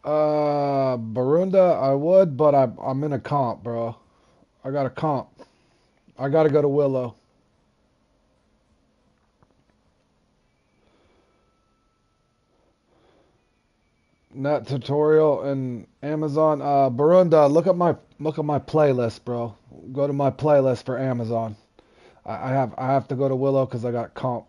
Barunda, I would, but I'm in a comp, bro. I got a comp. I gotta go to Willow. Net tutorial and Amazon. Barunda, look at my playlist, bro. Go to my playlist for Amazon. I have to go to Willow because I got comp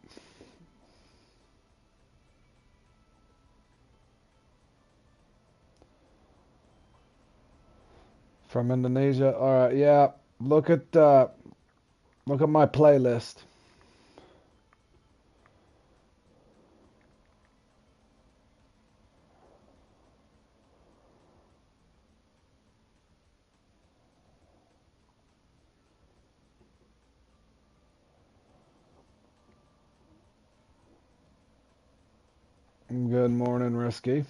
from Indonesia. All right, yeah. Look at my playlist. Good morning, Risky.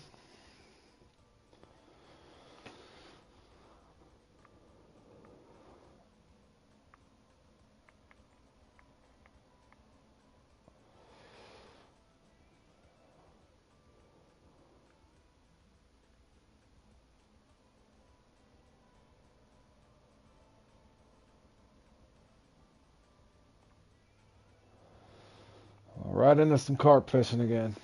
Right into some carp fishing again.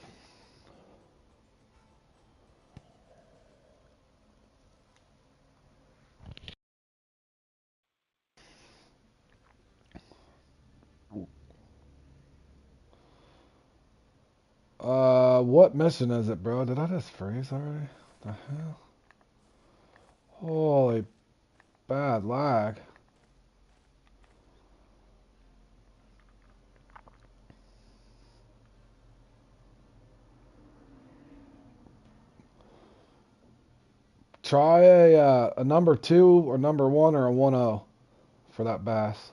What mission is it, bro? Did I just freeze already? The hell? Holy bad lag. Try a number two or number one or a 1-0 for that bass.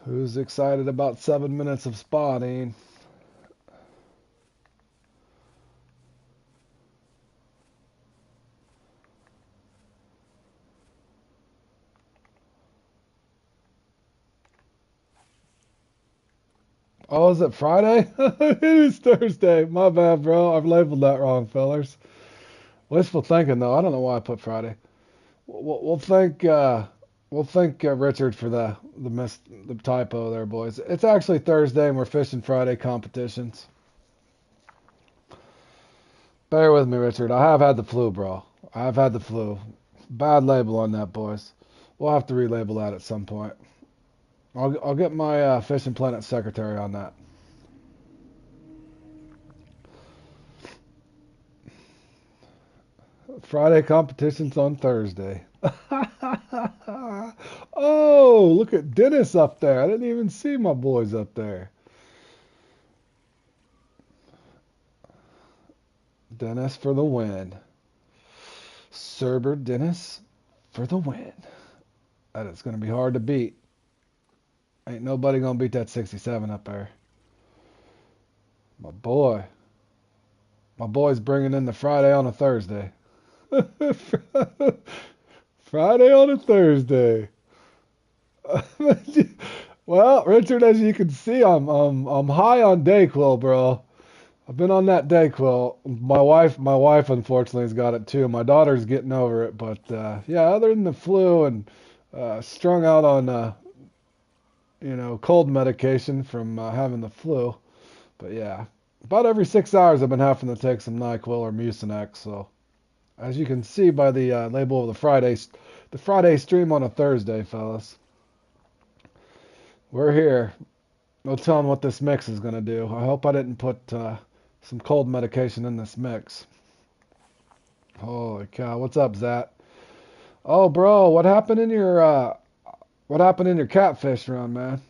Who's excited about 7 minutes of spotting? Oh, is it Friday? It is Thursday. My bad, bro. I've labeled that wrong, fellers. Wishful thinking, though. I don't know why I put Friday. We'll thank Richard for the typo there, boys. It's actually Thursday, and we're fishing Friday competitions. Bear with me, Richard. I have had the flu, bro. I've had the flu. Bad label on that, boys. We'll have to relabel that at some point. I'll get my Fishing Planet secretary on that. Friday competitions on Thursday. Oh, look at Dennis up there. I didn't even see my boys up there. Dennis for the win. Cerber Dennis for the win. That is going to be hard to beat. Ain't nobody going to beat that 67 up there. My boy. My boy's bringing in the Friday on a Thursday. Friday on a Thursday. Well, Richard, as you can see, I'm high on Dayquil, bro. I've been on that Dayquil. My wife unfortunately has got it too. My daughter's getting over it, but yeah, other than the flu and strung out on cold medication from having the flu. But yeah, about every 6 hours I've been having to take some Nyquil or Mucinex. So as you can see by the label of the Friday stream on a Thursday, fellas, we're here. No telling what this mix is gonna do. I hope I didn't put some cold medication in this mix. Holy cow! What's up, Zat? Oh, bro, what happened in your What happened in your catfish run, man?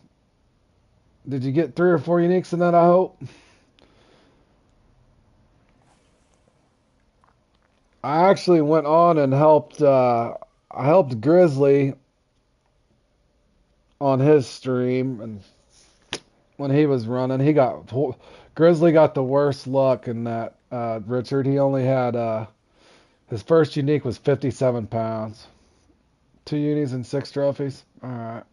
Did you get 3 or 4 uniques in that, I hope? I actually went on and I helped Grizzly on his stream, and when he was running, Grizzly got the worst luck in that, Richard. He only had, his first unique was 57 pounds. 2 unis and 6 trophies. Alright.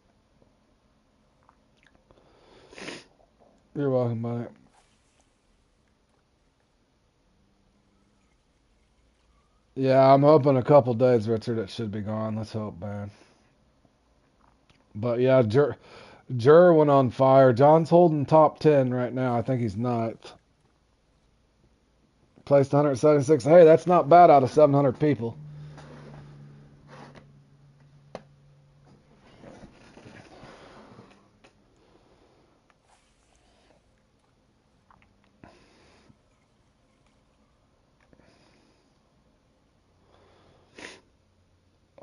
You're welcome, buddy. Yeah, I'm hoping a couple days, Richard, it should be gone. Let's hope, man. But yeah, Jur went on fire. John's holding top 10 right now. I think he's ninth. Placed 176. Hey, that's not bad out of 700 people.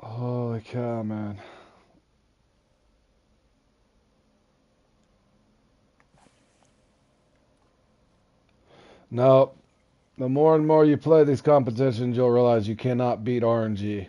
Holy cow, man. No, the more and more you play these competitions, you'll realize you cannot beat RNG.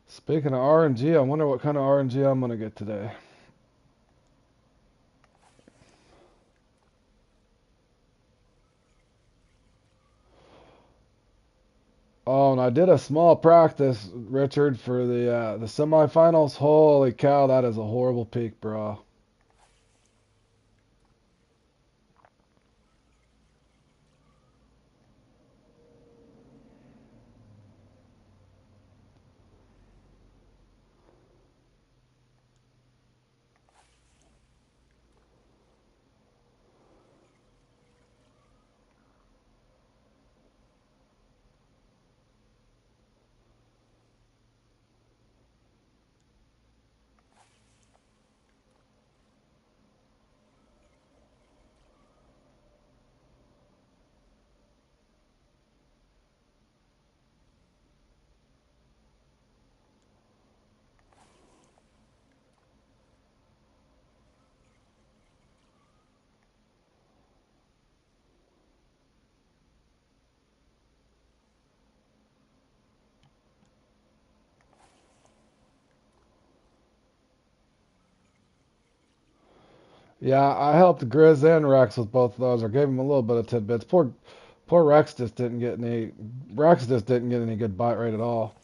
Speaking of RNG, I wonder what kind of RNG I'm going to get today. Oh, and I did a small practice, Richard, for the semifinals. Holy cow, that is a horrible peak, bro. Yeah, I helped Grizz and Rex with both of those. I gave him a little bit of tidbits. Poor Rex just didn't get any. Rex just didn't get any good bite rate at all.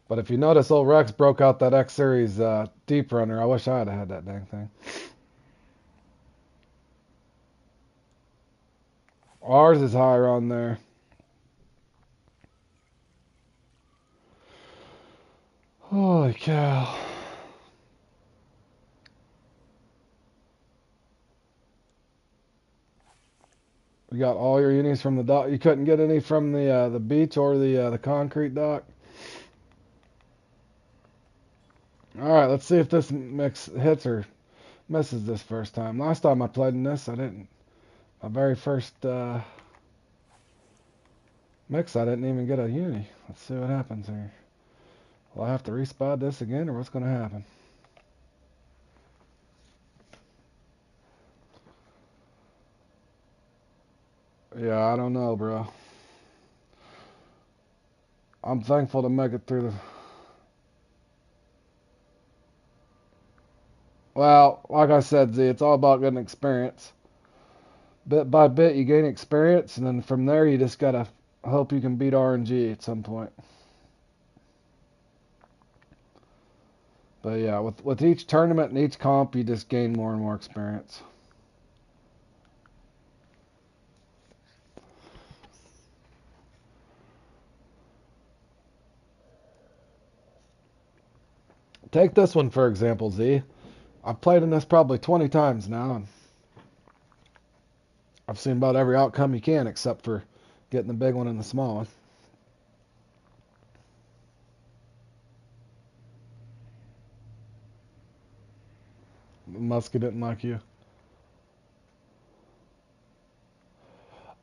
But if you notice, old Rex broke out that X Series Deep Runner. I wish I had had that dang thing. Ours is higher on there. Holy cow. We got all your unis from the dock. You couldn't get any from the beach or the concrete dock. All right, let's see if this mix hits or misses this first time. Last time I played in this, I didn't. My very first mix, I didn't even get a uni. Let's see what happens here. Will I have to respot this again, or what's going to happen? Yeah, I don't know, bro. I'm thankful to make it through the... Well, like I said, Z, it's all about getting experience. Bit by bit, you gain experience, and then from there, you just gotta hope you can beat RNG at some point. But yeah, with each tournament and each comp, you just gain more and more experience. Take this one for example, Z. I've played in this probably 20 times now, and I've seen about every outcome you can, except for getting the big one and the small one. Muskie didn't like you.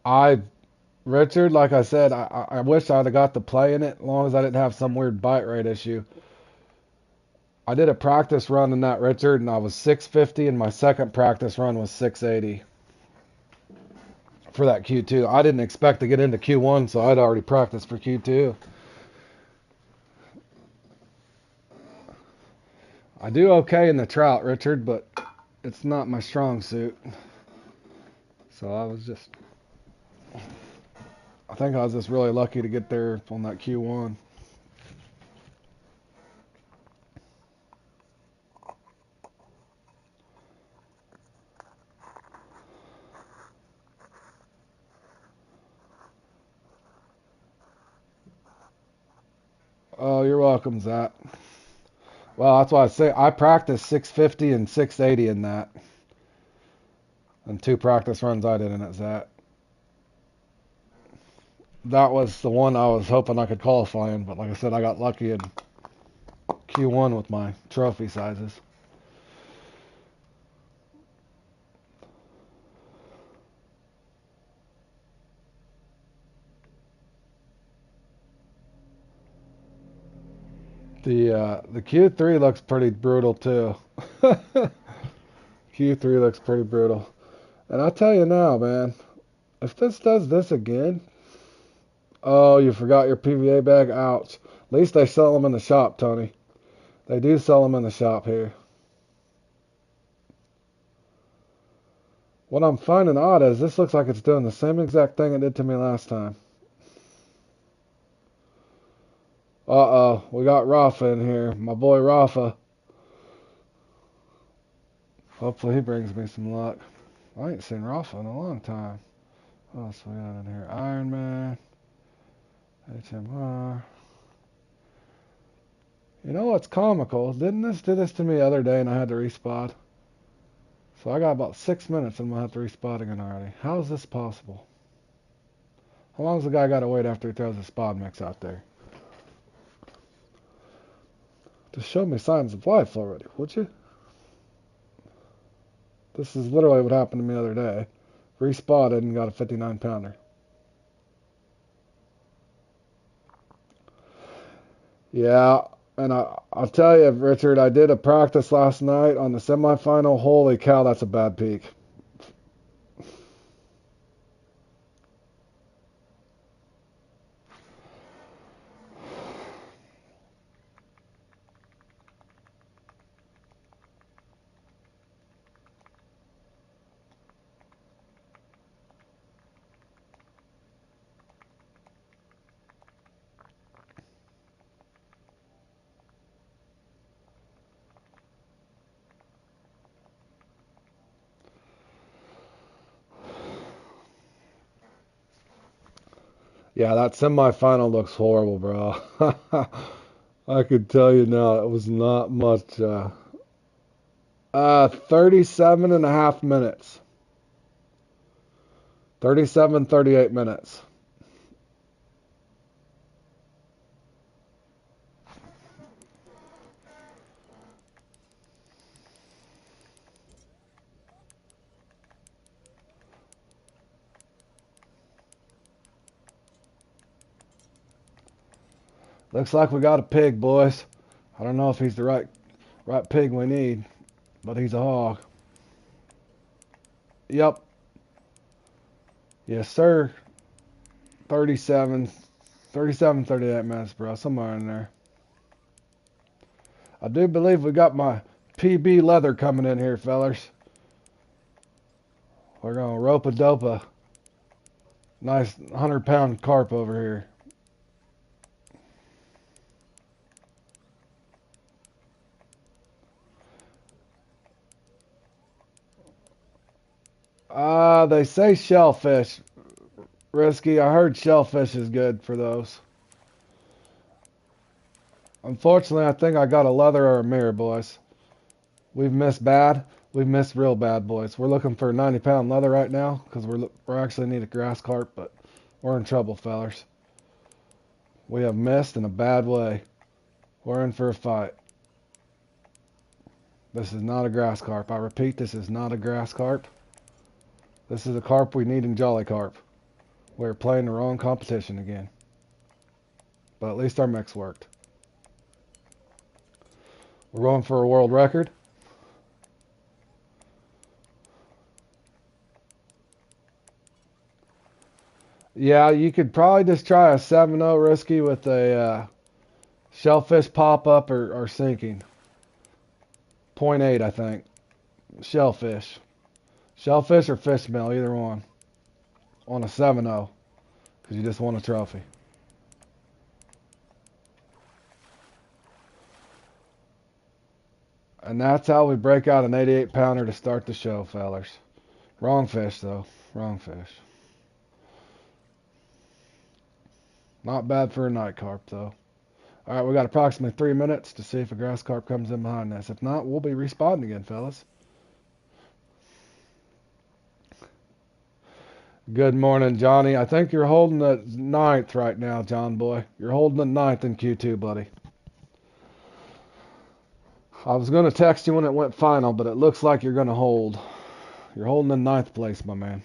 I Richard, like I said, I wish I'd have got to play in it as long as I didn't have some weird bite rate issue. I did a practice run in that, Richard, and I was 650, and my second practice run was 680 for that Q2. I didn't expect to get into Q1, so I'd already practiced for Q2. I do okay in the trout, Richard, but it's not my strong suit. So I think I was just really lucky to get there on that Q1. Oh, you're welcome, Zach. Well, that's why I say I practiced 650 and 680 in that. And 2 practice runs I did in it, Zach. That was the one I was hoping I could qualify in, but like I said, I got lucky in Q1 with my trophy sizes. The Q3 looks pretty brutal too. Q3 looks pretty brutal. And I'll tell you now, man, if this does this again, oh, you forgot your PVA bag? Ouch. At least they sell them in the shop, Tony. They do sell them in the shop here. What I'm finding odd is this looks like it's doing the same exact thing it did to me last time. Uh-oh, we got Rafa in here. My boy Rafa. Hopefully he brings me some luck. I ain't seen Rafa in a long time. What else we got in here? Iron Man. HMR. You know what's comical? Didn't this do this to me the other day and I had to respot? So I got about 6 minutes and I'm going to have to respot again already. How is this possible? How long has the guy got to wait after he throws a spot mix out there? Just show me signs of life already, would you? This is literally what happened to me the other day. Respotted and got a 59 pounder. Yeah, and I'll tell you, Richard, I did a practice last night on the semifinal. Holy cow, that's a bad peak. Yeah, that semifinal looks horrible, bro. I could tell you now, it was not much. 37 and a half minutes. 37, 38 minutes. Looks like we got a pig, boys. I don't know if he's the right pig we need, but he's a hog. Yep. Yes, sir. 37, 37, 38 minutes, bro. Somewhere in there. I do believe we got my PB leather coming in here, fellers. We're going to rope a dope a nice 100-pound carp over here. They say shellfish. Risky. I heard shellfish is good for those. Unfortunately, I think I got a leather or a mirror, boys. We've missed bad. We've missed real bad, boys. We're looking for a 90-pound leather right now because we're actually need a grass carp, but we're in trouble, fellers. We have missed in a bad way. We're in for a fight. This is not a grass carp. I repeat, this is not a grass carp. This is a carp we need in Jolly Carp. We're playing the wrong competition again. But at least our mix worked. We're going for a world record. Yeah, you could probably just try a 7-0 risky with a shellfish pop-up or sinking. 0.8, I think. Shellfish. Shellfish or fish meal, either one. On a 7-0. Because you just won a trophy. And that's how we break out an 88-pounder to start the show, fellers. Wrong fish, though. Wrong fish. Not bad for a night carp, though. All right, we got approximately 3 minutes to see if a grass carp comes in behind this. If not, we'll be respawning again, fellas. Good morning, Johnny. I think you're holding the 9th right now, John boy. You're holding the 9th in Q2, buddy. I was going to text you when it went final, but it looks like you're going to hold. You're holding in 9th place, my man.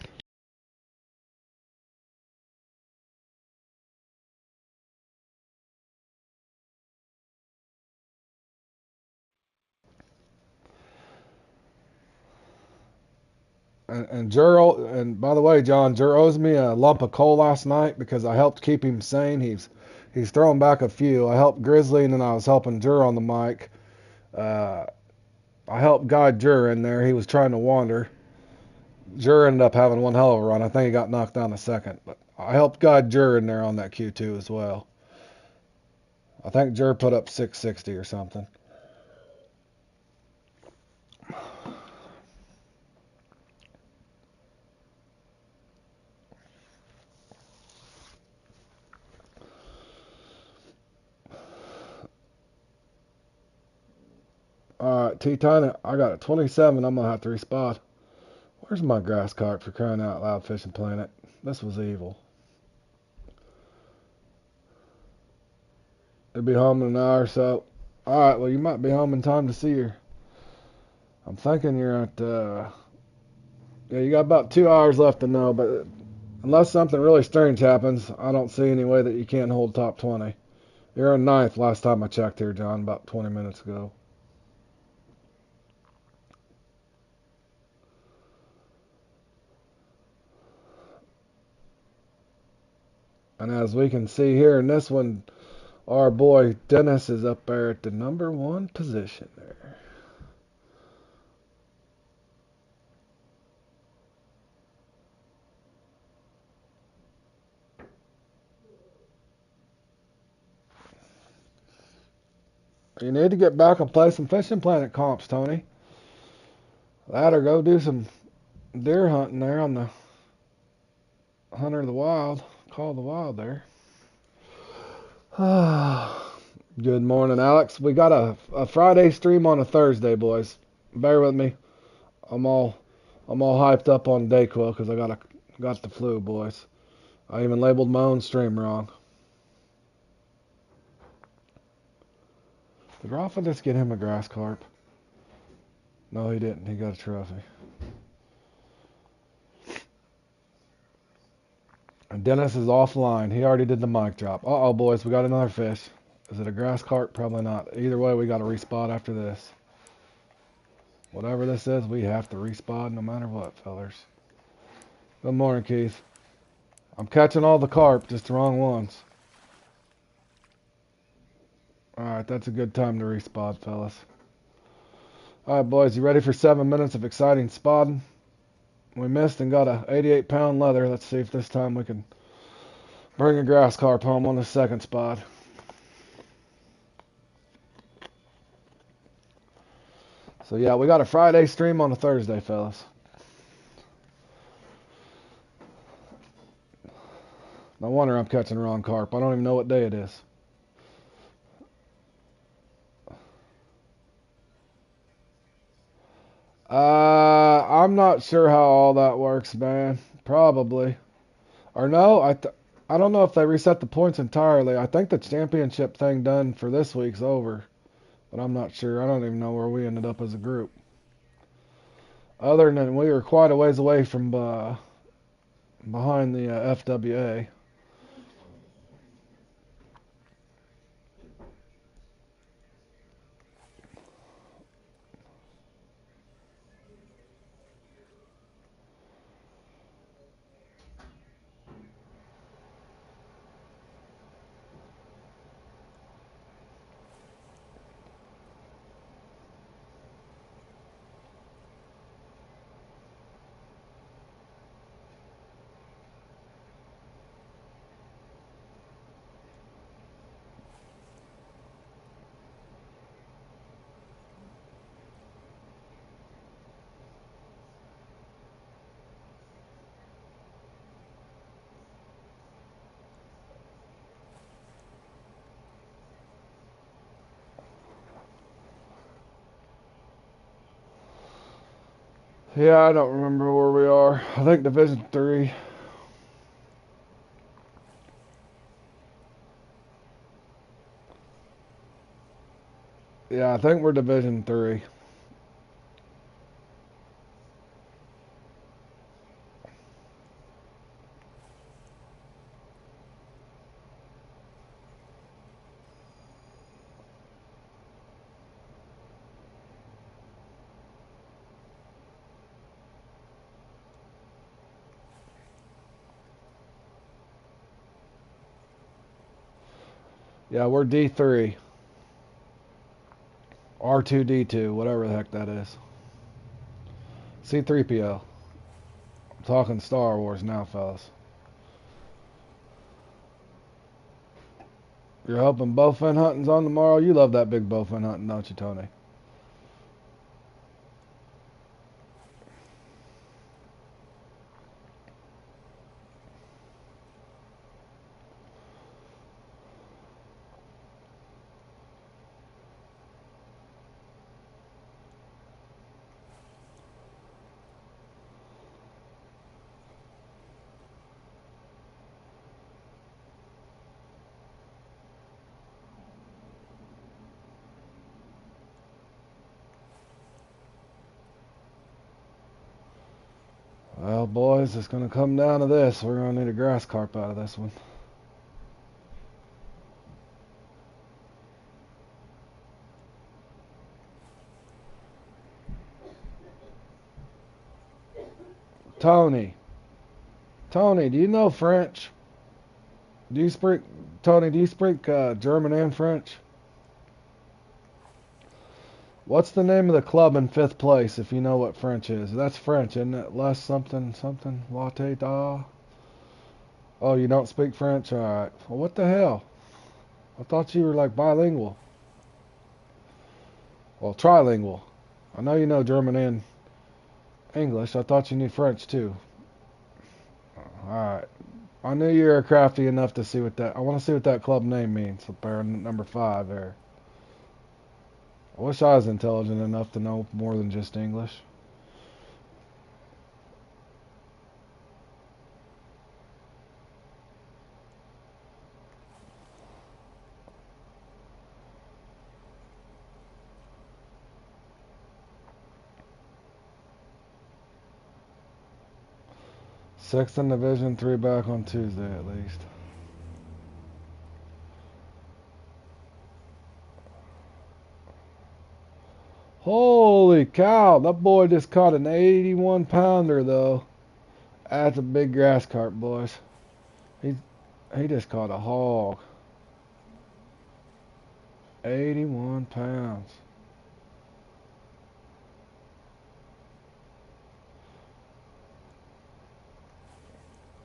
And Jur, and by the way, John, Jur owes me a lump of coal last night because I helped keep him sane. He's thrown back a few. I helped Grizzly, and then I was helping Jur on the mic. I helped guide Jur in there. He was trying to wander. Jur ended up having one hell of a run. I think he got knocked down a second, but I helped guide Jur in there on that Q2 as well. I think Jur put up 660 or something. Alright, T-Tiny, I got a 27. I'm going to have to respot. Where's my grass carp, for crying out loud, Fishing Planet? This was evil. You'll be home in an hour or so. Alright, well, you might be home in time to see her. I'm thinking you're at, yeah, you got about 2 hours left to know, but unless something really strange happens, I don't see any way that you can't hold top 20. You're in 9th last time I checked here, John, about 20 minutes ago. And as we can see here in this one, our boy Dennis is up there at the number 1 position there. You need to get back and play some Fishing Planet comps, Tony. That or go do some deer hunting there on the Hunter of the Wild. Call of the Wild there. Good morning, Alex. We got a Friday stream on a Thursday, boys. Bear with me. I'm all hyped up on Dayquil because I got the flu, boys. I even labeled my own stream wrong. Did Rafa just get him a grass carp? No, he didn't. He got a trophy. And Dennis is offline. He already did the mic drop. Uh-oh, boys. We got another fish. Is it a grass carp? Probably not. Either way, we got to respot after this. Whatever this is, we have to respot no matter what, fellers. Good morning, Keith. I'm catching all the carp, just the wrong ones. Alright, that's a good time to respot, fellas. Alright, boys, you ready for 7 minutes of exciting spotting? We missed and got a 88-pound leather. Let's see if this time we can bring a grass carp home on the second spot. So yeah, we got a Friday stream on a Thursday, fellas. No wonder I'm catching the wrong carp. I don't even know what day it is. I'm not sure how all that works, man. Probably. Or no, I don't know if they reset the points entirely. I think the championship thing done for this week's over. but I'm not sure. I don't even know where we ended up as a group. Other than we were quite a ways away from behind the FWA. Yeah, I don't remember where we are. I think Division 3. Yeah, I think we're Division 3. Yeah, we're D3. R2D2, whatever the heck that is. C3PO. I'm talking Star Wars now, fellas. You're hoping bowfin hunting's on tomorrow? You love that big bowfin hunting, don't you, Tony? Well, boys, it's going to come down to this. We're going to need a grass carp out of this one. Tony. Tony, do you know French? Do you speak, Tony, do you speak German and French? What's the name of the club in 5th place, if you know what French is? That's French, isn't it? Les something, something, latte da? Oh, you don't speak French? Alright. Well, what the hell? I thought you were like bilingual. Well, trilingual. I know you know German and English. I thought you knew French too. Alright. I knew you were crafty enough to see what that... I want to see what that club name means. Up there, number 5 there. I wish I was intelligent enough to know more than just English. Sixth in Division 3 back on Tuesday at least. Holy cow, that boy just caught an 81 pounder though. That's a big grass carp, boys. He just caught a hog. 81 pounds.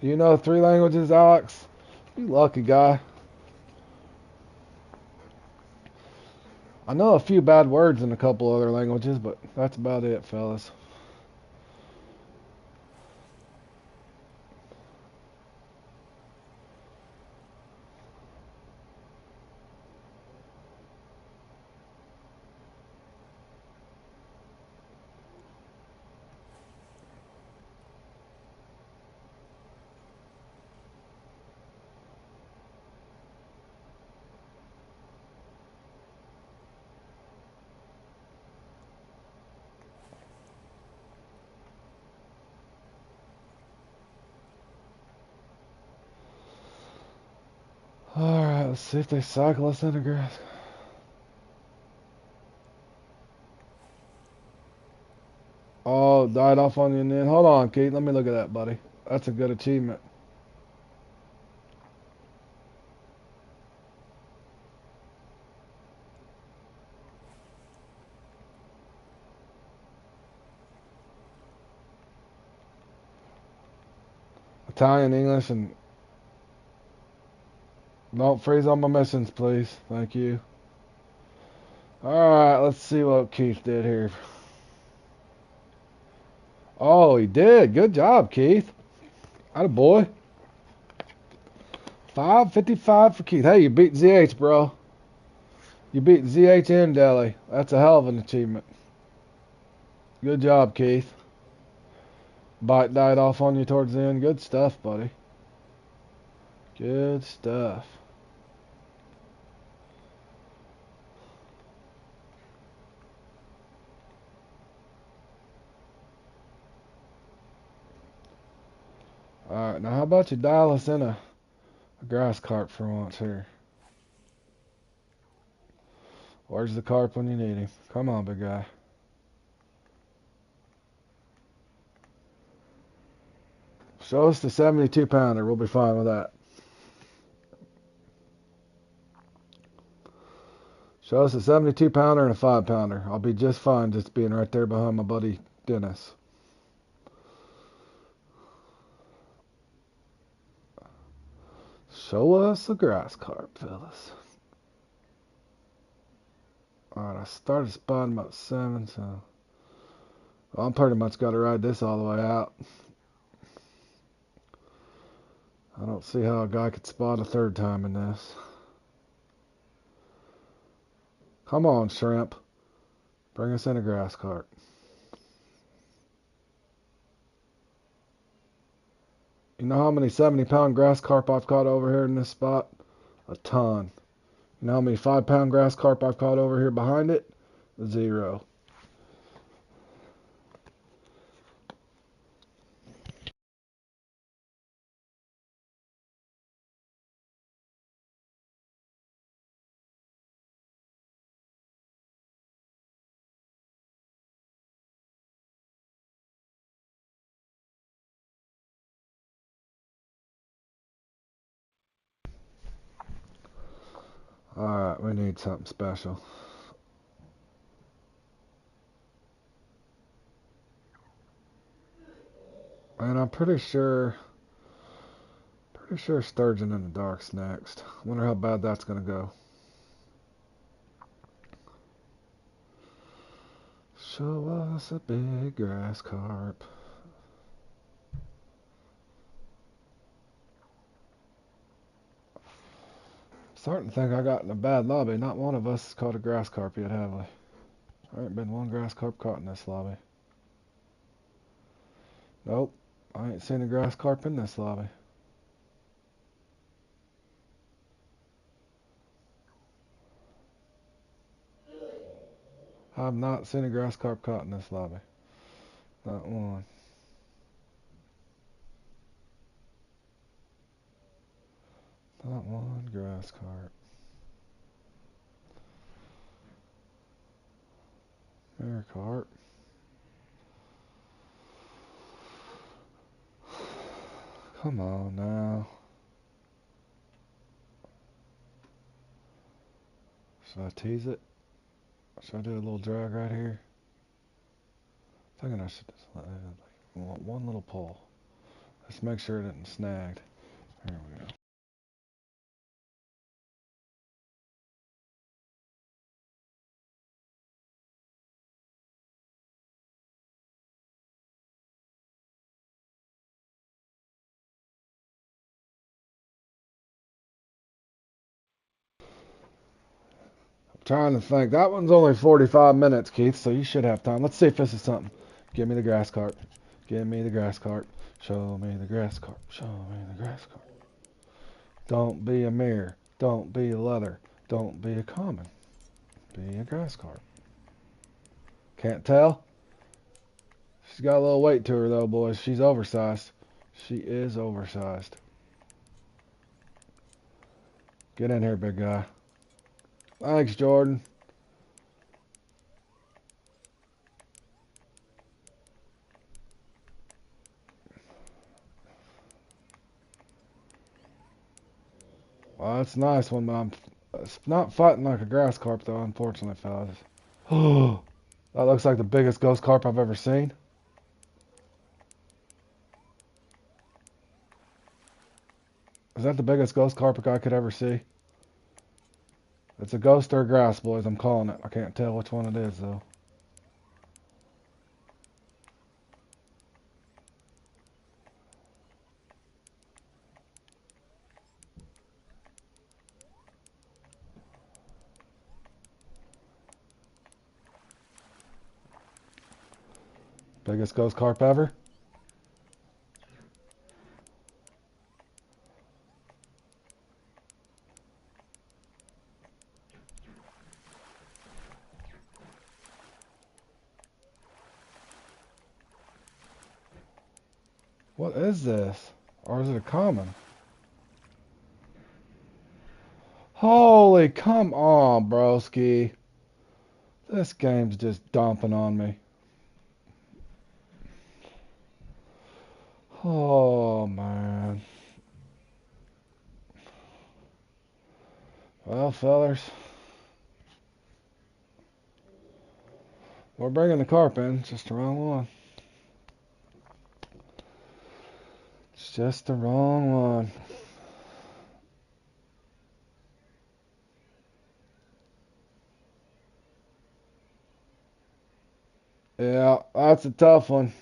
Do you know 3 languages, Alex? You lucky guy. I know a few bad words in a couple other languages, but that's about it, fellas. Let's see if they cycle us into grass. Oh, died off on you and then. Hold on, Keith. Let me look at that, buddy. That's a good achievement. Italian, English, and don't freeze on my missions, please. Thank you. Alright, let's see what Keith did here. Oh, he did. Good job, Keith. Attaboy. 555 for Keith. Hey, you beat ZH, bro. You beat ZH and Deli. That's a hell of an achievement. Good job, Keith. Bite died off on you towards the end. Good stuff, buddy. Good stuff. Alright, now how about you dial us in a grass carp for once here? Where's the carp when you need him? Come on, big guy. Show us the 72 pounder. We'll be fine with that. Show us a 72 pounder and a 5 pounder. I'll be just fine just being right there behind my buddy Dennis. Show us a grass carp, fellas. Alright, I started spotting about 7, so well, I'm pretty much got to ride this all the way out. I don't see how a guy could spot a third time in this. Come on, shrimp. Bring us in a grass carp. You know how many 70-pound grass carp I've caught over here in this spot? A ton. You know how many 5-pound grass carp I've caught over here behind it? 0. Alright, we need something special. And I'm pretty sure sturgeon in the dark's next. Wonder how bad that's gonna go. Show us a big grass carp. Starting to think I got in a bad lobby. Not one of us has caught a grass carp yet, have we? There ain't been one grass carp caught in this lobby. Nope. I ain't seen a grass carp in this lobby. I've not seen a grass carp caught in this lobby. Not one. Not one grass carp. There, carp. Come on now. Should I tease it? Should I do a little drag right here? I'm thinking I should just let one little pull. Just make sure it isn't snagged. There we go. Trying to think. That one's only 45 minutes, Keith, so you should have time. Let's see if this is something. Give me the grass carp. Give me the grass carp. Show me the grass carp. Show me the grass carp. Don't be a mirror. Don't be a leather. Don't be a common. Be a grass carp. Can't tell? She's got a little weight to her, though, boys. She's oversized. She is oversized. Get in here, big guy. Thanks, Jordan. Well, that's a nice one, but it's not fighting like a grass carp, though, unfortunately, fellas. Oh, that looks like the biggest ghost carp I've ever seen. Is that the biggest ghost carp I could ever see? It's a ghost or a grass, boys. I'm calling it. I can't tell which one it is, though. Biggest ghost carp ever? What is this? Or is it a common? Holy, come on, broski. This game's just dumping on me. Oh, man. Well, fellers, we're bringing the carp in. It's just the wrong one. It's just the wrong one. Yeah, that's a tough one.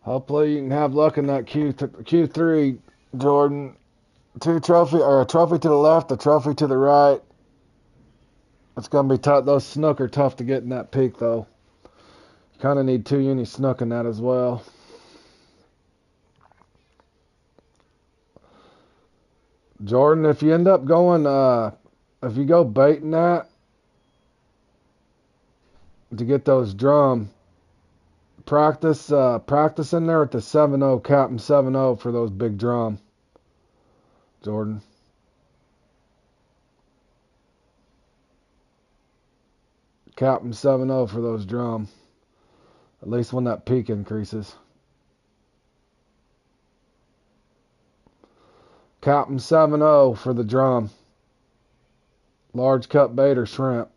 Hopefully you can have luck in that Q3, Jordan. Two trophy or a trophy to the left, a trophy to the right. It's gonna be tough. Those snook are tough to get in that peak though. You kind of need 2 uni snook in that as well. Jordan, if you end up going, if you go baiting that to get those drum, practice in there at the 7-0, Captain 7-0 for those big drum, Jordan. Captain 7-0 for those drum. At least when that peak increases. Captain 7-0 for the drum. Large cut bait or shrimp.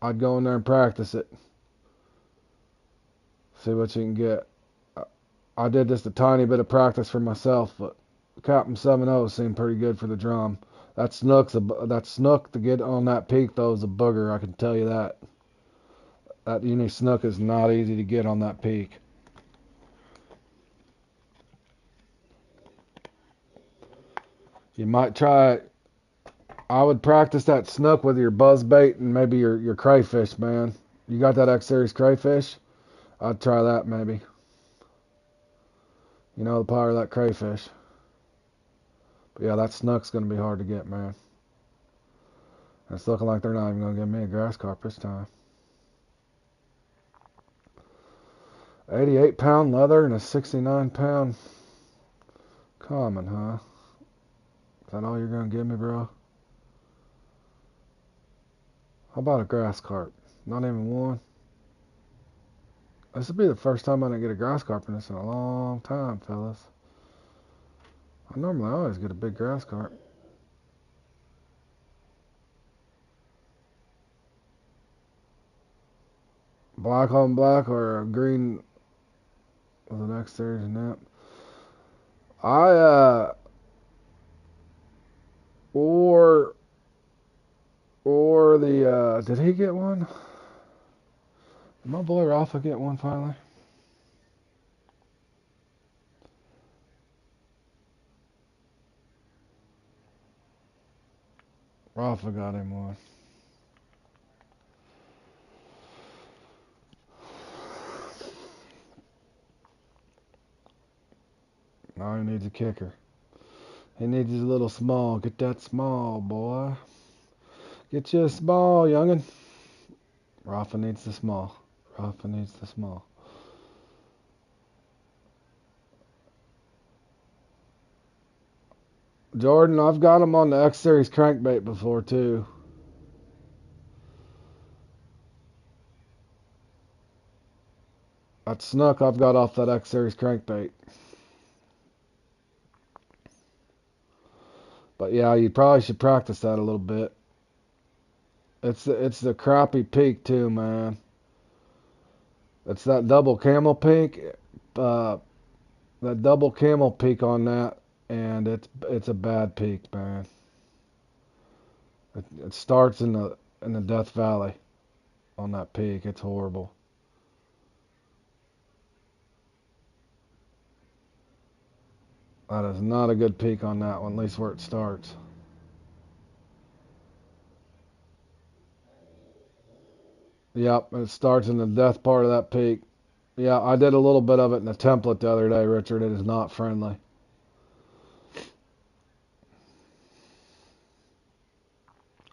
I'd go in there and practice it. See what you can get. I did just a tiny bit of practice for myself, but Captain 7-0 seemed pretty good for the drum. That snook to get on that peak though is a booger. I can tell you that. That uni snook is not easy to get on that peak. You might try. I would practice that snook with your buzz bait and maybe your crayfish, man. You got that X Series crayfish? I'd try that maybe. You know the power of that crayfish. But yeah, that snook's going to be hard to get, man. It's looking like they're not even going to give me a grass carp this time. 88-pound leather and a 69-pound common, huh? Is that all you're going to give me, bro? How about a grass carp? Not even one? This will be the first time I didn't get a grass carp in this in a long time, fellas. I normally always get a big grass carp. Black on black or a green with the next series nap. Or the did he get one? Did my boy Rafa get one finally? Rafa got him one. Now he needs a kicker. He needs his little small. Get that small, boy. Get you a small, youngin'. Rafa needs the small. Rafa needs the small. Jordan, I've got him on the X Series crankbait before, too. That snook I've got off that X Series crankbait. But yeah, you probably should practice that a little bit. It's the crappie peak too, man. It's that double camel peak, uh, that double camel peak on that, and it's a bad peak, man. It starts in the Death Valley on that peak. It's horrible. That is not a good peak on that one, at least where it starts. Yep, it starts in the death part of that peak. Yeah, I did a little bit of it in the template the other day, Richard. It is not friendly.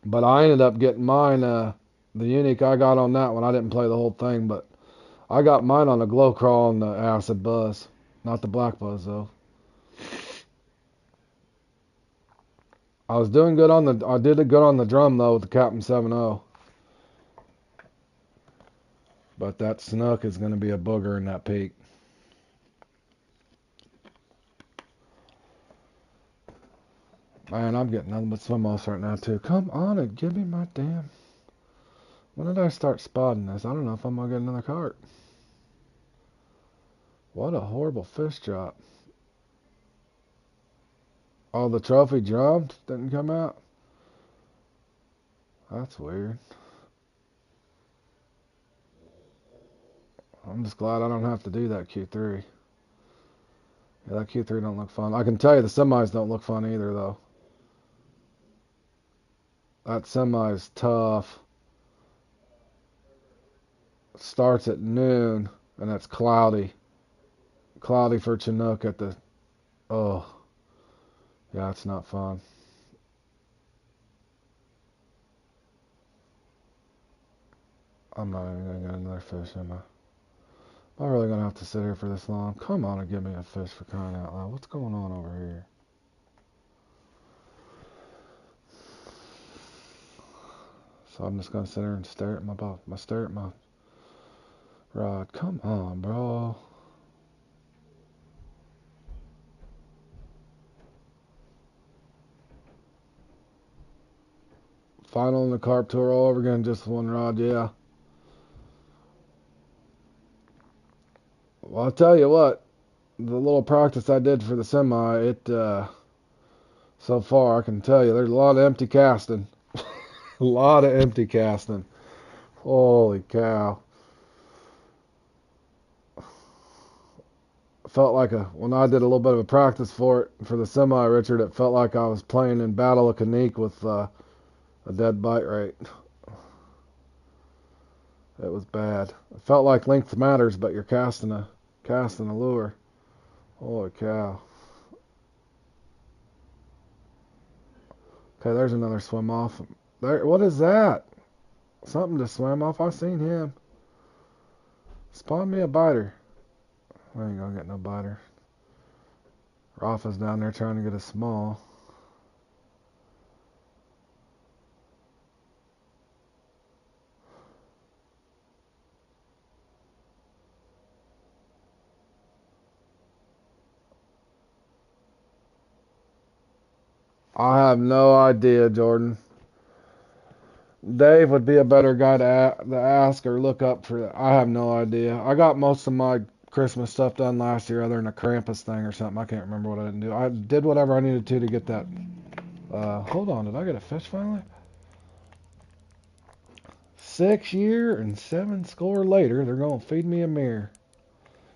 But I ended up getting mine, the unique I got on that one. I didn't play the whole thing, but I got mine on the glow crawl and the acid buzz. Not the black buzz, though. I was doing good on I did it good on the drum, though, with the Captain 7.0. But that snook is going to be a booger in that peak. Man, I'm getting nothing but swim offs right now, too. Come on and give me my damn... When did I start spotting this? I don't know if I'm going to get another cart. What a horrible fish drop. Oh, the trophy jumped? Didn't come out? That's weird. I'm just glad I don't have to do that Q3. Yeah, that Q3 don't look fun. I can tell you the semis don't look fun either, though. That semi's tough. It starts at noon, and it's cloudy. Cloudy for Chinook at the... Oh. Yeah, it's not fun. I'm not even going to get another fish, am I? Am I really going to have to sit here for this long? Come on and give me a fish for crying out loud. What's going on over here? So I'm just going to sit here and stare at my rod. Come on, bro. Final in the carp tour all over again, just one rod, yeah. Well, I'll tell you what, the little practice I did for the semi, so far I can tell you, there's a lot of empty casting. A lot of empty casting. Holy cow. Felt like when I did a little bit of a practice for it, for the semi, Richard, it felt like I was playing in Battle of Kanique with a dead bite rate. It was bad. It felt like length matters, but you're casting a lure. Holy cow. Okay, there's another swim off. There, what is that? Something just swam off. I seen him. Spawn me a biter. I ain't gonna get no biter. Rafa's down there trying to get a small. I have no idea, Jordan. Dave would be a better guy to ask or look up for that. I have no idea. I got most of my Christmas stuff done last year, other than a Krampus thing or something. I can't remember what I didn't do. I did whatever I needed to get that. Hold on, did I get a fish finally? 6 year and 7 score later, they're gonna feed me a mirror.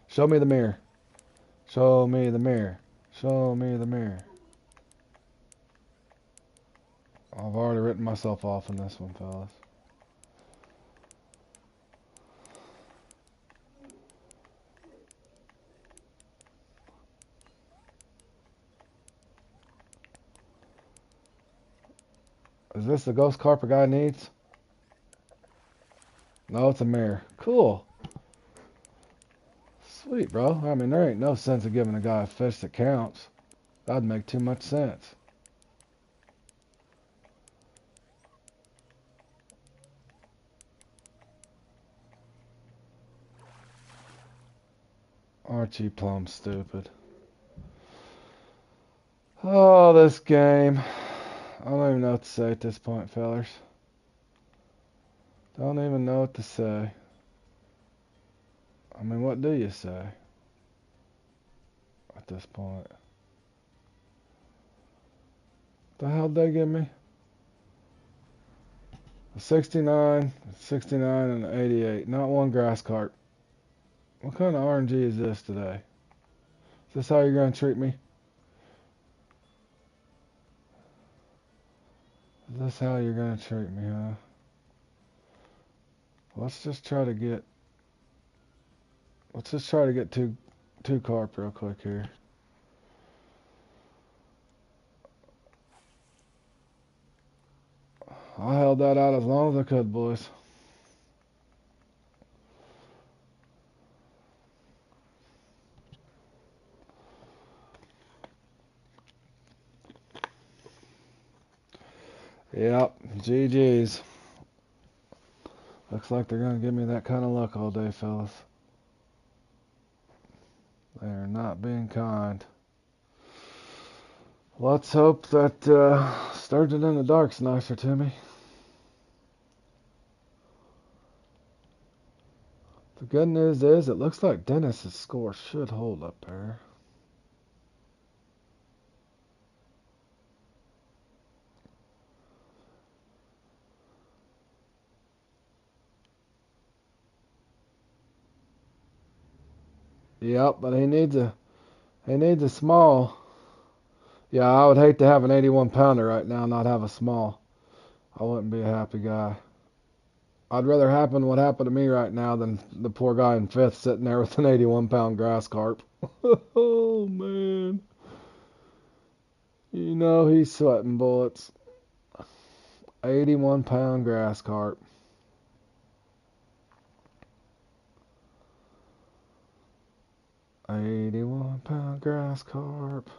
Show me the mirror. Show me the mirror. Show me the mirror. I've already written myself off in this one, fellas. Is this the ghost carp a guy needs? No, it's a mirror. Cool. Sweet, bro. I mean, there ain't no sense of giving a guy a fish that counts. That'd make too much sense. Aren't you plumb stupid? Oh, this game. I don't even know what to say at this point, fellers. Don't even know what to say. I mean, what do you say at this point? The hell did they give me? A 69, a 69, and an 88. Not one grass carp. What kind of RNG is this today? Is this how you're going to treat me? Is this how you're going to treat me, huh? Let's just try to get two carp real quick here. I held that out as long as I could, boys. Yep, GG's. Looks like they're going to give me that kind of luck all day, fellas. They are not being kind. Let's hope that Sturgeon in the Dark's nicer to me. The good news is it looks like Dennis's score should hold up there. Yep, but he needs a small. Yeah, I would hate to have an 81 pounder right now and not have a small. I wouldn't be a happy guy. I'd rather happen what happened to me right now than the poor guy in fifth sitting there with an 81 pound grass carp. Oh man. You know he's sweating bullets. 81 pound grass carp. £81 grass carp.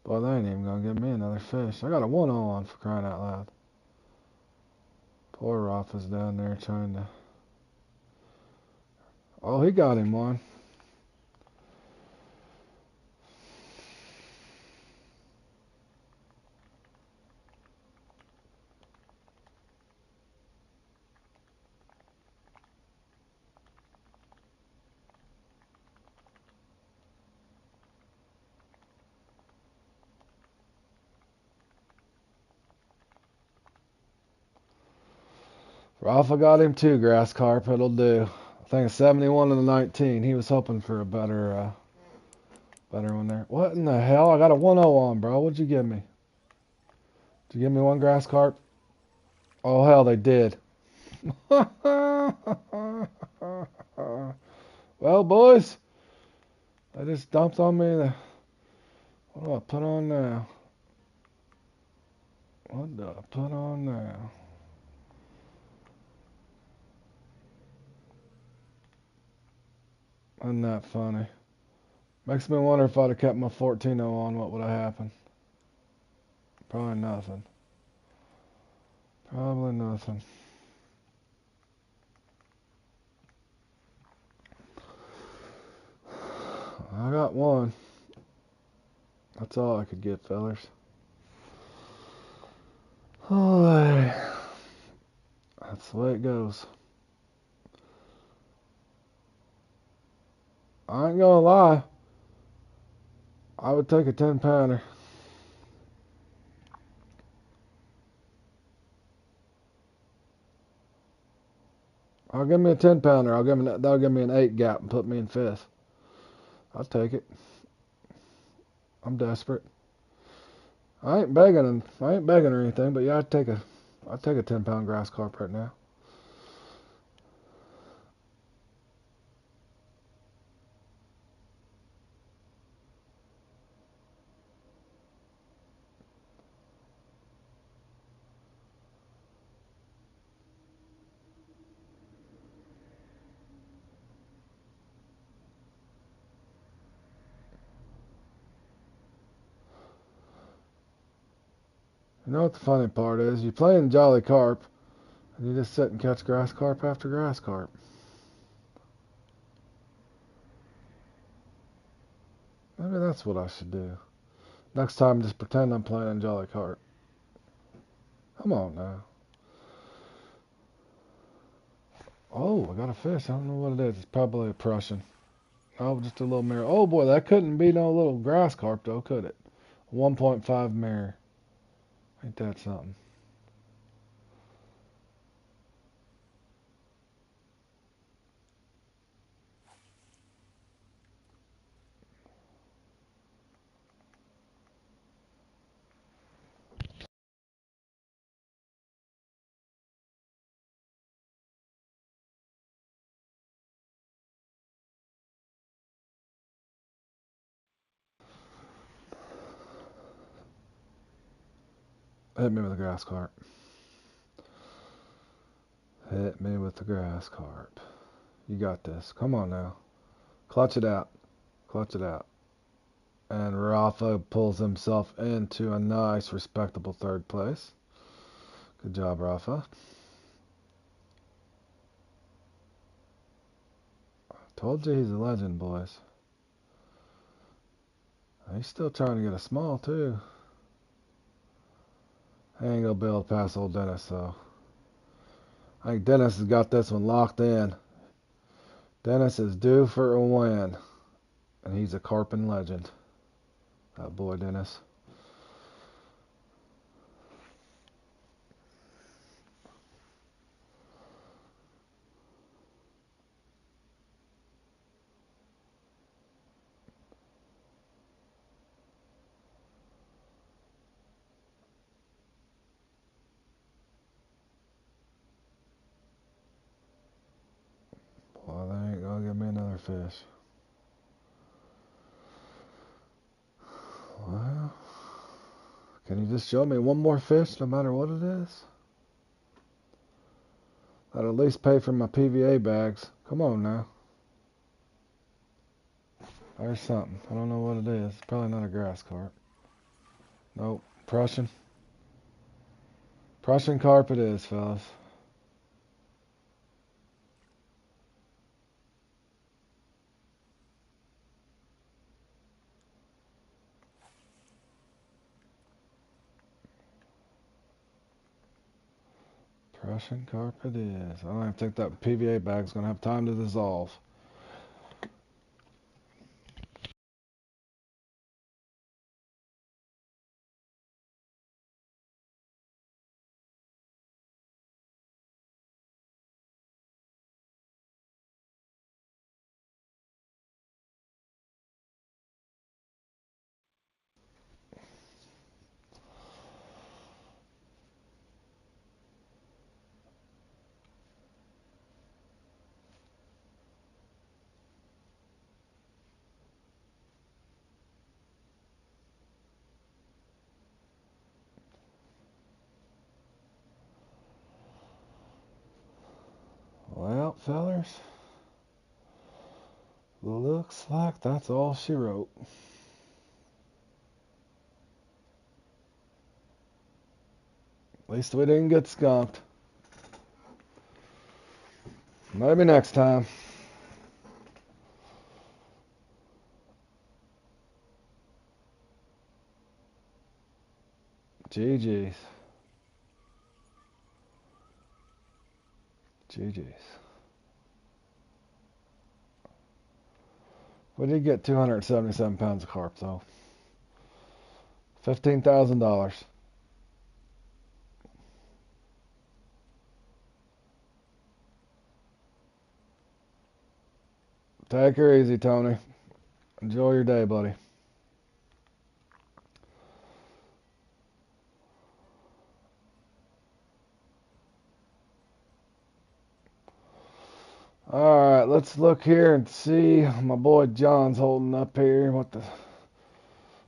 Boy, they ain't even gonna give me another fish. I got a 1-0 on for crying out loud. Poor Rafa's down there trying to... Oh, he got him one. Rafa got him too, grass carp. It'll do. I think a 71 and a 19. He was hoping for a better one there. What in the hell? I got a 1-0 on, bro. What'd you give me? Did you give me one grass carp? Oh, hell, they did. Well, boys, they just dumped on me the... What do I put on now? What do I put on now? Isn't that funny? Makes me wonder if I'd have kept my 14-0 on, what would have happened? Probably nothing. Probably nothing. I got one. That's all I could get, fellers. Oh, that's the way it goes. I ain't gonna lie. I would take a 10-pounder. I'll give me a 10-pounder. That'll give me an 8 gap and put me in fifth. I'll take it. I'm desperate. I ain't begging or anything, but yeah, I'd take a 10-pound grass carp right now. You know what the funny part is? You play in Jolly Carp, and you just sit and catch grass carp after grass carp. Maybe that's what I should do. Next time, just pretend I'm playing in Jolly Carp. Come on now. Oh, I got a fish. I don't know what it is. It's probably a Prussian. Oh, just a little mirror. Oh boy, that couldn't be no little grass carp though, could it? 1.5 mirror. Ain't that something? Hit me with a grass carp. Hit me with the grass carp. You got this. Come on now. Clutch it out. Clutch it out. And Rafa pulls himself into a nice, respectable third place. Good job, Rafa. Told you he's a legend, boys. He's still trying to get a small, too. I ain't gonna be able to pass old Dennis, though. I think Dennis has got this one locked in. Dennis is due for a win. And he's a carping legend. That boy, Dennis. Well, they ain't gonna give me another fish. Well, can you just show me one more fish, no matter what it is? I'd at least pay for my PVA bags. Come on now. There's something. I don't know what it is. It's probably not a grass carp. Nope. Prussian. Prussian carp it is, fellas. Prussian carp it is. I don't even think that PVA bag's gonna have time to dissolve. Well, fellers, looks like that's all she wrote. At least we didn't get skunked. Maybe next time. GG's. GG's. We did get 277 pounds of carp, though. $15,000. Take her easy, Tony. Enjoy your day, buddy. All right, let's look here and see my boy John's holding up here.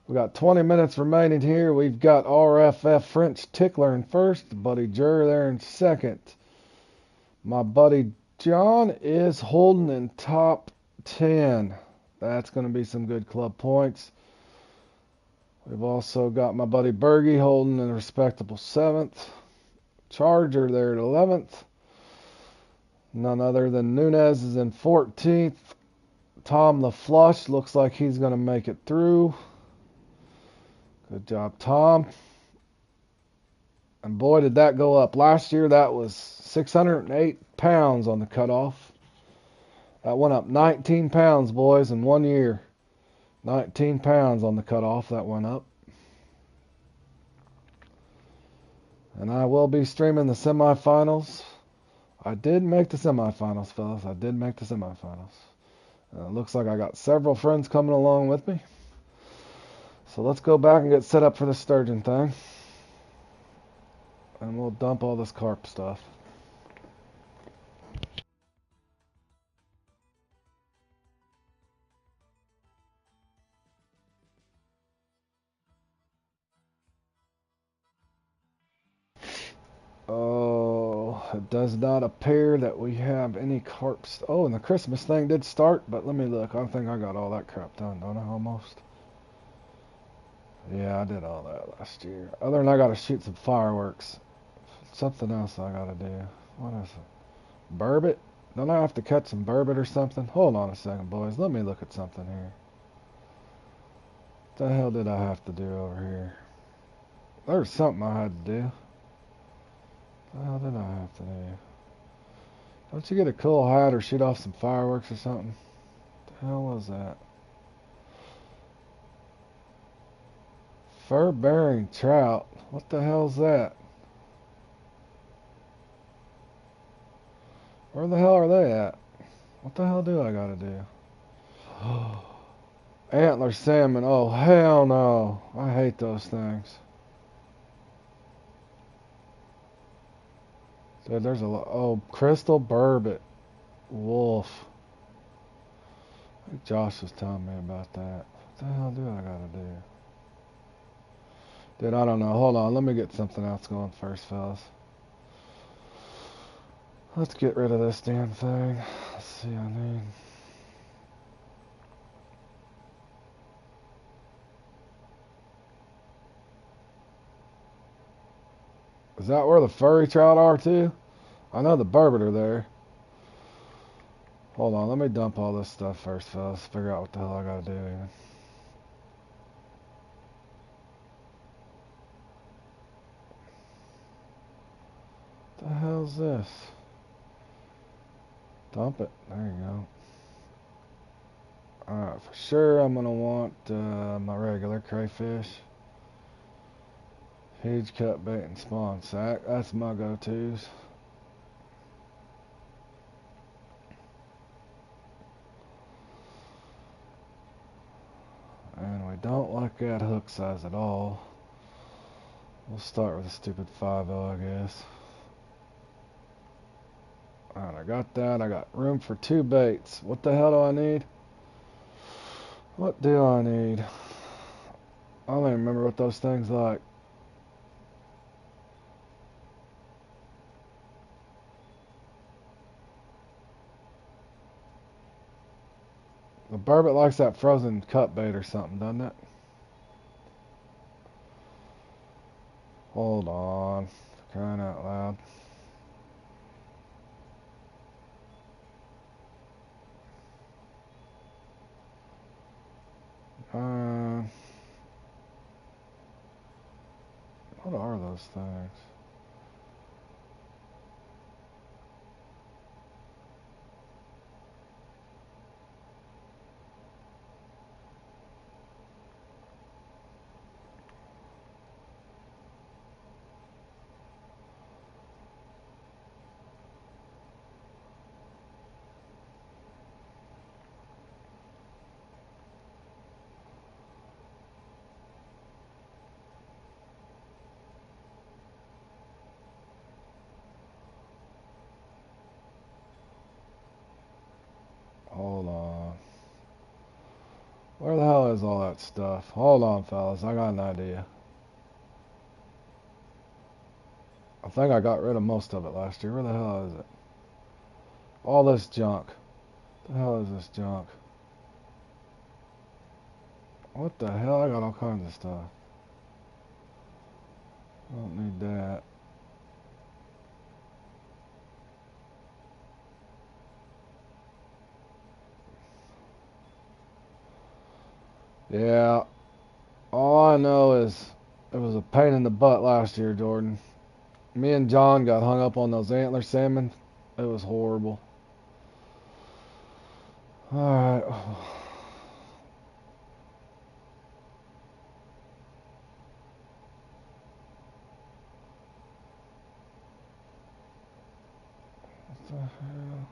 We got 20 minutes remaining here. We've got RFF French Tickler in first, Buddy Jur there in second. My buddy John is holding in top 10. That's going to be some good club points. We've also got my buddy Bergie holding in a respectable 7th. Charger there at 11th. None other than Nunez is in 14th. Tom the Flush looks like he's going to make it through. Good job, Tom. And boy, did that go up. Last year, that was 608 pounds on the cutoff. That went up 19 pounds, boys, in 1 year. 19 pounds on the cutoff, that went up. And I will be streaming the semifinals. I did make the semifinals, fellas. I did make the semifinals. It looks like I got several friends coming along with me. So let's go back and get set up for the sturgeon thing. And we'll dump all this carp stuff. Oh, it does not appear that we have any carp. Oh, and the Christmas thing did start, but let me look. I think I got all that crap done, don't I, almost? Yeah, I did all that last year. Other than I got to shoot some fireworks. Something else I got to do. What is it? Burbot? Don't I have to catch some burbot or something? Hold on a second, boys. Let me look at something here. What the hell did I have to do over here? There's something I had to do. What the hell did I have to do? Don't you get a cool hat or shoot off some fireworks or something? What the hell was that? Fur-bearing trout. What the hell's that? Where the hell are they at? What the hell do I gotta do? Antler salmon. Oh, hell no. I hate those things. Dude, there's a lot. Oh, crystal burbot. Wolf. I think Josh was telling me about that. What the hell do I gotta do? Dude, I don't know. Hold on. Let me get something else going first, fellas. Let's get rid of this damn thing. Let's see, I need... Is that where the furry trout are, too? I know the burbot are there. Hold on. Let me dump all this stuff first, fellas. Figure out what the hell I gotta do even. What the hell's this? Dump it. There you go. Alright, for sure I'm gonna want my regular crayfish. Huge cut bait and spawn sack. That's my go-tos. And we don't like that hook size at all. We'll start with a stupid 5.0, I guess. Alright, I got that. I got room for 2 baits. What the hell do I need? What do I need? I don't even remember what those things like. The burbot likes that frozen cut bait or something, doesn't it? Hold on. For crying out loud. What are those things? Hold on. Where the hell is all that stuff? Hold on, fellas. I got an idea. I think I got rid of most of it last year. Where the hell is it? All this junk. What the hell is this junk? What the hell? I got all kinds of stuff. I don't need that. Yeah. All I know is it was a pain in the butt last year, Jordan. Me and John got hung up on those antler salmon. It was horrible. Alright. What the hell?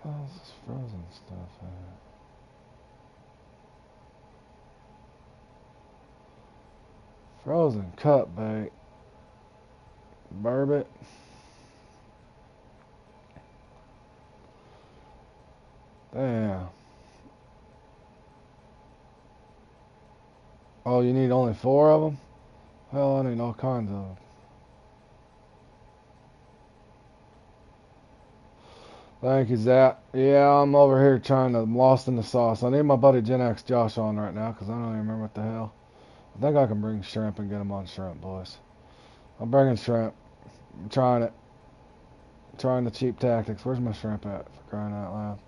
How's this frozen stuff at? Frozen cut bait. Burbot. Damn. Oh, you need only 4 of them? Hell, I need all kinds of them. Thank you, Zach. Yeah, I'm over here I'm lost in the sauce. I need my buddy Gen X Josh on right now because I don't even remember what the hell. I think I can bring shrimp and get them on shrimp, boys. I'm bringing shrimp. I'm trying it. Trying the cheap tactics. Where's my shrimp at, for crying out loud?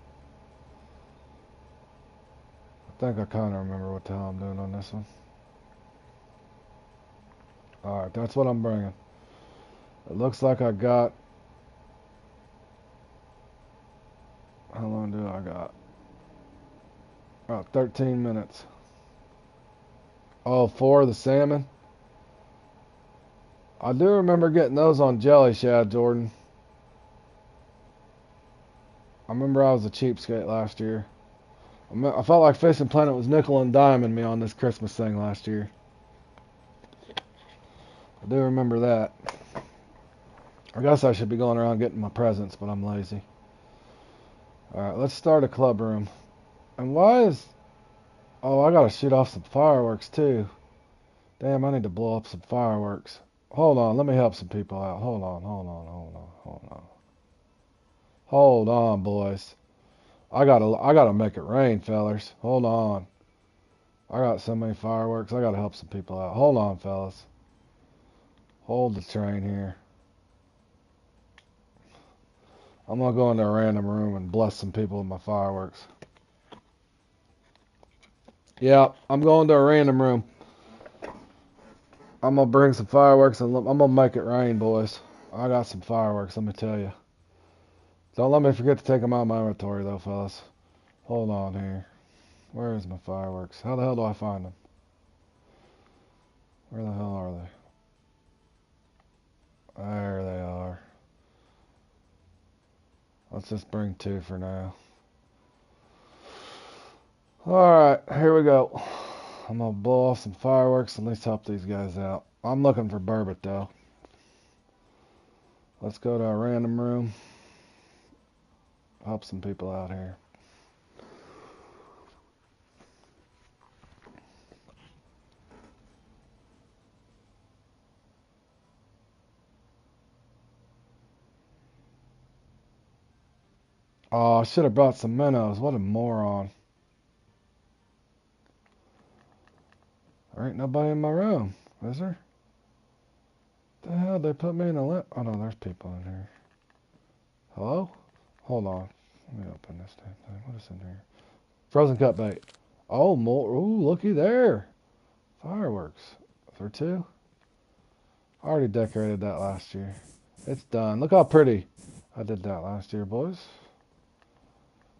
I think I kind of remember what the hell I'm doing on this one. Alright, that's what I'm bringing. It looks like I got... How long do I got? About 13 minutes. Oh, 4 of the salmon? I do remember getting those on Jelly Shad, Jordan. I remember I was a cheapskate last year. I felt like Fishing Planet was nickel and diming me on this Christmas thing last year. I do remember that. I guess I should be going around getting my presents, but I'm lazy. Alright, let's start a club room. And why is... Oh, I gotta shoot off some fireworks too. Damn, I need to blow up some fireworks. Hold on, let me help some people out. Hold on, hold on, hold on, hold on. Hold on, boys. I gotta make it rain, fellers. Hold on. I got so many fireworks, I gotta help some people out. Hold on, fellas. Hold the train here. I'm gonna go into a random room and bless some people with my fireworks. Yeah, I'm going to a random room. I'm gonna bring some fireworks and I'm gonna make it rain, boys. I got some fireworks, let me tell you. Don't let me forget to take them out of my inventory, though, fellas. Hold on here. Where is my fireworks? How the hell do I find them? Where the hell are they? There they are. Let's just bring 2 for now. Alright, here we go. I'm gonna blow off some fireworks and at least help these guys out. I'm looking for burbot, though. Let's go to a random room. Help some people out here. Oh, I should have brought some minnows. What a moron. There ain't nobody in my room, is there? The hell, they put me in a limp. Oh no, there's people in here. Hello? Hold on. Let me open this damn thing. What is in here? Frozen cut bait. Oh, more. Ooh, looky there. Fireworks. For 2? I already decorated that last year. It's done. Look how pretty I did that last year, boys.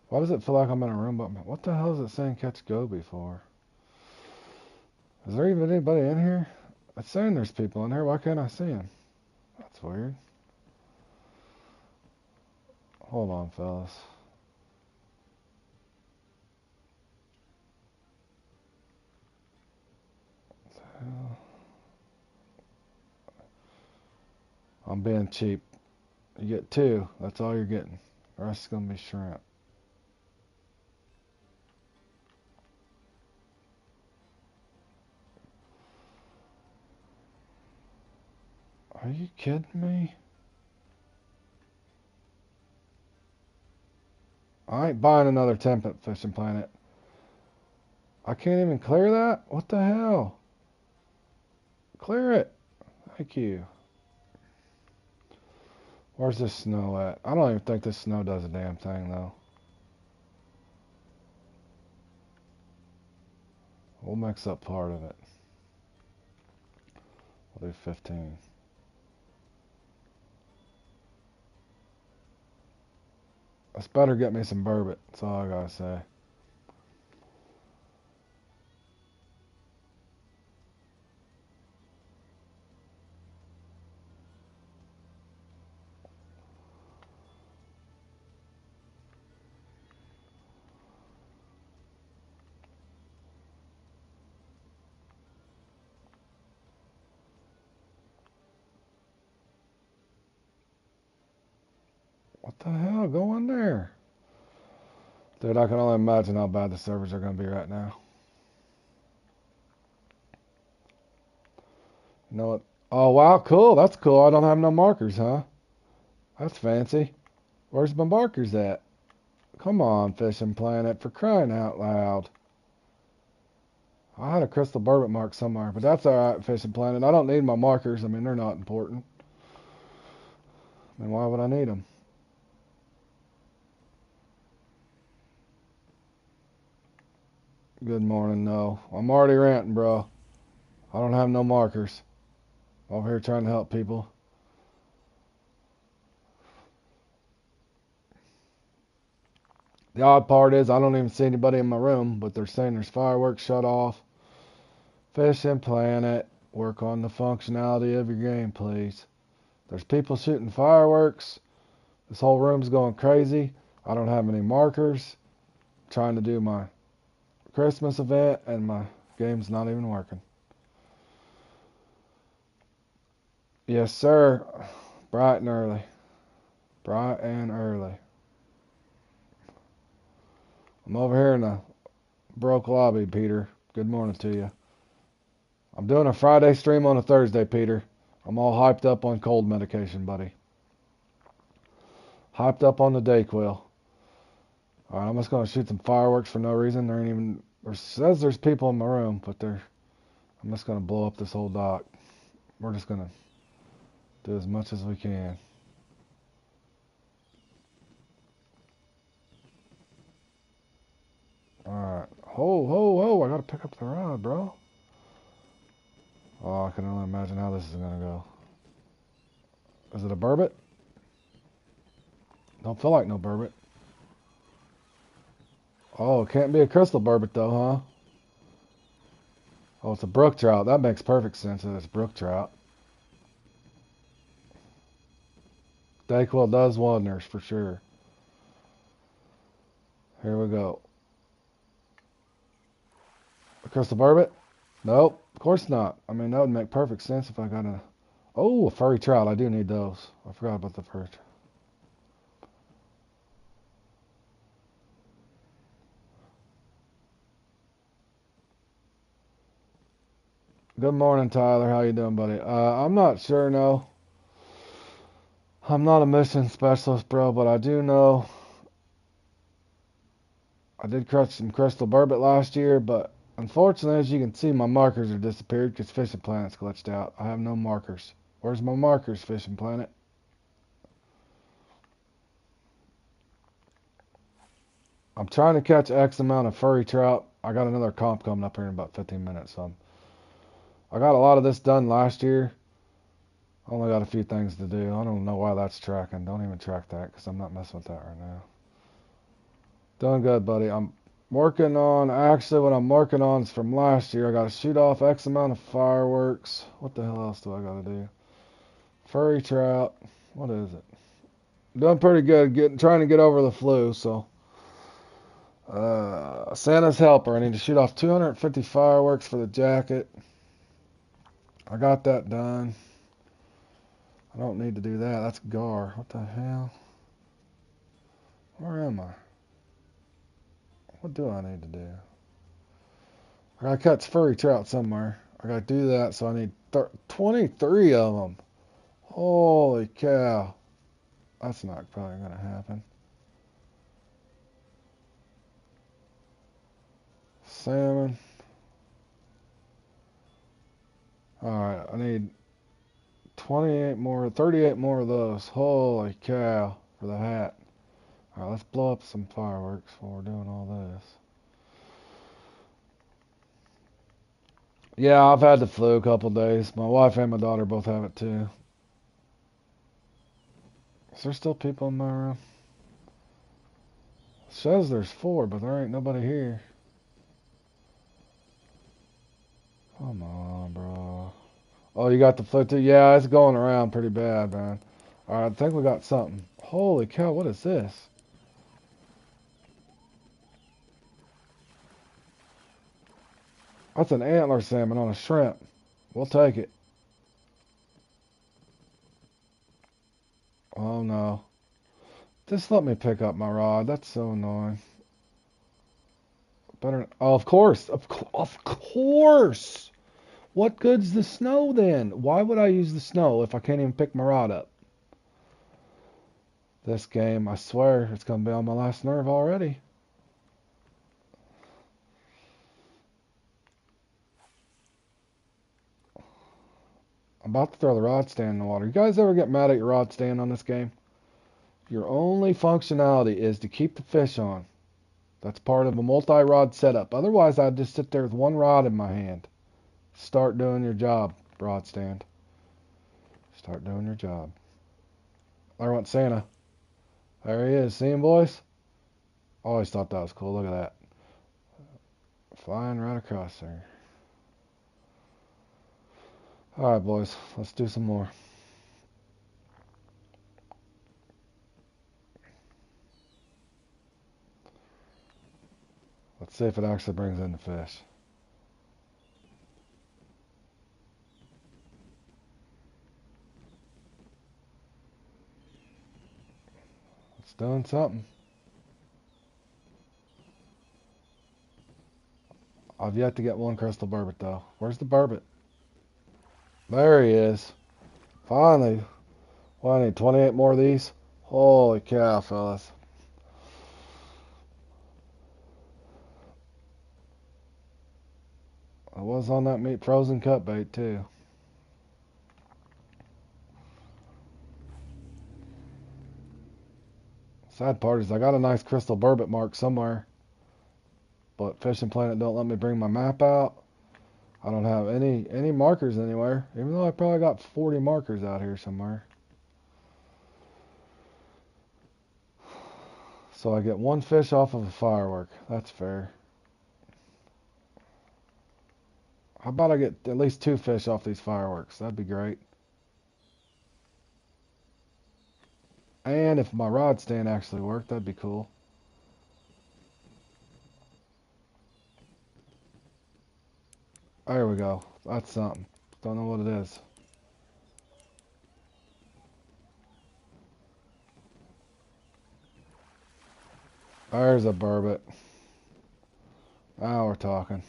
Why does it feel like I'm in a room? But what the hell is it saying catch goby for? Is there even anybody in here? It's saying there's people in here. Why can't I see them? That's weird. Hold on, fellas. What the hell? I'm being cheap. You get 2. That's all you're getting. The rest is going to be shrimp. Are you kidding me? I ain't buying another 10 fishing planet. I can't even clear that? What the hell? Clear it. Thank you. Where's this snow at? I don't even think this snow does a damn thing, though. We'll mix up part of it. We'll do 15. This better get me some burbot. That's all I gotta say. What the hell? Go in there. Dude, I can only imagine how bad the servers are gonna be right now. You know what? Oh, wow, cool. That's cool. I don't have no markers, huh? That's fancy. Where's my markers at? Come on, Fishing Planet, for crying out loud. I had a crystal burbot mark somewhere, but that's alright, Fishing Planet. I don't need my markers. I mean, they're not important. I mean, why would I need them? Good morning, no. I'm already ranting, bro. I don't have no markers. Over here trying to help people. The odd part is I don't even see anybody in my room, but they're saying there's fireworks shut off. Fishing Planet, work on the functionality of your game, please. There's people shooting fireworks. This whole room's going crazy. I don't have any markers. I'm trying to do my Christmas event, and my game's not even working. Yes, sir. Bright and early. Bright and early. I'm over here in the broke lobby, Peter. Good morning to you. I'm doing a Friday stream on a Thursday, Peter. I'm all hyped up on cold medication, buddy. Hyped up on the Dayquil. Alright, I'm just gonna shoot some fireworks for no reason. There ain't even... It says there's people in my room, but I'm just gonna blow up this whole dock. We're just gonna do as much as we can. Alright. Ho, ho, ho. I gotta pick up the rod, bro. Oh, I can only imagine how this is gonna go. Is it a burbot? Don't feel like no burbot. Oh, it can't be a crystal burbot though, huh? Oh, it's a brook trout. That makes perfect sense that it's brook trout. Dayquil does wonders for sure. Here we go. A crystal burbot? Nope, of course not. I mean, that would make perfect sense if I got a... Oh, a furry trout. I do need those. I forgot about the furry trout. Good morning, Tyler. How you doing, buddy? I'm not sure, no. I'm not a mission specialist, bro, but I do know I did catch some crystal burbot last year, but unfortunately, as you can see, my markers are disappeared because Fishing Planet's glitched out. I have no markers. Where's my markers, Fishing Planet? I'm trying to catch X amount of furry trout. I got another comp coming up here in about 15 minutes, so I got a lot of this done last year. I only got a few things to do. I don't know why that's tracking. Don't even track that because I'm not messing with that right now. Doing good, buddy. I'm working on, actually what I'm working on is from last year. I got to shoot off X amount of fireworks. What the hell else do I got to do? Furry trout. What is it? Doing pretty good. Trying to get over the flu, so. Santa's helper. I need to shoot off 250 fireworks for the jacket. I got that done. I don't need to do that. That's Gar. What the hell? Where am I? What do I need to do? I gotta catch furry trout somewhere. I gotta do that, so I need 23 of them. Holy cow. That's not probably gonna happen. salmon. Alright, I need 28 more, 38 more of those. Holy cow, for the hat. Alright, let's blow up some fireworks while we're doing all this. Yeah, I've had the flu a couple days. My wife and my daughter both have it too. Is there still people in my room? It says there's 4, but there ain't nobody here. Come on, bro. Oh, you got the flu too? Yeah, it's going around pretty bad, man. Alright, I think we got something. Holy cow, what is this? That's an antler salmon on a shrimp. We'll take it. Oh no. Just let me pick up my rod. That's so annoying. Better. Oh, of course. Of course. What good's the snow then? Why would I use the snow if I can't even pick my rod up? This game, I swear, it's going to be on my last nerve already. I'm about to throw the rod stand in the water. You guys ever get mad at your rod stand on this game? Your only functionality is to keep the fish on. That's part of a multi-rod setup. Otherwise, I'd just sit there with one rod in my hand. Start doing your job, rod stand. Start doing your job. I want Santa. There he is. See him, boys? Always thought that was cool. Look at that. Flying right across there. Alright, boys. Let's do some more. Let's see if it actually brings in the fish. It's doing something. I've yet to get one crystal burbot, though. Where's the burbot? There he is. Finally. Well, I need 28 more of these. Holy cow, fellas. I was on that meat frozen cut bait, too. Sad part is I got a nice crystal burbot mark somewhere. But Fishing Planet don't let me bring my map out. I don't have any markers anywhere, even though I probably got 40 markers out here somewhere. So I get one fish off of a firework. That's fair. How about I get at least 2 fish off these fireworks? That'd be great. And if my rod stand actually worked, that'd be cool. There we go. That's something. Don't know what it is. There's a burbot. Now we're talking.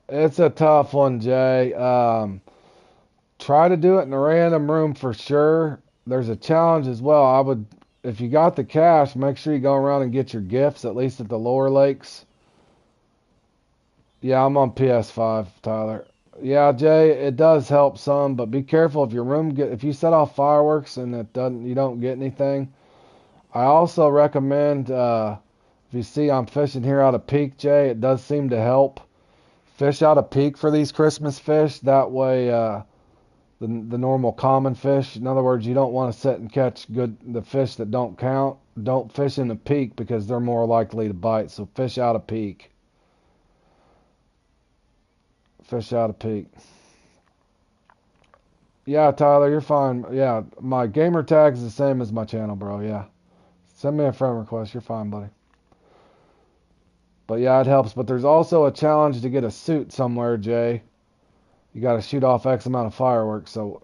It's a tough one, Jay. Try to do it in a random room for sure. There's a challenge as well. I would, if you got the cash, make sure you go around and get your gifts, at least at the lower lakes. Yeah, I'm on PS5, Tyler. Yeah, Jay, it does help some, but be careful if your room if you set off fireworks and you don't get anything. I also recommend if you see I'm fishing here out of Peak, Jay, it does seem to help. Fish out of Peak for these Christmas fish. That way, the normal common fish. In other words, you don't want to sit and catch the fish that don't count. Don't fish in the Peak because they're more likely to bite. So fish out of Peak. Fish out of Peak. Yeah, Tyler, you're fine. Yeah, my gamer tag is the same as my channel, bro. Yeah. Send me a friend request. You're fine, buddy. But yeah, it helps. But there's also a challenge to get a suit somewhere, Jay. You got to shoot off X amount of fireworks. So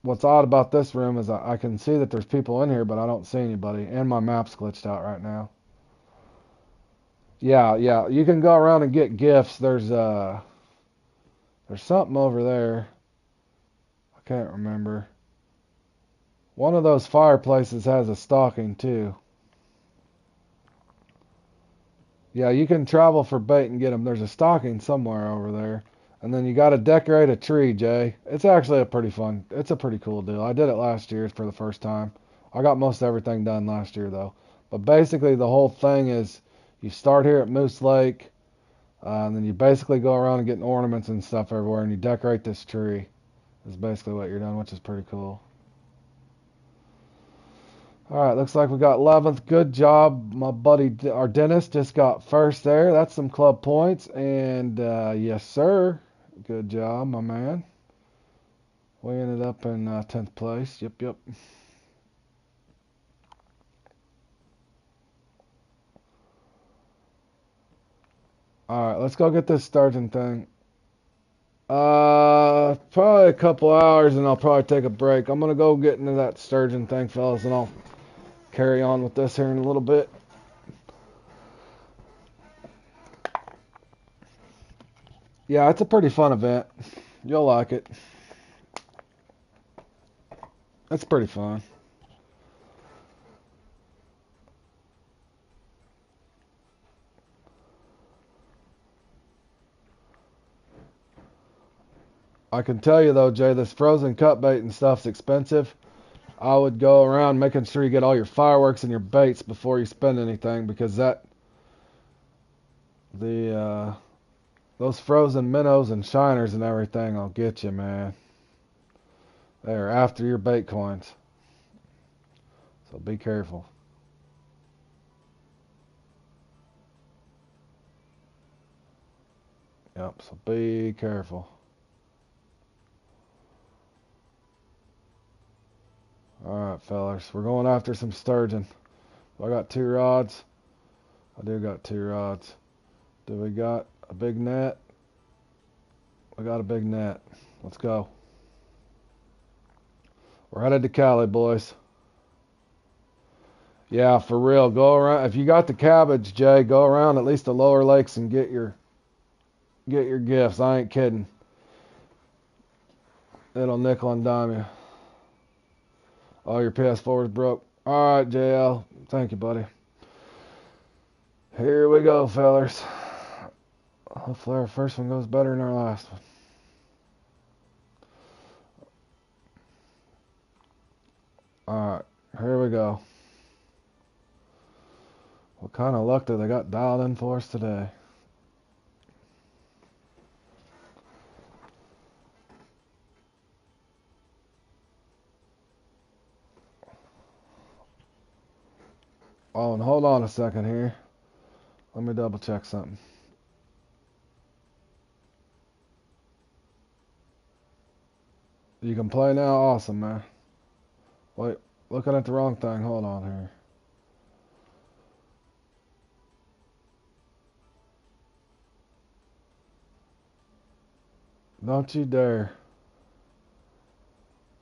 what's odd about this room is I can see that there's people in here, but I don't see anybody. And my map's glitched out right now. Yeah, yeah. You can go around and get gifts. There's something over there. I can't remember. One of those fireplaces has a stocking too. Yeah, you can travel for bait and get them. There's a stocking somewhere over there. And then you got to decorate a tree, Jay. It's actually it's a pretty cool deal. I did it last year for the first time. I got most everything done last year though. But basically the whole thing is you start here at Moose Lake, and then you basically go around and get ornaments and stuff everywhere, and you decorate this tree. Is basically what you're doing, which is pretty cool. Alright, looks like we got 11th. Good job. My buddy, our Dennis, just got first there. That's some club points. And yes, sir. Good job, my man. We ended up in 10th place. Yep, yep. Alright, let's go get this Sturgeon thing. Probably a couple hours and I'll probably take a break. I'm going to go get into that Sturgeon thing, fellas, and I'll carry on with this here in a little bit. Yeah, it's a pretty fun event. You'll like it. It's pretty fun. I can tell you though, Jay, this frozen cut bait and stuff's expensive. I would go around making sure you get all your fireworks and your baits before you spend anything, because the those frozen minnows and shiners and everything will get you, man. They're after your bait coins. So be careful. Yep, so be careful. Alright, fellas. We're going after some sturgeon. I got 2 rods. I do got 2 rods. Do we got a big net? We got a big net. Let's go. We're headed to Cali, boys. Yeah, for real. Go around. If you got the cabbage, Jay, go around at least the lower lakes and get your gifts. I ain't kidding. It'll nickel and dime you. Oh, your PS4 is broke. All right, JL. Thank you, buddy. Here we go, fellers. Hopefully our first one goes better than our last one. All right, here we go. What kind of luck do they got dialed in for us today? Oh, and hold on a second here. Let me double check something. You can play now? Awesome, man. Wait, looking at the wrong thing. Hold on here. Don't you dare.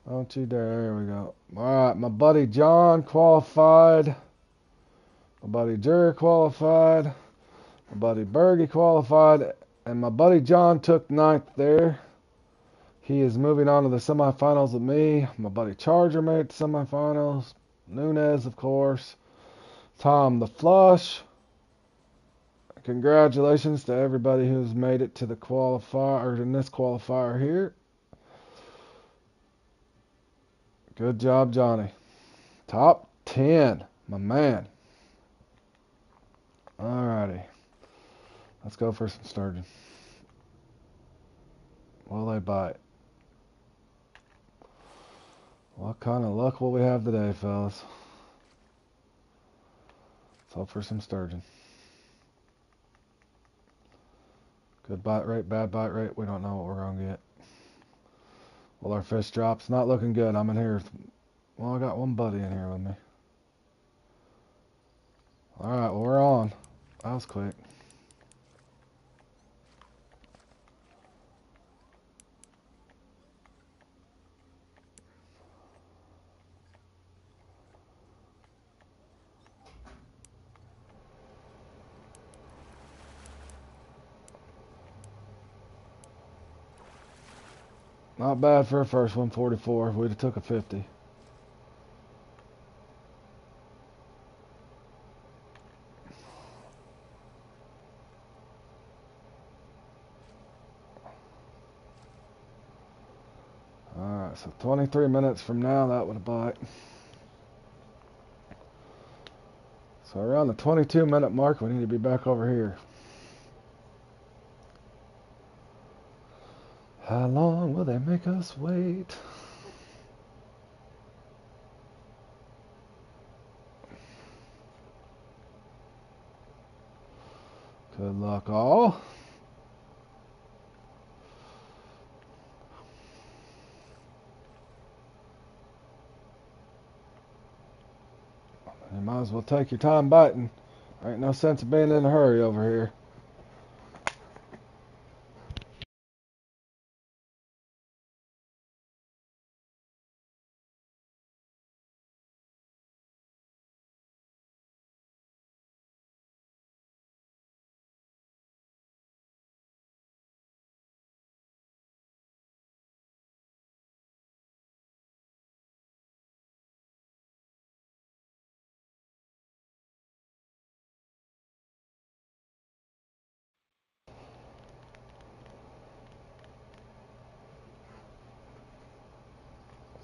Don't you dare. There we go. Alright, my buddy John qualified. My buddy Jer qualified. My buddy Bergie qualified. And my buddy John took 9th there. He is moving on to the semifinals with me. My buddy Charger made it to semifinals. Nunez, of course. Tom the Flush. Congratulations to everybody who's made it to the qualifier, or in this qualifier here. Good job, Johnny. Top 10, my man. Alrighty. Let's go for some sturgeon. Will they bite? What kind of luck will we have today, fellas? Let's hope for some sturgeon. Good bite rate, bad bite rate. We don't know what we're going to get. Well, our fish drop's not looking good. I'm in here. Well, I got one buddy in here with me. Alright, well, we're on. That was quick. Not bad for a first 144. We'd have took a 50. Alright, so 23 minutes from now, that would have bite. So around the 22-minute mark, we need to be back over here. How long will they make us wait? Good luck, all. You might as well take your time biting. Ain't no sense of being in a hurry over here.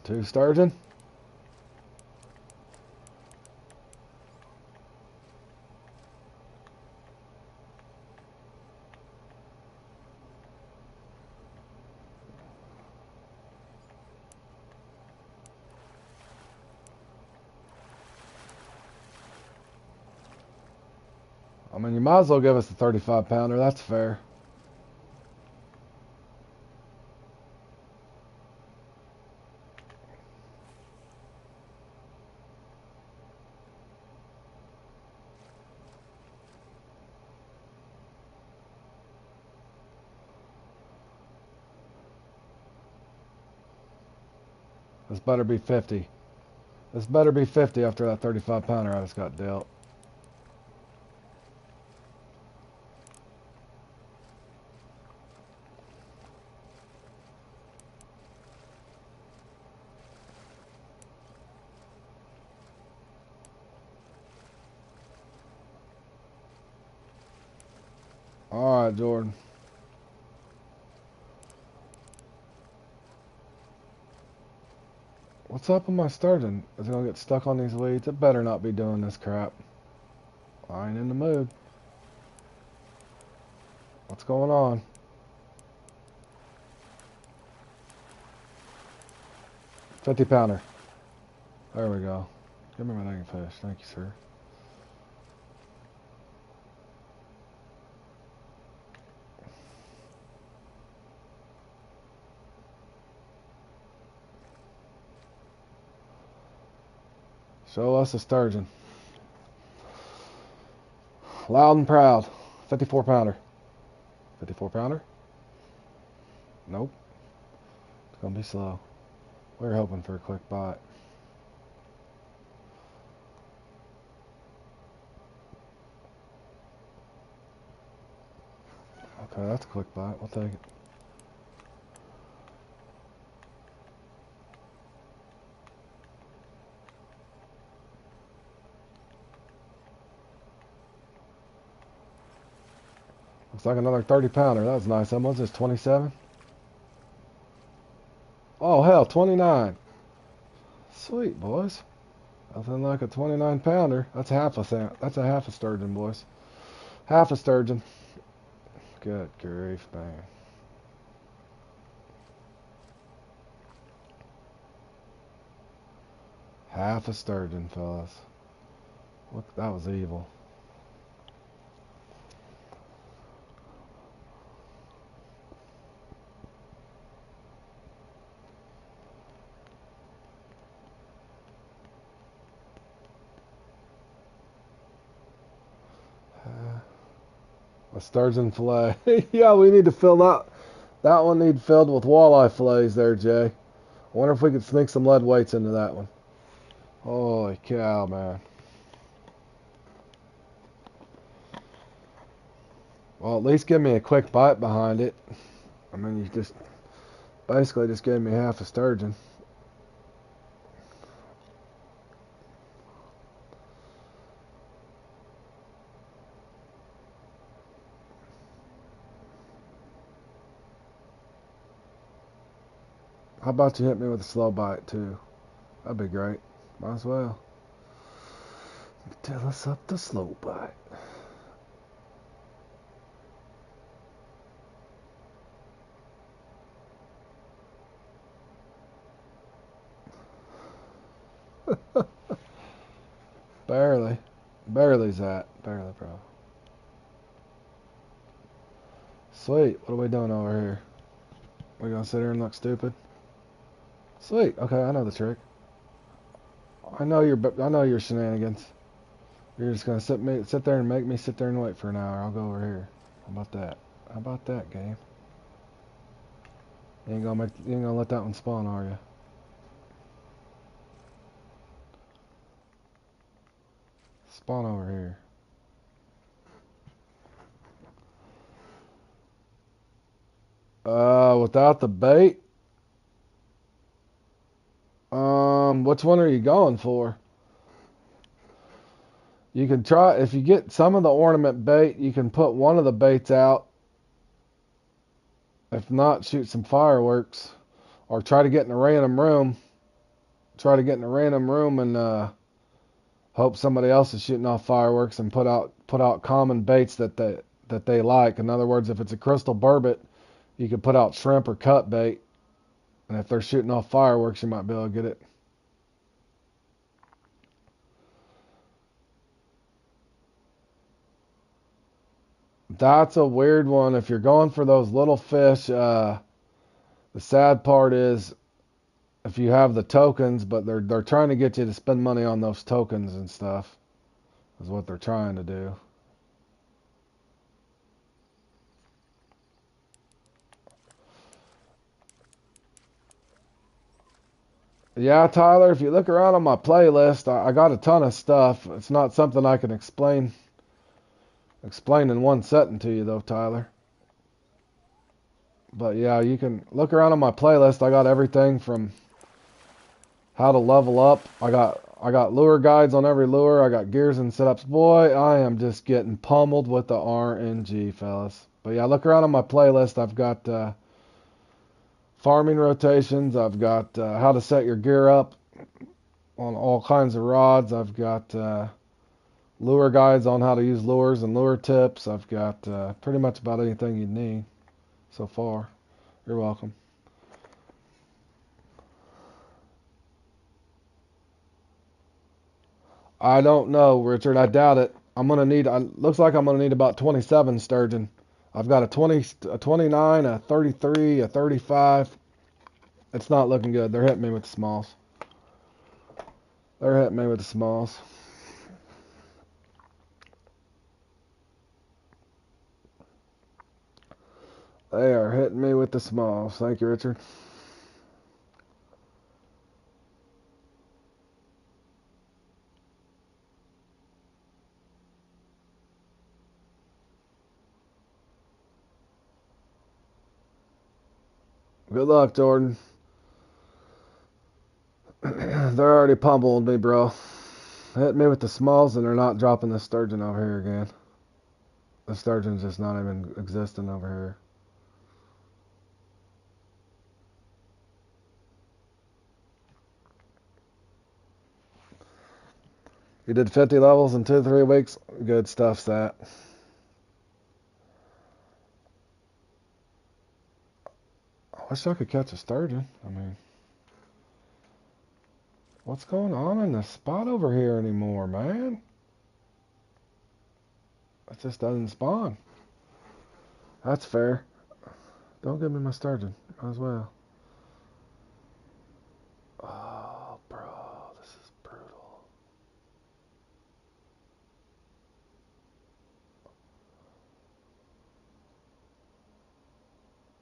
Two sturgeon. I mean, you might as well give us the 35-pounder. That's fair. This better be 50. This better be 50 after that 35-pounder I just got dealt. Alright, Jordan. What's up with my sturgeon? Is it gonna get stuck on these weeds? It better not be doing this crap. I ain't in the mood. What's going on? $50-pounder. There we go. Give me my dang fish. Thank you, sir. Show us a sturgeon. Loud and proud. 54-pounder. 54-pounder? Nope. It's gonna be slow. We're hoping for a quick bite. Okay, that's a quick bite. We'll take it. Looks like another 30-pounder. That was nice. How much is this? 27? Oh, hell, 29. Sweet, boys. Nothing like a 29-pounder. That's half a sturgeon, boys. Half a sturgeon. Good grief, man. Half a sturgeon, fellas. Look, that was evil. A sturgeon fillet. Yeah, we need to fill that. That one needs filled with walleye fillets there, Jay. I wonder if we could sneak some lead weights into that one. Holy cow, man. Well, at least give me a quick bite behind it. I mean, you just Basically just gave me half a sturgeon. How about you hit me with a slow bite too? That'd be great. Might as well. Tell us up the slow bite. Barely. Barely's that. Barely, bro. Sweet. What are we doing over here? We gonna sit here and look stupid? Sweet. Okay, I know the trick. I know your shenanigans. You're just gonna sit there and make me sit there and wait for an hour. I'll go over here. How about that? How about that, game? You ain't gonna let that one spawn, are you? Spawn over here. Without the bait. Which one are you going for? You can try, if you get some of the ornament bait, you can put one of the baits out. If not, shoot some fireworks. Or try to get in a random room. Try to get in a random room and hope somebody else is shooting off fireworks and put out common baits that they like. In other words, if it's a crystal burbot, you could put out shrimp or cut bait. And if they're shooting off fireworks, you might be able to get it. That's a weird one. If you're going for those little fish, the sad part is if you have the tokens, but they're trying to get you to spend money on those tokens and stuff, is what they're trying to do. Yeah, Tyler, if you look around on my playlist, I got a ton of stuff. It's not something I can explain in one setting to you though, Tyler. But yeah, you can look around on my playlist. I got everything from how to level up. I got lure guides on every lure. I got gears and setups. Boy, I am just getting pummeled with the RNG, fellas. But yeah, look around on my playlist. I've got farming rotations. I've got how to set your gear up on all kinds of rods. I've got lure guides on how to use lures and lure tips. I've got pretty much about anything you need so far. You're welcome. I don't know, Richard. I doubt it. Looks like I'm gonna need about 27 sturgeon. I've got a 20, a 29, a 33, a 35. It's not looking good. They're hitting me with the smalls. They're hitting me with the smalls. They are hitting me with the smalls. Thank you, Richard. Good luck, Jordan. They're already pummeling me, bro. Hitting me with the smalls, and they're not dropping the sturgeon over here again. The sturgeon's just not even existing over here. You did 50 levels in 2 to 3 weeks. Good stuff, that. I wish I could catch a sturgeon. I mean, what's going on in the spot over here anymore, man? It just doesn't spawn. That's fair. Don't give me my sturgeon. Might as well. Oh, bro, this is brutal.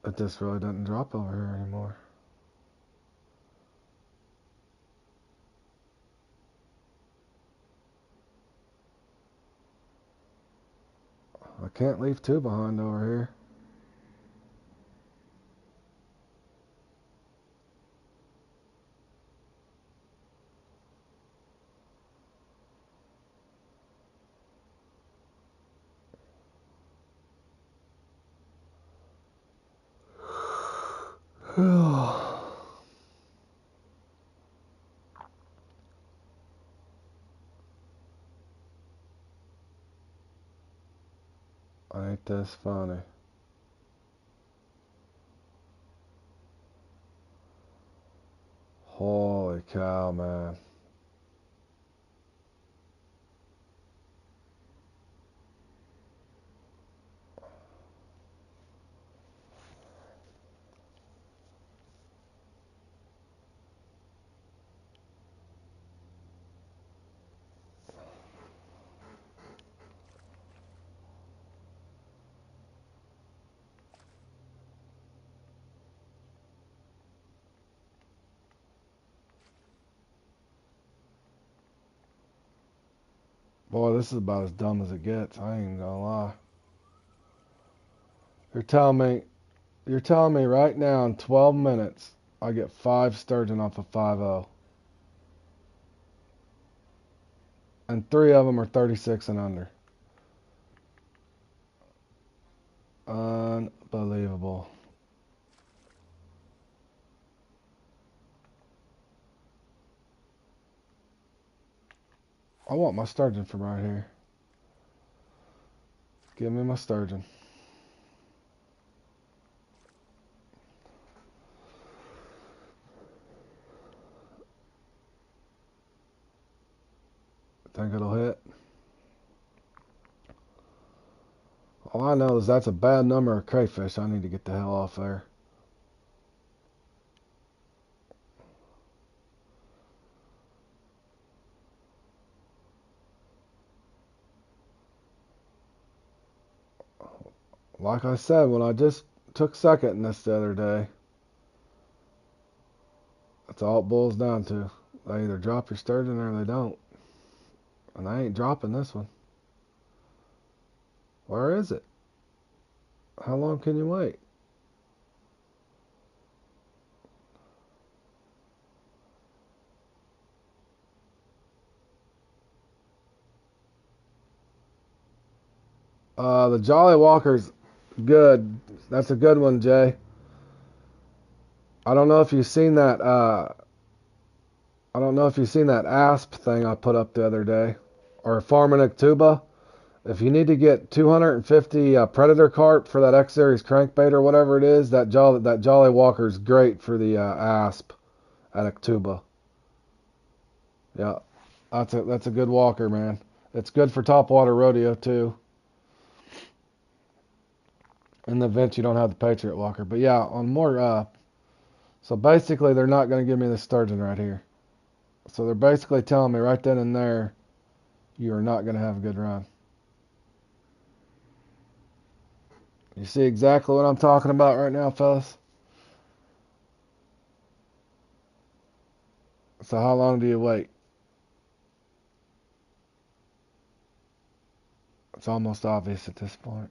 It just really doesn't drop over here anymore. I can't leave 2 behind over here. Ain't this funny? Holy cow, man. Boy, this is about as dumb as it gets. I ain't gonna lie. You're telling me right now in 12 minutes I get 5 sturgeon off of 5.0. And 3 of them are 36 and under. Unbelievable. I want my sturgeon from right here. Give me my sturgeon. Think it'll hit? All I know is that's a bad number of crayfish. I need to get the hell off there. Like I said, when I just took second in this the other day, that's all it boils down to. They either drop your sturgeon or they don't. And I ain't dropping this one. Where is it? How long can you wait? The Jolly Walker's good. That's a good one, Jay. I don't know if you've seen that. I don't know if you've seen that asp thing I put up the other day, or farming Actuba. If you need to get 250 predator carp for that X Series crankbait or whatever it is, that Jolly Walker's great for the asp at Actuba. Yeah, that's a good walker, man. It's good for topwater rodeo too. In the event you don't have the Patriot Walker, but yeah, on more. So basically, they're not going to give me the sturgeon right here. So they're basically telling me right then and there, you are not going to have a good run. You see exactly what I'm talking about right now, fellas? So how long do you wait? It's almost obvious at this point.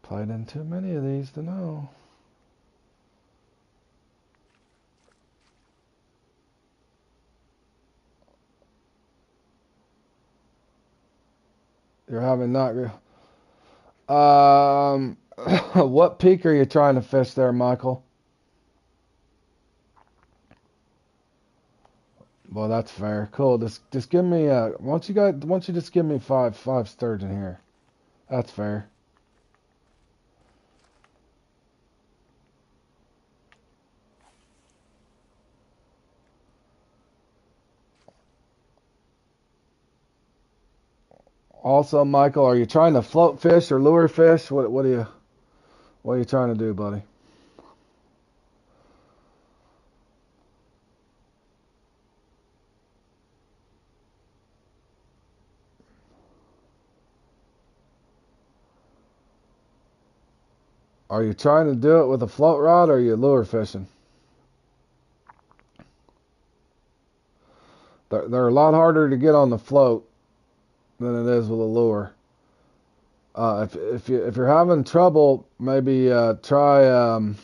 Played in too many of these to know. You're having not. What peak are you trying to fish there, Michael? Well, that's fair. Cool. Just give me why don't you just give me five sturgeon here? That's fair. Also, Michael, are you trying to float fish or lure fish? What are you trying to do, buddy? Are you trying to do it with a float rod or are you lure fishing? They're a lot harder to get on the float than it is with a lure. If you're having trouble, maybe try on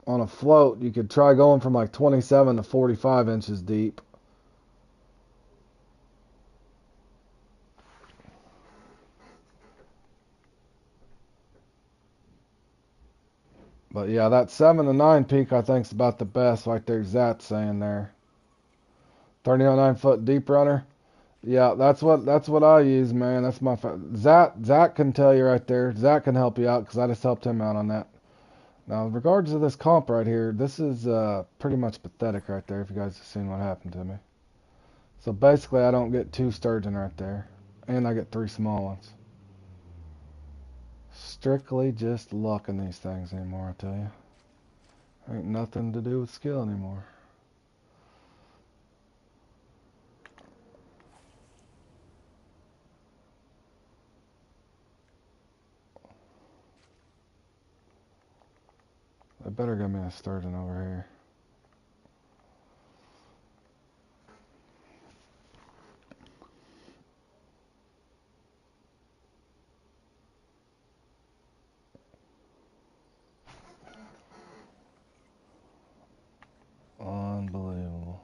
a float. You could try going from like 27 to 45 inches deep. But yeah, that 7 to 9 peak I think is about the best, like there's Zat saying there. 3009 foot deep runner. Yeah, that's what I use, man. That's my Zach can tell you right there. Zach can help you out because I just helped him out on that. Now, in regards to this comp right here, this is pretty much pathetic right there. If you guys have seen what happened to me. So basically, I don't get 2 sturgeon right there, and I get 3 small ones. Strictly just luck in these things anymore, I tell you. Ain't nothing to do with skill anymore. They better give me a sturgeon over here. Unbelievable.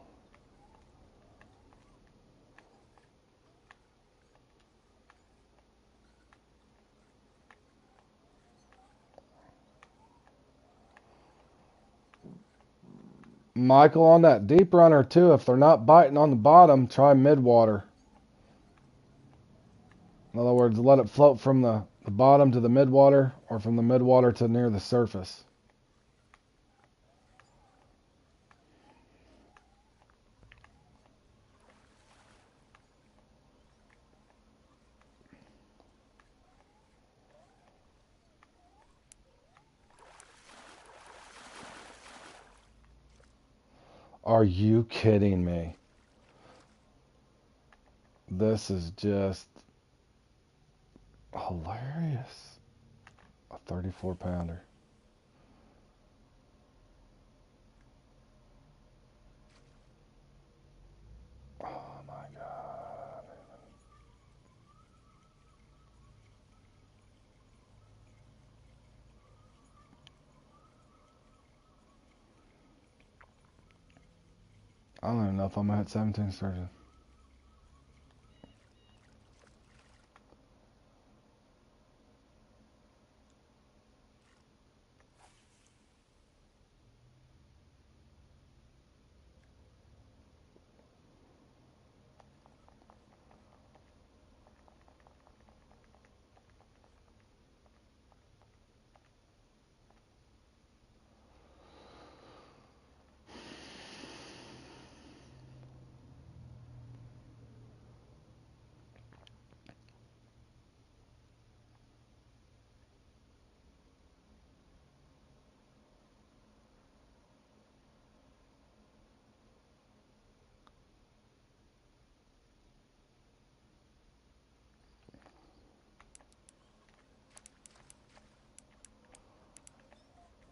Michael, on that deep runner too, if they're not biting on the bottom, try mid-water. In other words, let it float from the bottom to the mid-water or from the mid-water to near the surface. Are you kidding me? This is just hilarious. A 34 pounder. Oh my God. I don't even know if I'm at 17 sturgeon.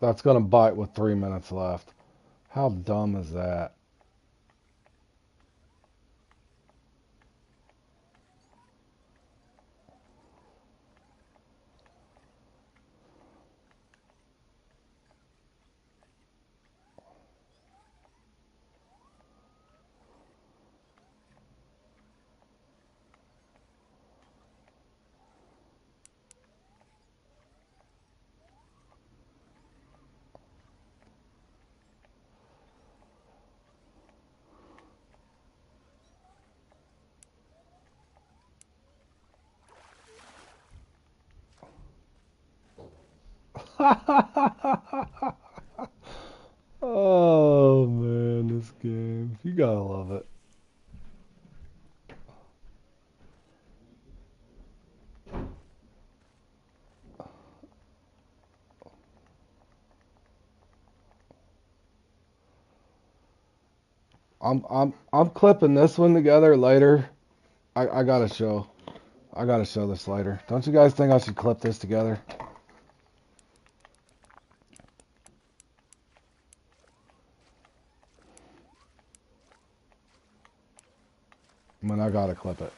That's going to bite with 3 minutes left. How dumb is that? Oh man, this game. You gotta love it. I'm clipping this one together later. I gotta show. I gotta show this later. Don't you guys think I should clip this together? I mean, I gotta clip it.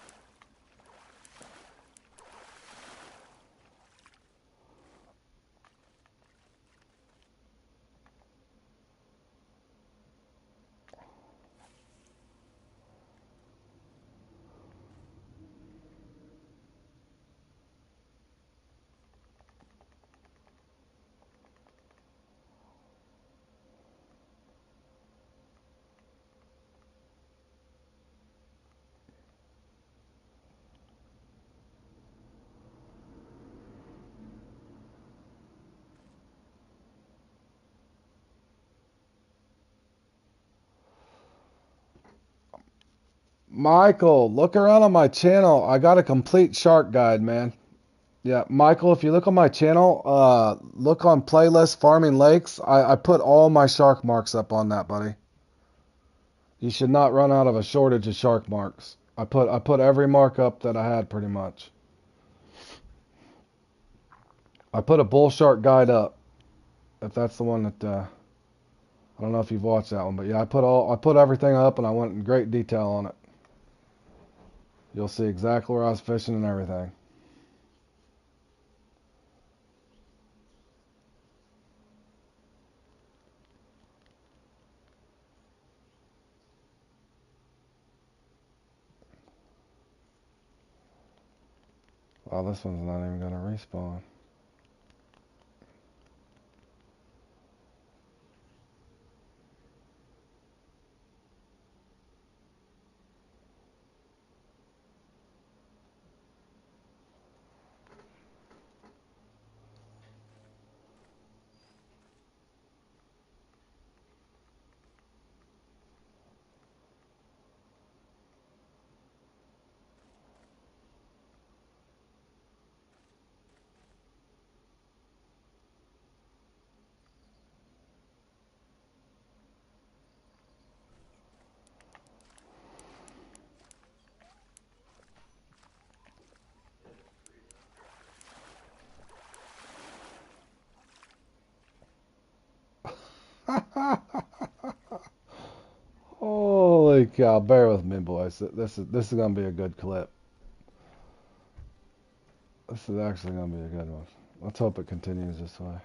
Michael, look around on my channel. I got a complete shark guide, man. Yeah, Michael, if you look on my channel, look on playlist Farming Lakes. I put all my shark marks up on that, buddy. You should not run out of a shortage of shark marks. I put every mark up that I had pretty much. I put a bull shark guide up. If that's the one that I don't know if you've watched that one, but yeah, I put everything up and I went in great detail on it. You'll see exactly where I was fishing and everything. Wow, this one's not even gonna respawn. Holy cow! Bear with me, boys. This is gonna be a good clip. This is actually gonna be a good one. Let's hope it continues this way.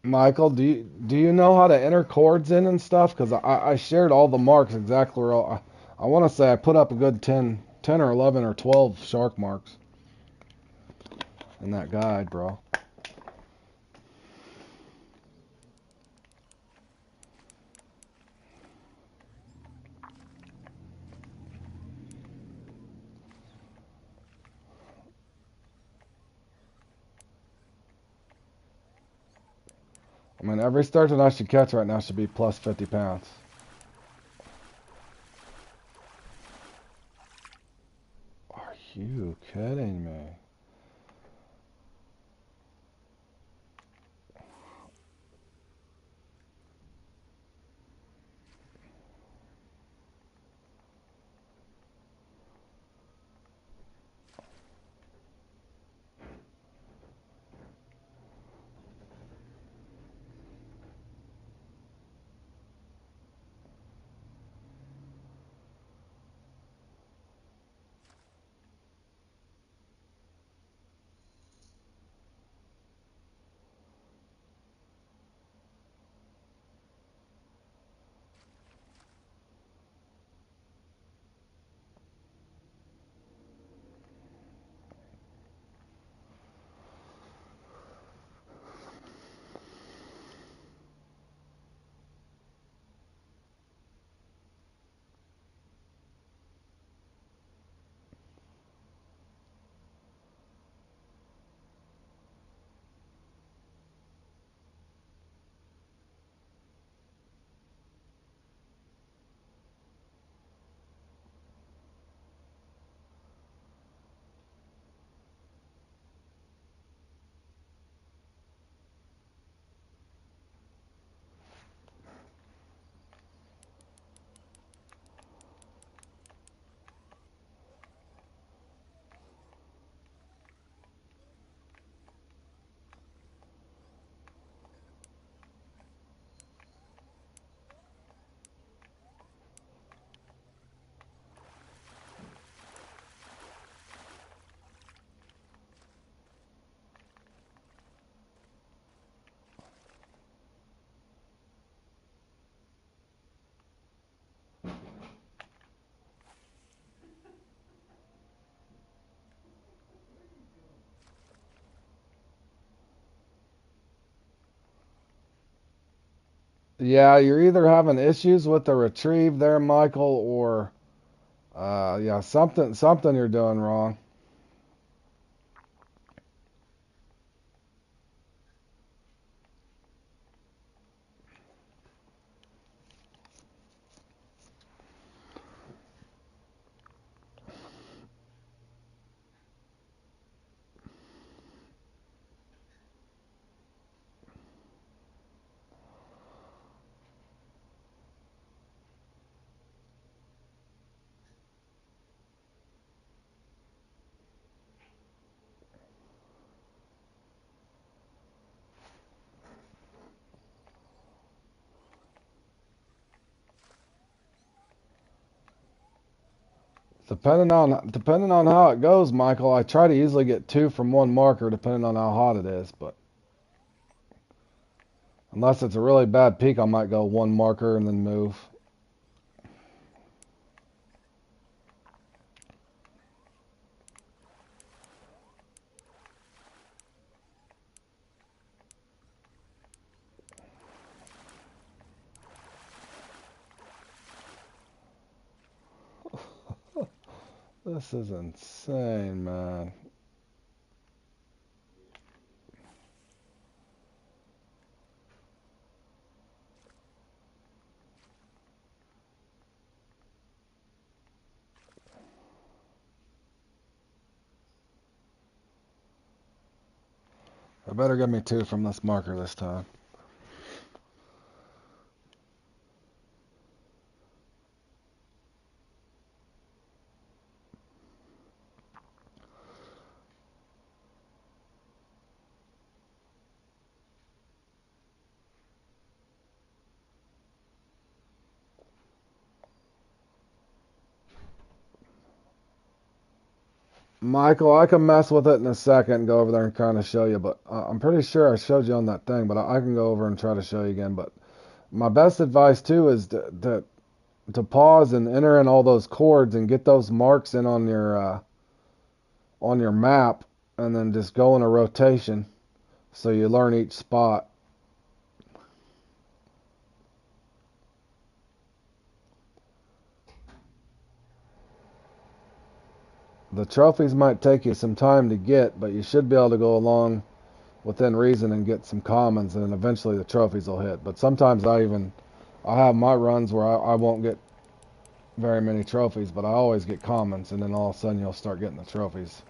Michael, do you know how to enter chords in and stuff? Because I shared all the marks exactly where I want to say I put up a good 10 or 11 or 12 shark marks in that guide, bro. I mean, every sturgeon I should catch right now should be plus 50 pounds. Are you kidding me? Yeah, you're either having issues with the retrieve there, Michael, or yeah, something you're doing wrong. Depending on how it goes, Michael, I try to easily get 2 from one marker depending on how hot it is, but unless it's a really bad peak, I might go one marker and then move. This is insane, man. I better get me 2 from this marker this time. Michael, I can mess with it in a second and go over there and kind of show you, but I'm pretty sure I showed you on that thing, but I can go over and try to show you again. But my best advice too is to pause and enter in all those chords and get those marks in on your map, and then just go in a rotation so you learn each spot. The trophies might take you some time to get, but you should be able to go along within reason and get some commons, and then eventually the trophies will hit. But sometimes I have my runs where I won't get very many trophies, but I always get commons, and then all of a sudden you'll start getting the trophies.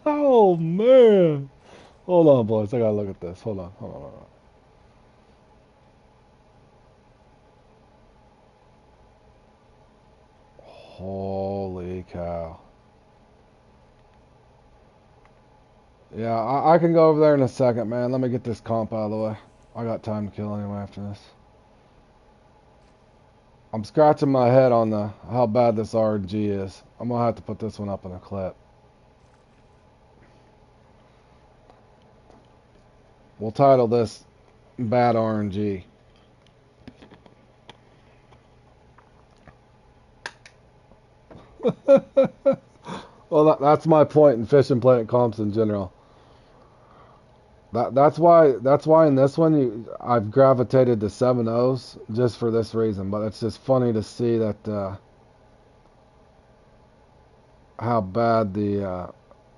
Oh man! Hold on, boys. I gotta look at this. Hold on. Holy cow! Yeah, I can go over there in a second, man. Let me get this comp out of the way. I got time to kill anyway after this. I'm scratching my head on the how bad this RNG is. I'm gonna have to put this one up in a clip. We'll title this "Bad RNG." Well, that's my point in fishing planet comps in general. That's why in this one I've gravitated to 7.0s just for this reason. But it's just funny to see that how bad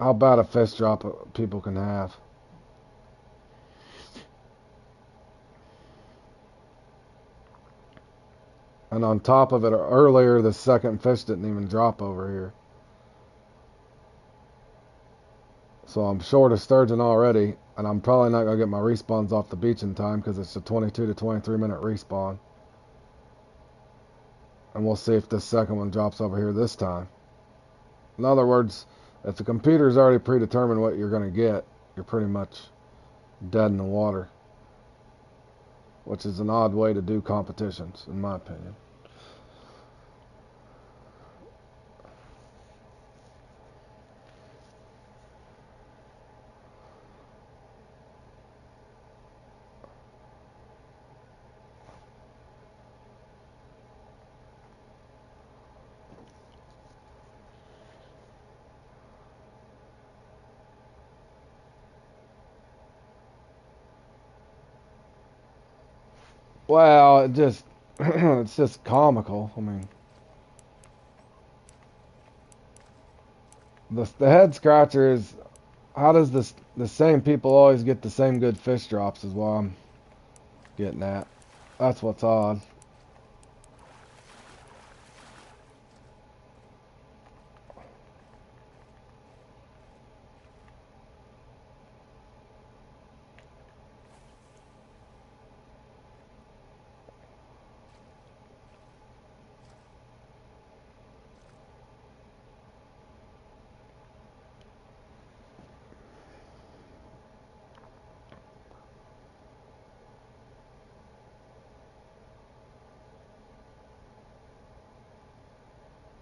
how bad a fish drop people can have. And on top of it, earlier the second fish didn't even drop over here. So I'm short of sturgeon already, and I'm probably not gonna get my respawns off the beach in time because it's a 22 to 23 minute respawn. And we'll see if this second one drops over here this time. In other words, if the computer's already predetermined what you're gonna get, you're pretty much dead in the water. Which is an odd way to do competitions, in my opinion. Well, it just it's just comical. I mean, the head scratcher is how does the same people always get the same good fish drops is what I'm getting at. That's what's odd.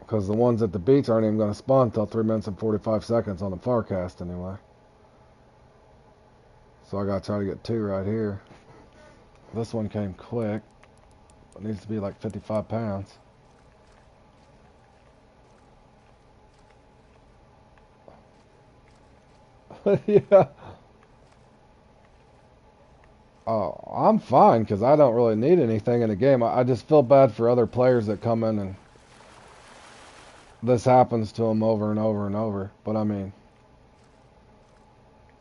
Because the ones at the beach aren't even going to spawn until 3 minutes and 45 seconds on the forecast anyway. So I got to try to get 2 right here. This one came quick. It needs to be like 55 pounds. Yeah. Oh, I'm fine because I don't really need anything in the game. I just feel bad for other players that come in and this happens to them over and over and over. But I mean,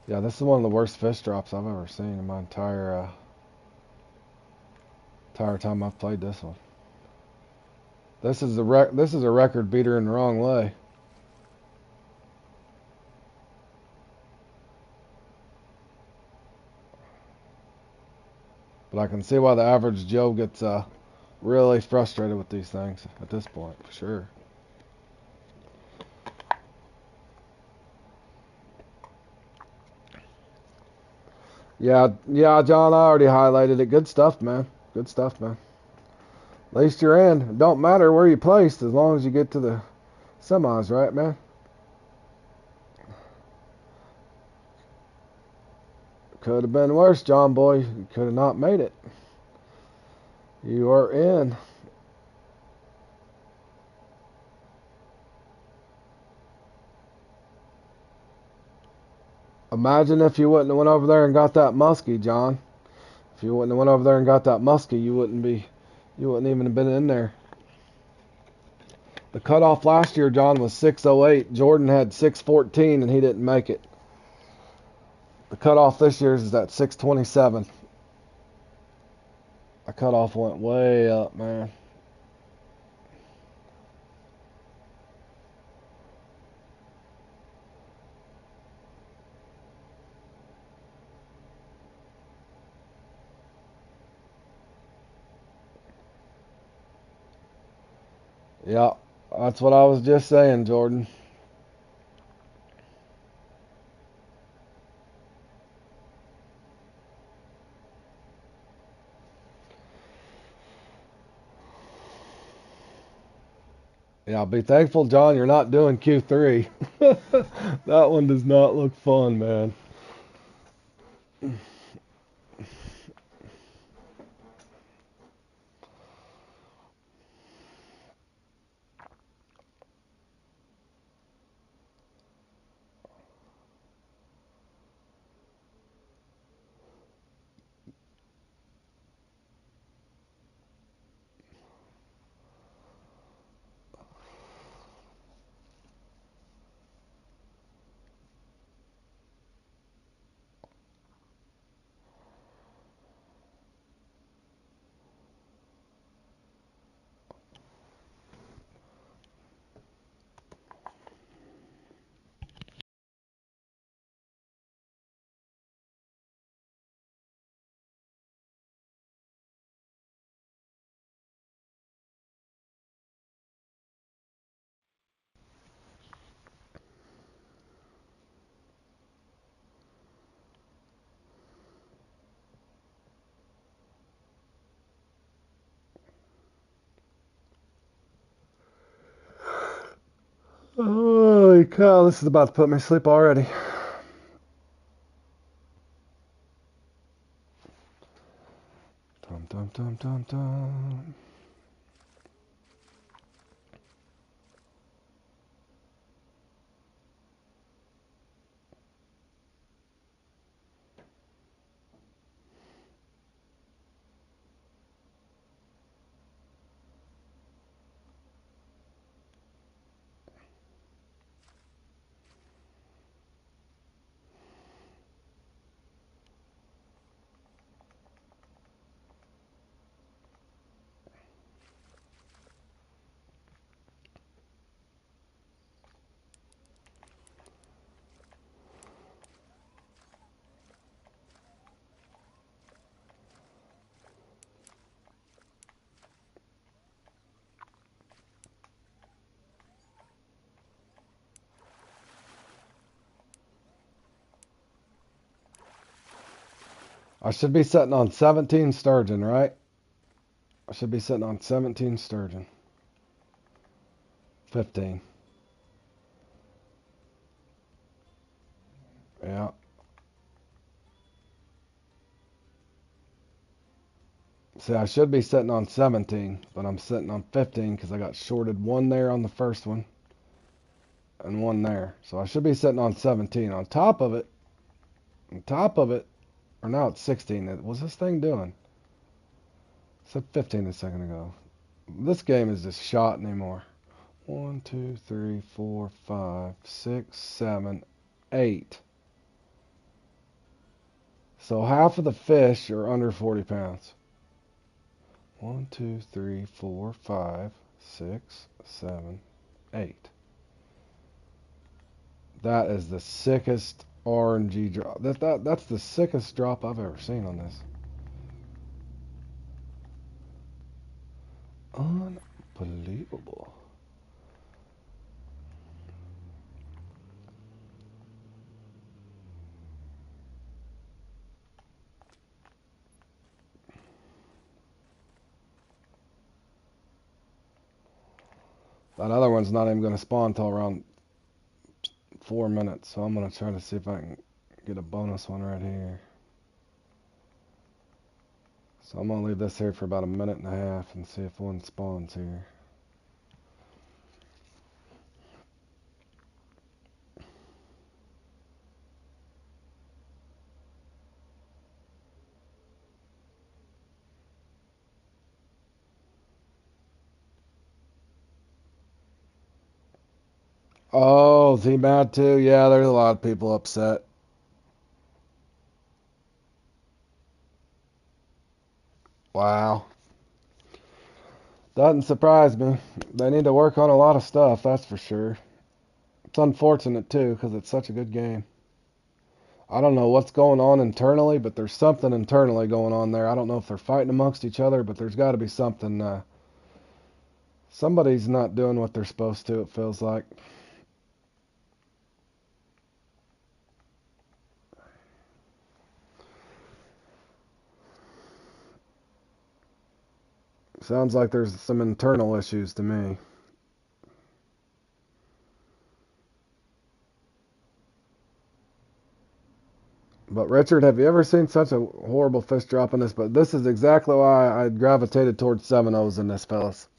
yeah, this is one of the worst fish drops I've ever seen in my entire time I've played this one. This is a record beater in the wrong way. But I can see why the average Joe gets really frustrated with these things at this point, for sure. Yeah, John, I already highlighted it. Good stuff, man. Good stuff, man. At least you're in. It don't matter where you placed as long as you get to the semis, right, man? Could have been worse, John boy. You could have not made it. You are in. Imagine if you wouldn't have went over there and got that muskie, John. If you wouldn't have went over there and got that muskie, you wouldn't even have been in there. The cutoff last year, John, was 6:08. Jordan had 6:14 and he didn't make it. The cutoff this year is at 6:27. The cutoff went way up, man. Yeah, that's what I was just saying, Jordan. Yeah, be thankful, John, you're not doing Q3. That one does not look fun, man. Holy cow, this is about to put me to sleep already. Dum dum dum dum dum. I should be sitting on 17 sturgeon, right? I should be sitting on 17 sturgeon. 15. Yeah. See, I should be sitting on 17, but I'm sitting on 15 because I got shorted one there on the first one and one there. So I should be sitting on 17. On top of it, or now it's 16. What's this thing doing? It said 15 a second ago. This game is just shot anymore. 1, 2, 3, 4, 5, 6, 7, 8. So half of the fish are under 40 pounds. 1, 2, 3, 4, 5, 6, 7, 8. That is the sickest RNG drop. That's the sickest drop I've ever seen on this. Unbelievable. That other one's not even going to spawn until around 4 minutes, so I'm going to try to see if I can get a bonus one right here. So I'm going to leave this here for about a minute and a half and see if one spawns here. Oh, is he mad too? Yeah, there's a lot of people upset. Wow. Doesn't surprise me. They need to work on a lot of stuff, that's for sure. It's unfortunate too, because it's such a good game. I don't know what's going on internally, but there's something internally going on there. I don't know if they're fighting amongst each other, but there's got to be something. Somebody's not doing what they're supposed to, it feels like. Sounds like there's some internal issues to me. But Richard, have you ever seen such a horrible fish drop in this? But this is exactly why I gravitated towards 7-0s in this, fellas.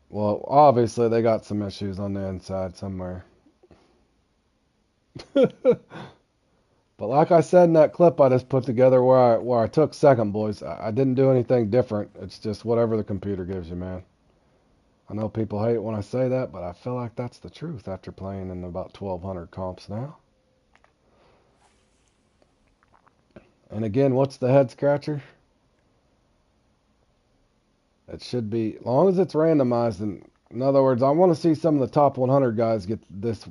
Well, obviously they got some issues on the inside somewhere. But like I said in that clip I just put together where I took second, boys, I didn't do anything different. It's just whatever the computer gives you, man. I know people hate when I say that, but I feel like that's the truth after playing in about 1,200 comps now. And again, what's the head scratcher? It should be, as long as it's randomized. In other words, I want to see some of the top 100 guys get this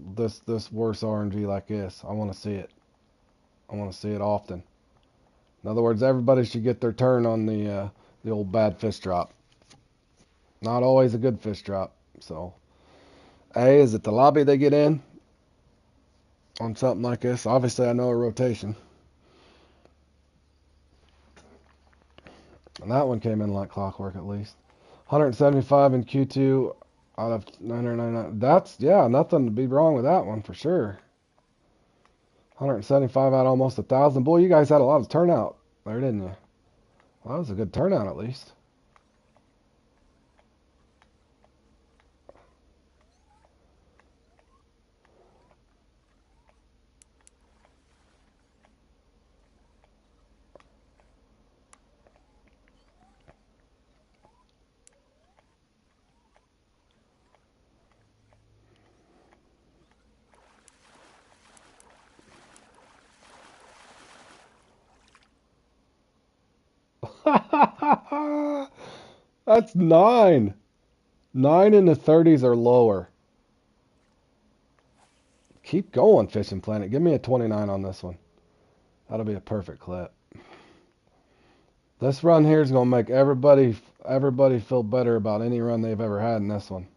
worse RNG like this. I want to see it. I want to see it often. In other words, everybody should get their turn on the old bad fish drop. Not always a good fish drop. So, A, is it the lobby they get in on something like this? Obviously, I know a rotation. And that one came in like clockwork at least. 175 in Q2 out of 999. That's, yeah, nothing to be wrong with that one for sure. 175 out almost 1,000. Boy, you guys had a lot of turnout there, didn't you? Well, that was a good turnout at least. That's 9. 9 in the 30s or lower. Keep going, Fishing Planet. Give me a 29 on this one. That'll be a perfect clip. This run here is gonna make everybody feel better about any run they've ever had in this one.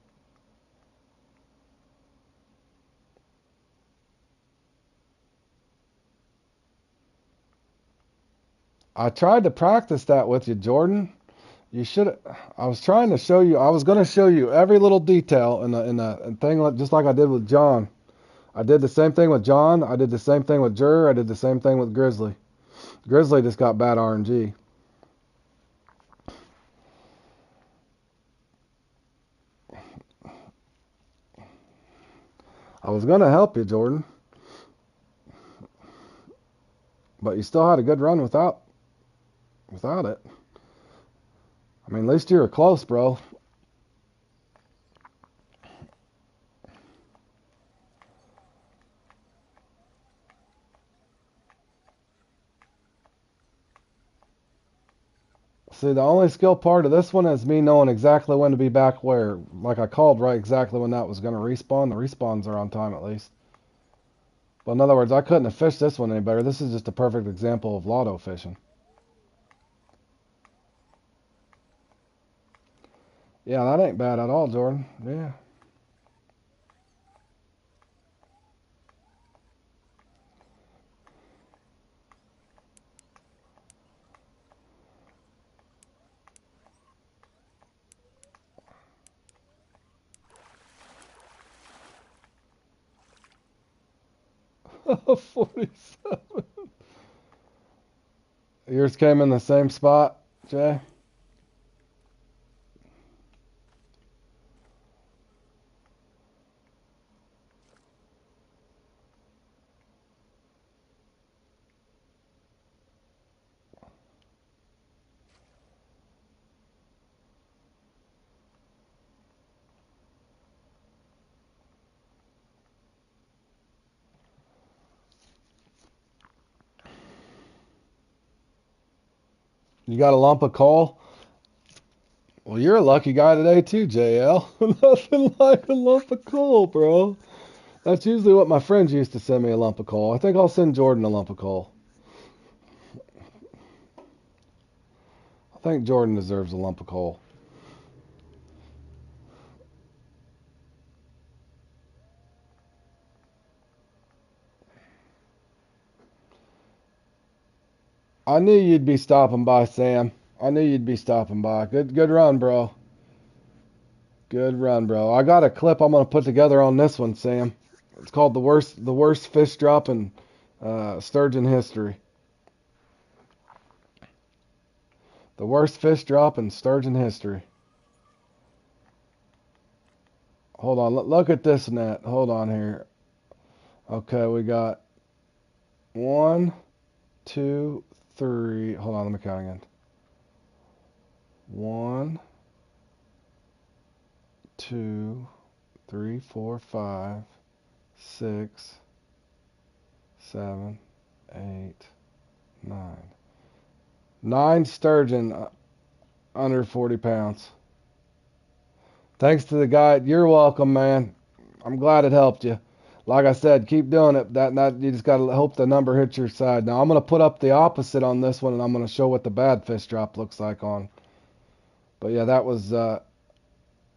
I tried to practice that with you, Jordan. You should. I was trying to show you. I was going to show you every little detail in the thing, just like I did with John. I did the same thing with John. I did the same thing with Jur. I did the same thing with Grizzly. Grizzly just got bad RNG. I was going to help you, Jordan, but you still had a good run without it. I mean, at least you were close, bro. See, the only skill part of this one is me knowing exactly when to be back where. Like I called right exactly when that was going to respawn. The respawns are on time at least. But in other words, I couldn't have fished this one any better. This is just a perfect example of lotto fishing. Yeah, that ain't bad at all, Jordan. Yeah. $47. Yours came in the same spot, Jay? You got a lump of coal? Well, you're a lucky guy today too, JL. Nothing like a lump of coal, bro. That's usually what my friends used to send me, a lump of coal. I think I'll send Jordan a lump of coal. I think Jordan deserves a lump of coal. I knew you'd be stopping by, Sam. I knew you'd be stopping by. Good run, bro. Good run, bro. I got a clip I'm gonna put together on this one, Sam. It's called the worst fish drop in sturgeon history. The worst fish drop in sturgeon history. Hold on, look at this net. Hold on here. Okay, we got 1, 2, 3. Hold on, let me count again. 1, 2, 3, 4, 5, 6, 7, 8, 9. 9 sturgeon under 40 pounds. Thanks to the guy. You're welcome, man. I'm glad it helped you. Like I said, keep doing it. That you just gotta hope the number hits your side. Now I'm gonna put up the opposite on this one, and I'm gonna show what the bad fish drop looks like on. But yeah, that was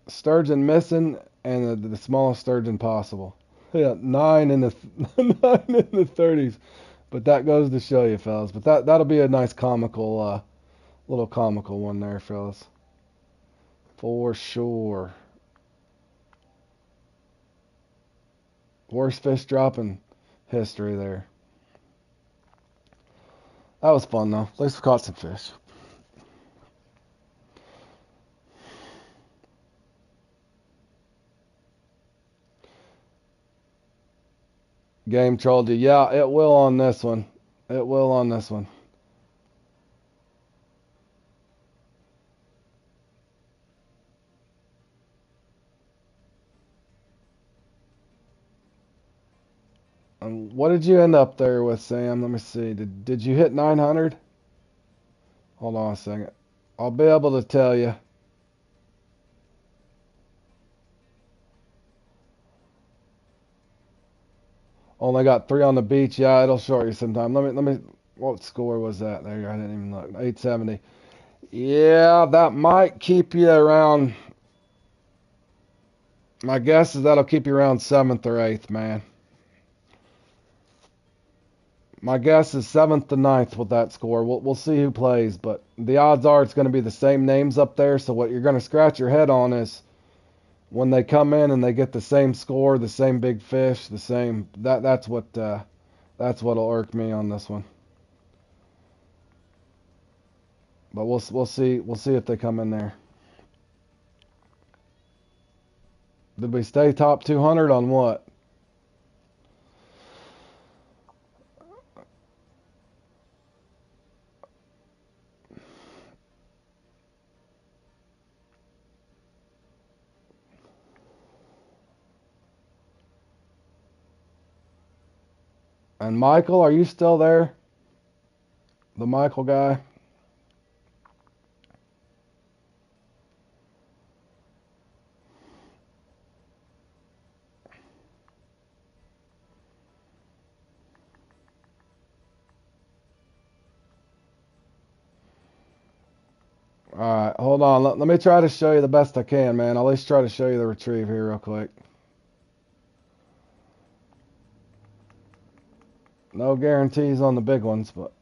sturgeon missing and the smallest sturgeon possible. Yeah, 9 in the 9 in the 30s. But that goes to show you, fellas. But that'll be a nice comical, little comical one there, fellas. For sure. Worst fish drop in history there. That was fun though. At least we caught some fish. Game trolled you. Yeah, it will on this one. It will on this one. What did you end up there with, Sam? Let me see. Did you hit 900? Hold on a second. I'll be able to tell you. Only got 3 on the beach. Yeah, it'll short you sometime. Let me What score was that? There, I didn't even look. 870. Yeah, that might keep you around. My guess is that'll keep you around 7th or 8th, man. My guess is 7th to 9th with that score. We'll see who plays, but the odds are it's going to be the same names up there. So what you're going to scratch your head on is when they come in and they get the same score, the same big fish, the same that's what'll irk me on this one. But we'll see if they come in there. Did we stay top 200 on what? And Michael, are you still there? The Michael guy? Alright, hold on. Let me try to show you the best I can, man. I'll at least try to show you the retrieve here real quick. No guarantees on the big ones, but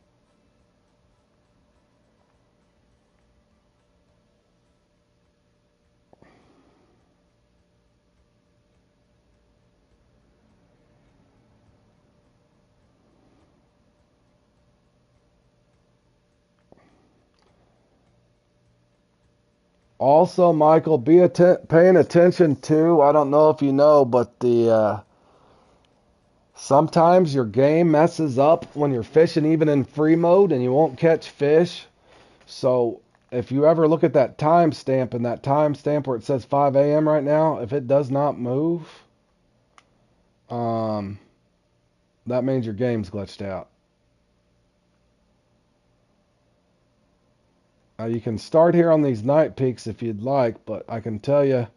also, Michael, be paying attention to, I don't know if you know, but the sometimes your game messes up when you're fishing even in free mode and you won't catch fish. So if you ever look at that timestamp and that timestamp where it says 5 a.m. right now, if it does not move, um, that means your game's glitched out. You can start here on these night peaks if you'd like, but I can tell you,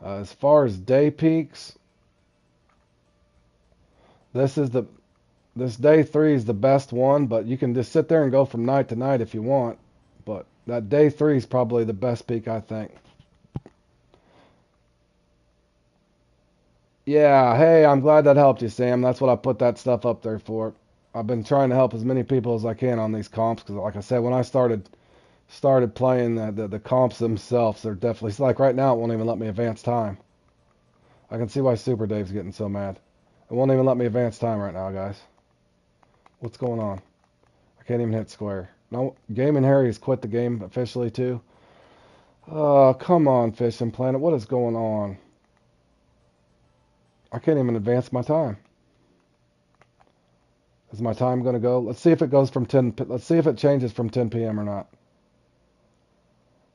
as far as day peaks, this is this day 3 is the best one, but you can just sit there and go from night to night if you want. But that day 3 is probably the best peak, I think. Yeah, hey, I'm glad that helped you, Sam. That's what I put that stuff up there for. I've been trying to help as many people as I can on these comps because, like I said, when I started playing the comps themselves, they're definitely like right now it won't even let me advance time. I can see why Super Dave's getting so mad. It won't even let me advance time right now, guys. What's going on? I can't even hit square. No, Game and Harry's quit the game officially too. Oh, come on, Fishing Planet. What is going on? I can't even advance my time. Is my time going to go? Let's see if it goes from 10. Let's see if it changes from 10 p.m. or not.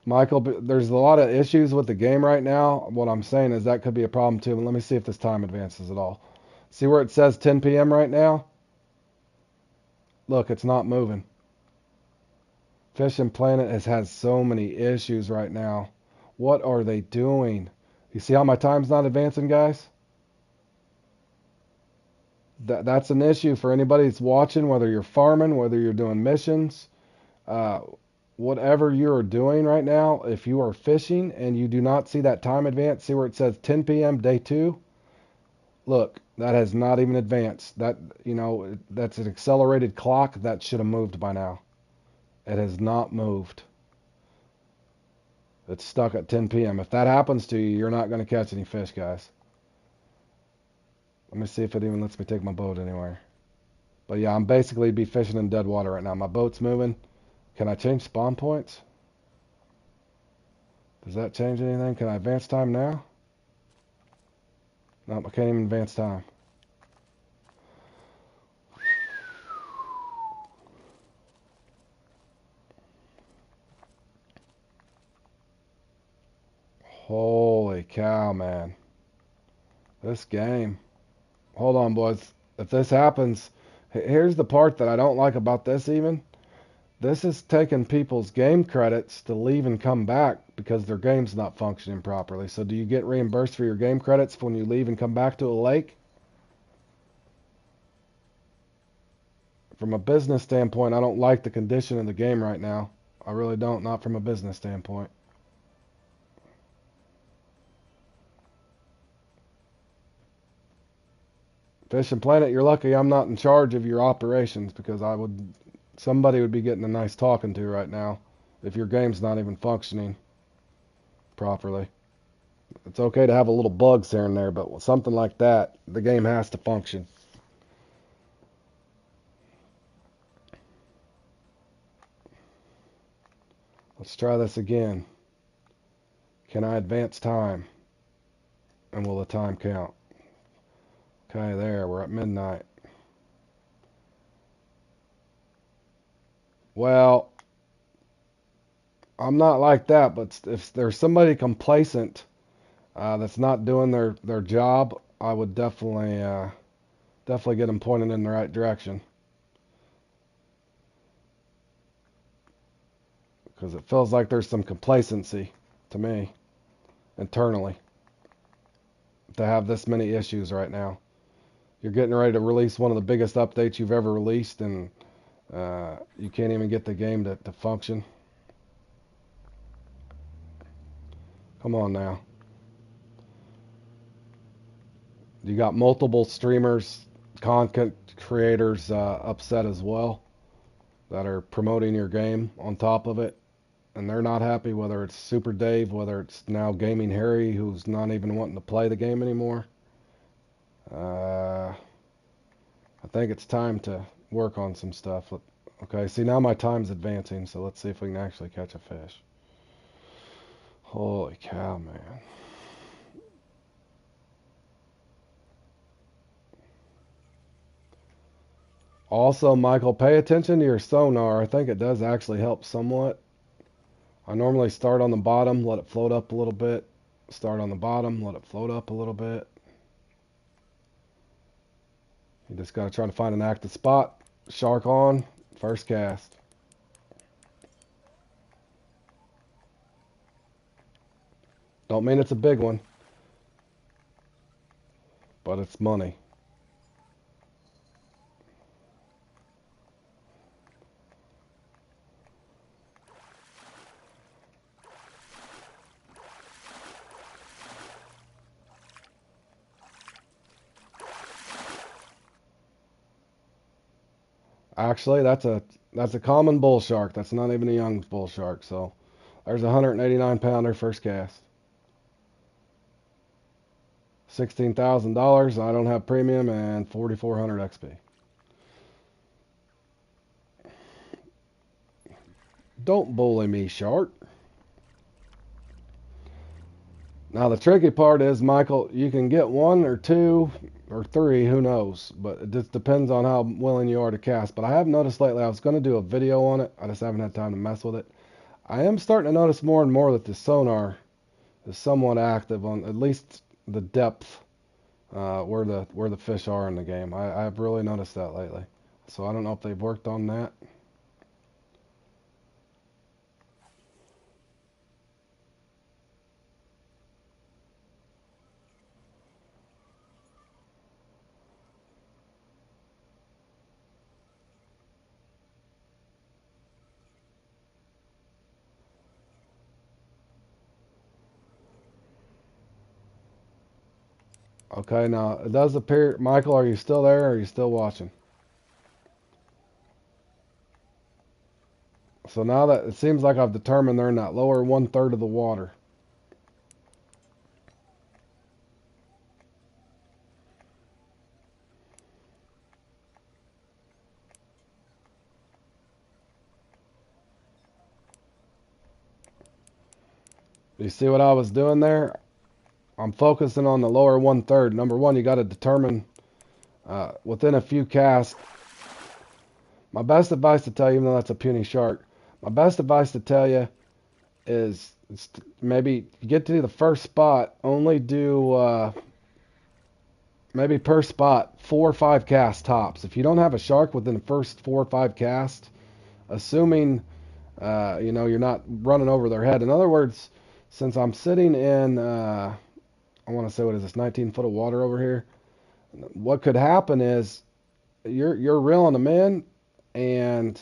Michael, there's a lot of issues with the game right now. What I'm saying is that could be a problem too. But let me see if this time advances at all. See where it says 10 p.m. right now? Look, it's not moving. Fishing Planet has so many issues right now. What are they doing? You see how my time's not advancing, guys? That's an issue for anybody that's watching, whether you're farming, whether you're doing missions, uh, whatever you are doing right now. If you are fishing and you do not see that time advance, see where it says 10 p.m. day 2? Look, that has not even advanced. That's an accelerated clock. That should have moved by now. It has not moved. It's stuck at 10 p.m. If that happens to you, you're not going to catch any fish, guys. Let me see if it even lets me take my boat anywhere. But yeah, I'm basically be fishing in dead water right now. My boat's moving. Can I change spawn points? Does that change anything? Can I advance time now? Nope, I can't even advance time. Holy cow, man. This game. Hold on, boys. If this happens, here's the part that I don't like about this even. This is taking people's game credits to leave and come back because their game's not functioning properly. So do you get reimbursed for your game credits when you leave and come back to a lake? from a business standpoint, I don't like the condition of the game right now. I really don't, not from a business standpoint. Fish and Planet, you're lucky I'm not in charge of your operations because somebody would be getting a nice talking to right now if your game's not even functioning properly. It's okay to have a little bugs here and there, but with something like that, the game has to function. Let's try this again. Can I advance time? And will the time count? Okay, there, we're at midnight. Well, I'm not like that, but if there's somebody complacent that's not doing their job, I would definitely get them pointed in the right direction. Because it feels like there's some complacency to me internally to have this many issues right now. You're getting ready to release one of the biggest updates you've ever released, and you can't even get the game to function. Come on now. You got multiple streamers, content creators upset as well that are promoting your game on top of it, and they're not happy, whether it's Super Dave, whether it's now Gaming Harry, who's not even wanting to play the game anymore. I think it's time to work on some stuff. Okay, see, now my time's advancing, so let's see if we can actually catch a fish. Holy cow, man. Also, Michael, pay attention to your sonar. I think it does actually help somewhat. I normally start on the bottom, let it float up a little bit. Start on the bottom, let it float up a little bit. You just got to try to find an active spot. Shark on, first cast. Don't mean it's a big one, but it's money. Actually, that's a common bull shark. That's not even a young bull shark. So there's a 189 pounder first cast. $16,000. I don't have premium and 4,400 XP. Don't bully me, shark. Now the tricky part is, Michael, you can get one or two or three, who knows, but it just depends on how willing you are to cast. But I have noticed lately, I was going to do a video on it, I just haven't had time to mess with it. I am starting to notice more and more that the sonar is somewhat active on at least the depth where the fish are in the game. I've really noticed that lately. So I don't know if they've worked on that. Okay, now it does appear, Michael, are you still there or are you still watching? So now that it seems like I've determined they're in that lower 1/3 of the water. You see what I was doing there? I'm focusing on the lower 1/3. Number one, you got to determine within a few casts. My best advice to tell you, even though that's a puny shark, my best advice to tell you is maybe get to the first spot, only do maybe per spot 4 or 5 casts tops. If you don't have a shark within the first 4 or 5 casts, assuming you're not running over their head. In other words, since I'm sitting in I want to say, what is this, 19 foot of water over here, what could happen is you're reeling them in, and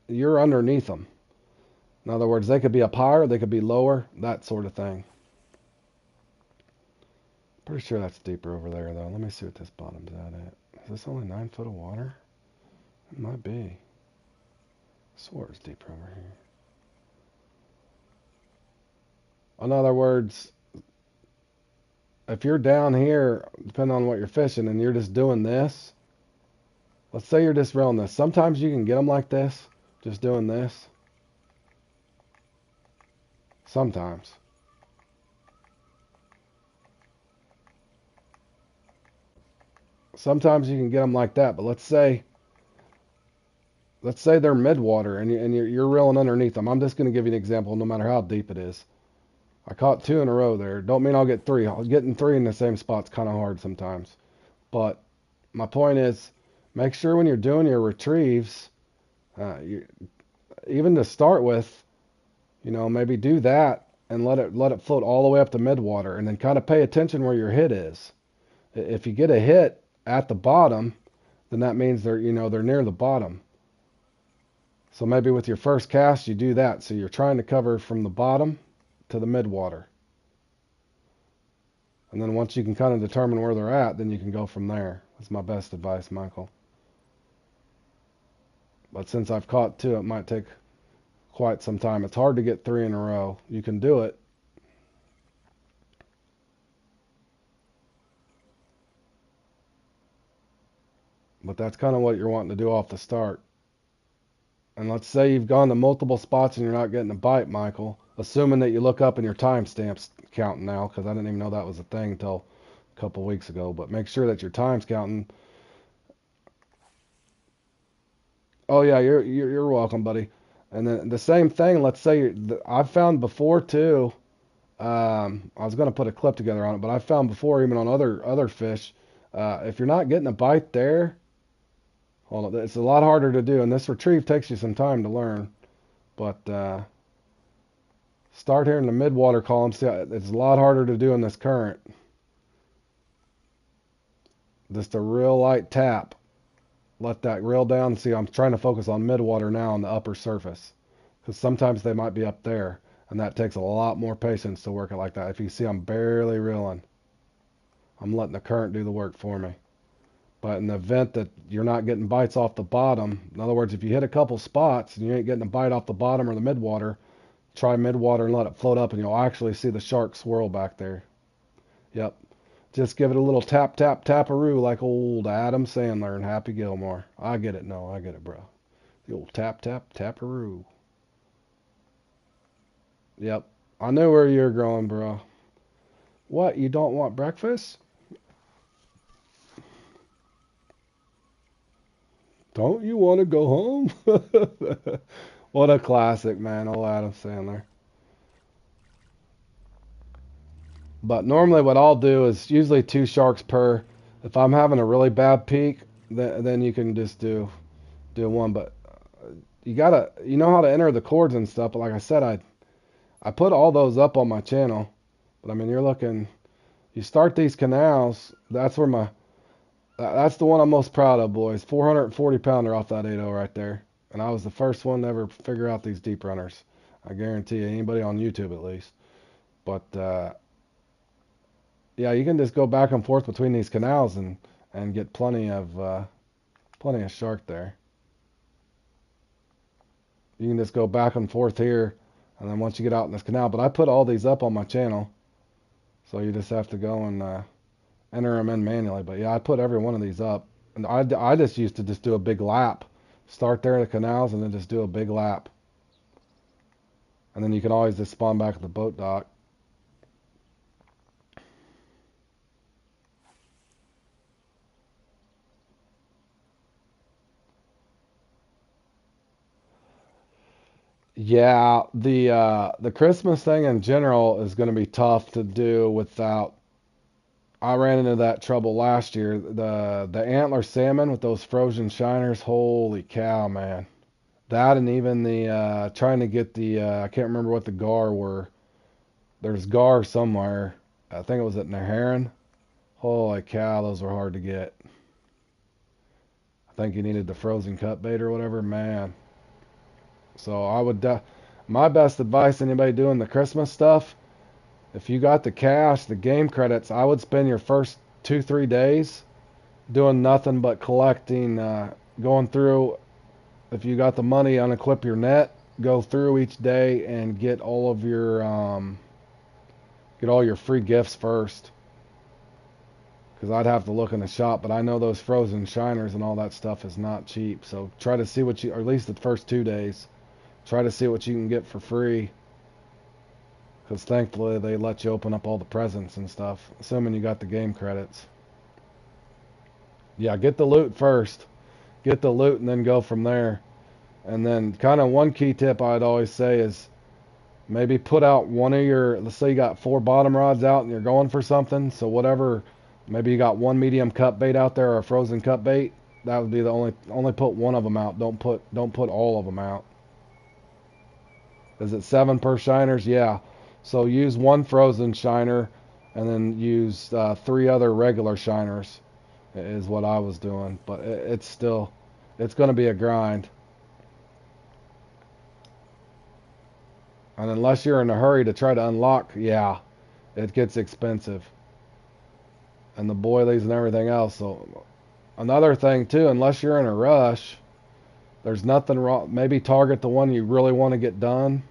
you're underneath them. In other words, they could be up higher, they could be lower, that sort of thing. Pretty sure that's deeper over there, though. Let me see what this bottom's at. Is this only 9 foot of water? It might be. I swore it was deeper over here. In other words, if you're down here, depending on what you're fishing, and you're just doing this, let's say you're just reeling this. Sometimes you can get them like this, just doing this. Sometimes. Sometimes you can get them like that, but let's say they're midwater and you're reeling underneath them. I'm just going to give you an example, no matter how deep it is. I caught 2 in a row there. Don't mean I'll get 3. Getting 3 in the same spot's kind of hard sometimes. But my point is, make sure when you're doing your retrieves, even to start with, maybe do that and let it float all the way up to midwater, and then kind of pay attention where your hit is. If you get a hit at the bottom, then that means they're near the bottom. So maybe with your first cast you do that. So you're trying to cover from the bottom to the midwater. And then once you can kind of determine where they're at, then you can go from there. That's my best advice, Michael. But since I've caught 2, it might take quite some time. It's hard to get 3 in a row. You can do it. But that's kind of what you're wanting to do off the start. And let's say you've gone to multiple spots and you're not getting a bite, Michael. Assuming that you look up and your timestamp's counting now, because I didn't even know that was a thing until a couple weeks ago. But make sure that your time's counting. Oh yeah, you're welcome, buddy. And then the same thing. Let's say I've found before too. I was going to put a clip together on it, but I found before, even on other fish, if you're not getting a bite there, hold on, it's a lot harder to do. And this retrieve takes you some time to learn. But start here in the midwater column. See, it's a lot harder to do in this current. Just a real light tap. Let that reel down. See, I'm trying to focus on midwater now on the upper surface, because sometimes they might be up there, and that takes a lot more patience to work it like that. If you see, I'm barely reeling. I'm letting the current do the work for me. But in the event that you're not getting bites off the bottom, in other words, if you hit a couple spots and you ain't getting a bite off the bottom or the midwater, try midwater and let it float up, and you'll actually see the shark swirl back there. Yep. Just give it a little tap, tap, taparoo like old Adam Sandler and Happy Gilmore. I get it. No, I get it, bro. The old tap, tap, taparoo. Yep. I knew where you're going, bro. What? You don't want breakfast? Don't you want to go home? What a classic, man. Old Adam Sandler. But normally what I'll do is usually 2 sharks per. If I'm having a really bad peak, then you can just do 1. But you know how to enter the chords and stuff. But like I said, I put all those up on my channel. But I mean, you start these canals. That's the one I'm most proud of, boys. 440 pounder off that 8.0 right there. And I was the first one to ever figure out these deep runners. I guarantee you, anybody on YouTube at least. But yeah, you can just go back and forth between these canals and get plenty of shark there. You can just go back and forth here, and then once you get out in this canal. But I put all these up on my channel, so you just have to go and enter them in manually. But yeah, I put every one of these up, and I just used to just do a big lap, start there at the canals, and then just do a big lap, and then you can always just spawn back at the boat dock. Yeah, the Christmas thing in general is going to be tough to do without. I ran into that trouble last year. The antler salmon with those frozen shiners. Holy cow, man! That, and even the trying to get the I can't remember what the gar were. There's gar somewhere. I think it was at Neherrin. Holy cow, those were hard to get. I think you needed the frozen cut bait or whatever, man. So I would, my best advice to anybody doing the Christmas stuff, if you got the cash, the game credits, I would spend your first 2-3 days doing nothing but collecting, going through. If you got the money, unequip your net, go through each day and get all of your, get all your free gifts first. Because I'd have to look in the shop, but I know those frozen shiners and all that stuff is not cheap. So try to see what you, or at least the first 2 days, try to see what you can get for free. Because thankfully they let you open up all the presents and stuff, assuming you got the game credits. Yeah, get the loot first. Get the loot and then go from there. And then kind of one key tip I'd always say is maybe put out one of your, let's say you got 4 bottom rods out and you're going for something. So whatever, maybe you got 1 medium cut bait out there or a frozen cut bait. That would be the only put one of them out. Don't put all of them out. Is it 7 per shiners? Yeah. So use 1 frozen shiner and then use 3 other regular shiners is what I was doing. But it's still, it's going to be a grind. And unless you're in a hurry to try to unlock, yeah, it gets expensive. And the boilies and everything else. So another thing too, unless you're in a rush, there's nothing wrong. Maybe target the one you really want to get done.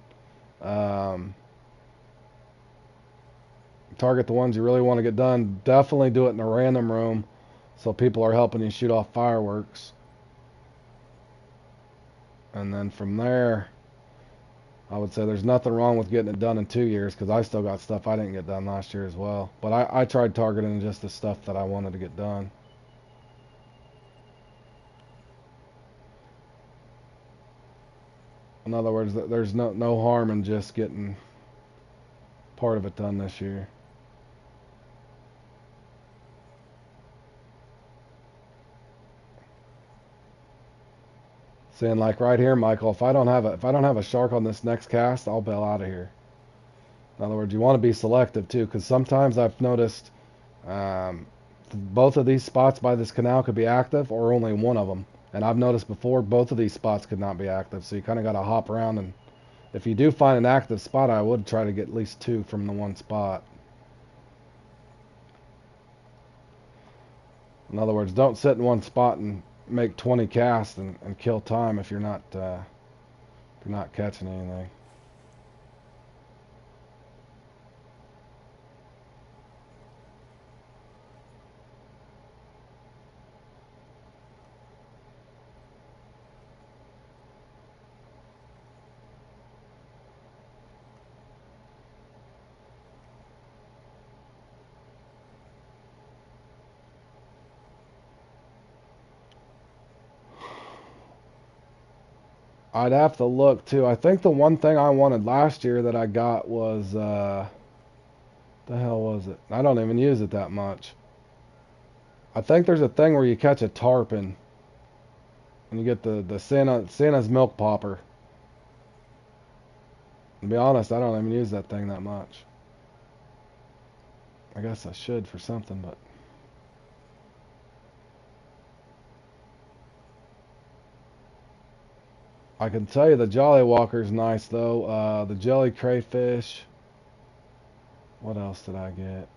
Target the ones you really want to get done. Definitely do it in a random room so people are helping you shoot off fireworks. And then from there, I would say there's nothing wrong with getting it done in 2 years, because I still got stuff I didn't get done last year as well. But I tried targeting just the stuff that I wanted to get done. In other words, there's no harm in just getting part of it done this year. Saying like right here, Michael, if I don't have a shark on this next cast, I'll bail out of here. In other words, you want to be selective too, because sometimes I've noticed both of these spots by this canal could be active, or only one of them. And I've noticed before both of these spots could not be active, so you kind of got to hop around. And if you do find an active spot, I would try to get at least 2 from the one spot. In other words, don't sit in one spot and make 20 casts and kill time if you're not catching anything. I'd have to look too. I think the one thing I wanted last year that I got was the hell was it? I don't even use it that much. I think there's a thing where you catch a tarpon and you get the Santa's milk popper. To be honest, I don't even use that thing that much. I guess I should for something, but I can tell you the Jolly Walker's nice though. The jelly crayfish. What else did I get?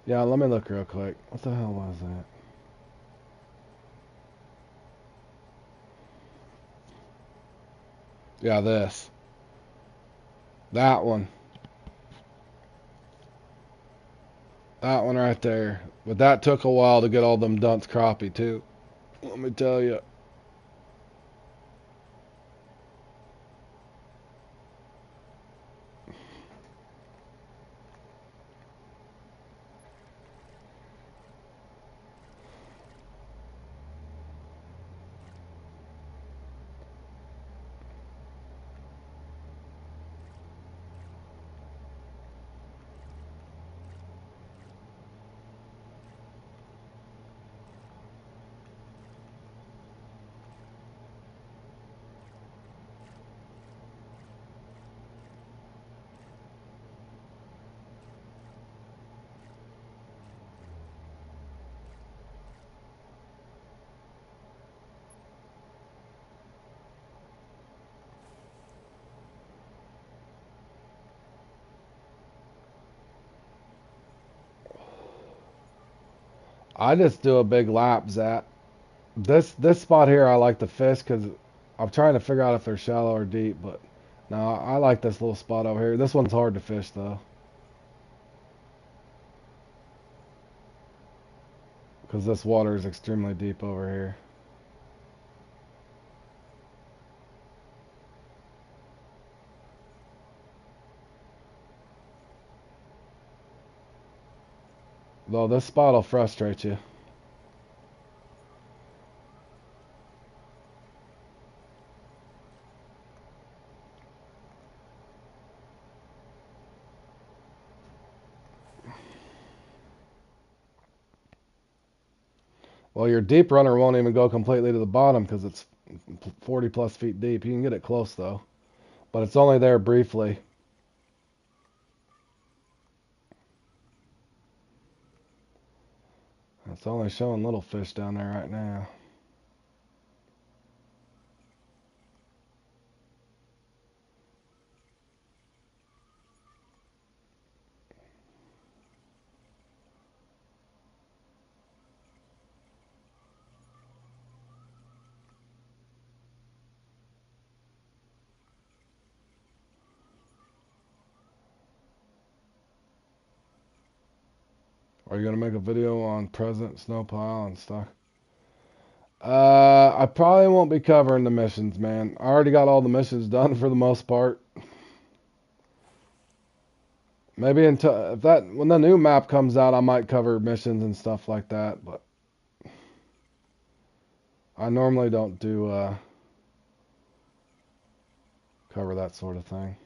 Yeah, let me look real quick. What the hell was that? Yeah, this. That one. That one right there. But that took a while to get all them dunce crappie too. Let me tell you. I just do a big lap, Zat. This spot here I like to fish because I'm trying to figure out if they're shallow or deep, but no, I like this little spot over here. This one's hard to fish though, because this water is extremely deep over here. Though this spot will frustrate you. Well, your deep runner won't even go completely to the bottom because it's 40 plus feet deep. You can get it close though, but it's only there briefly. It's only showing little fish down there right now. Are you gonna make a video on present snow pile and stuff? I probably won't be covering the missions, man. I already got all the missions done for the most part. Maybe until if that when the new map comes out, I might cover missions and stuff like that. But I normally don't do cover that sort of thing.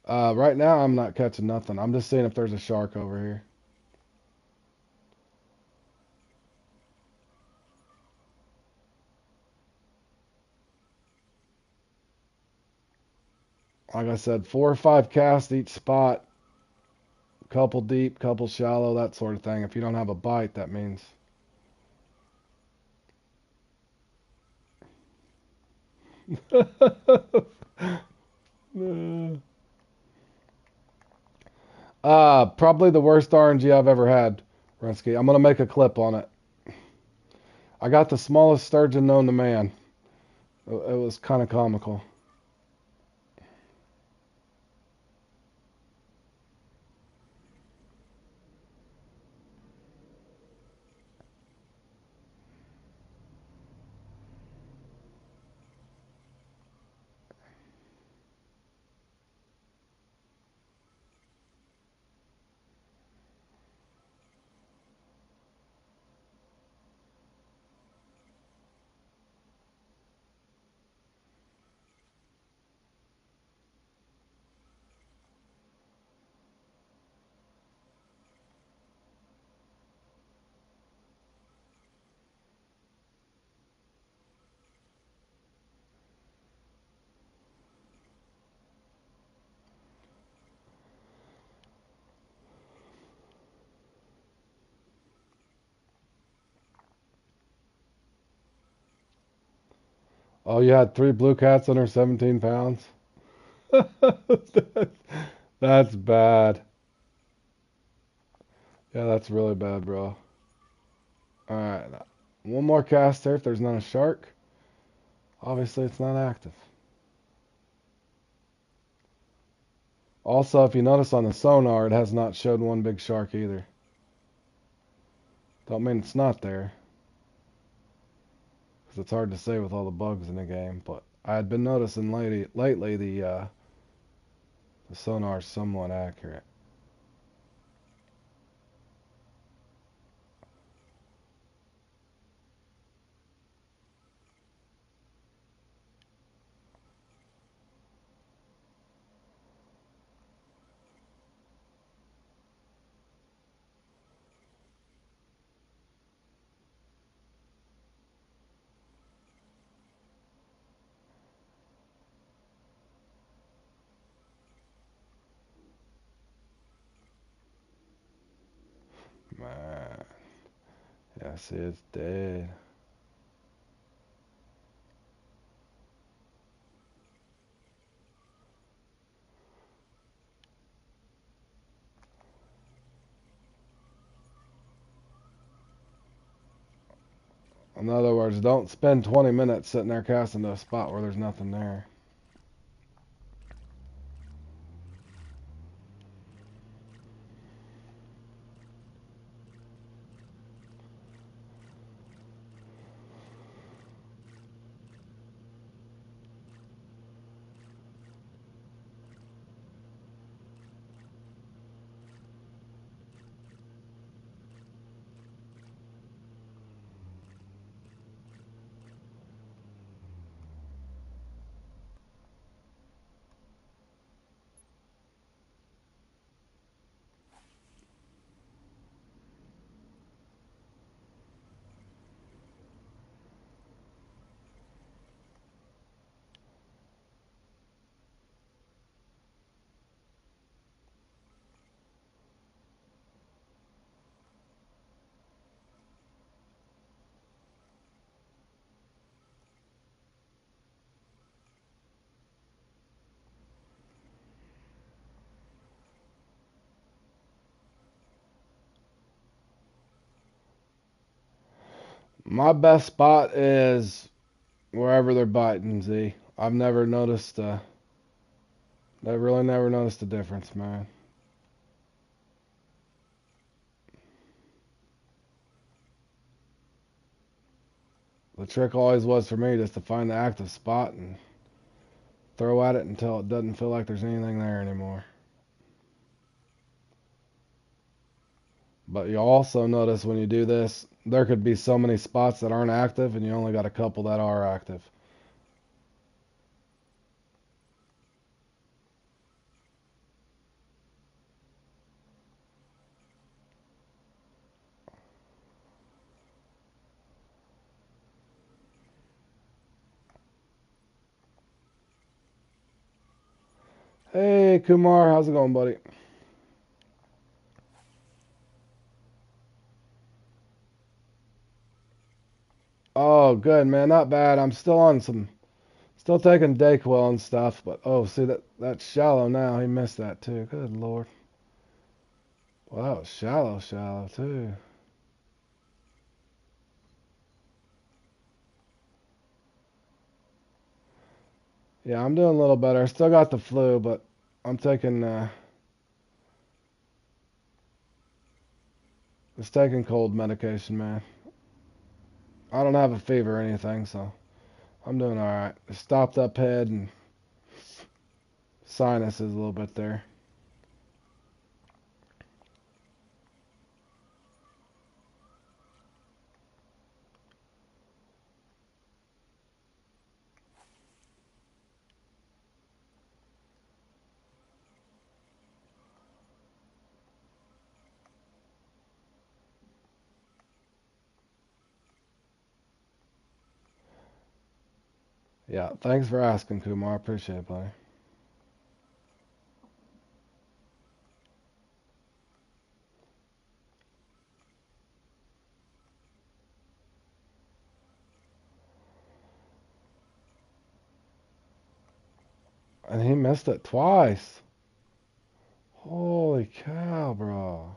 Right now, I'm not catching nothing. I'm just seeing if there's a shark over here. Like I said, 4 or 5 casts each spot. Couple deep, couple shallow, that sort of thing. If you don't have a bite, that means. Probably the worst RNG I've ever had, Runsky. I'm gonna make a clip on it. I got the smallest sturgeon known to man. It was kind of comical. Oh, you had 3 blue cats under 17 pounds? That's bad. Yeah, that's really bad, bro. Alright, one more cast there if there's not a shark. Obviously, it's not active. Also, if you notice on the sonar, it has not showed one big shark either. Don't mean it's not there, because it's hard to say with all the bugs in the game. But I had been noticing lately the sonar is somewhat accurate. Man, yeah, see, it's dead. In other words, don't spend 20 minutes sitting there casting to a spot where there's nothing there. My best spot is wherever they're biting, Z. I've never noticed, I really never noticed a difference, man. The trick always was for me just to find the active spot and throw at it until it doesn't feel like there's anything there anymore. But you also notice when you do this, there could be so many spots that aren't active and you only got a couple that are active. Hey Kumar, how's it going, buddy? Oh, good man, not bad. I'm still on some, still taking Dayquil and stuff, but oh, see that's shallow now. He missed that too. Good lord. Well, that was shallow too. Yeah, I'm doing a little better. I still got the flu, but I'm taking just taking cold medication, man. I don't have a fever or anything, so I'm doing all right. Stopped up head and sinuses a little bit there. Yeah, thanks for asking, Kumar. I appreciate it, buddy. And he missed it twice. Holy cow, bro.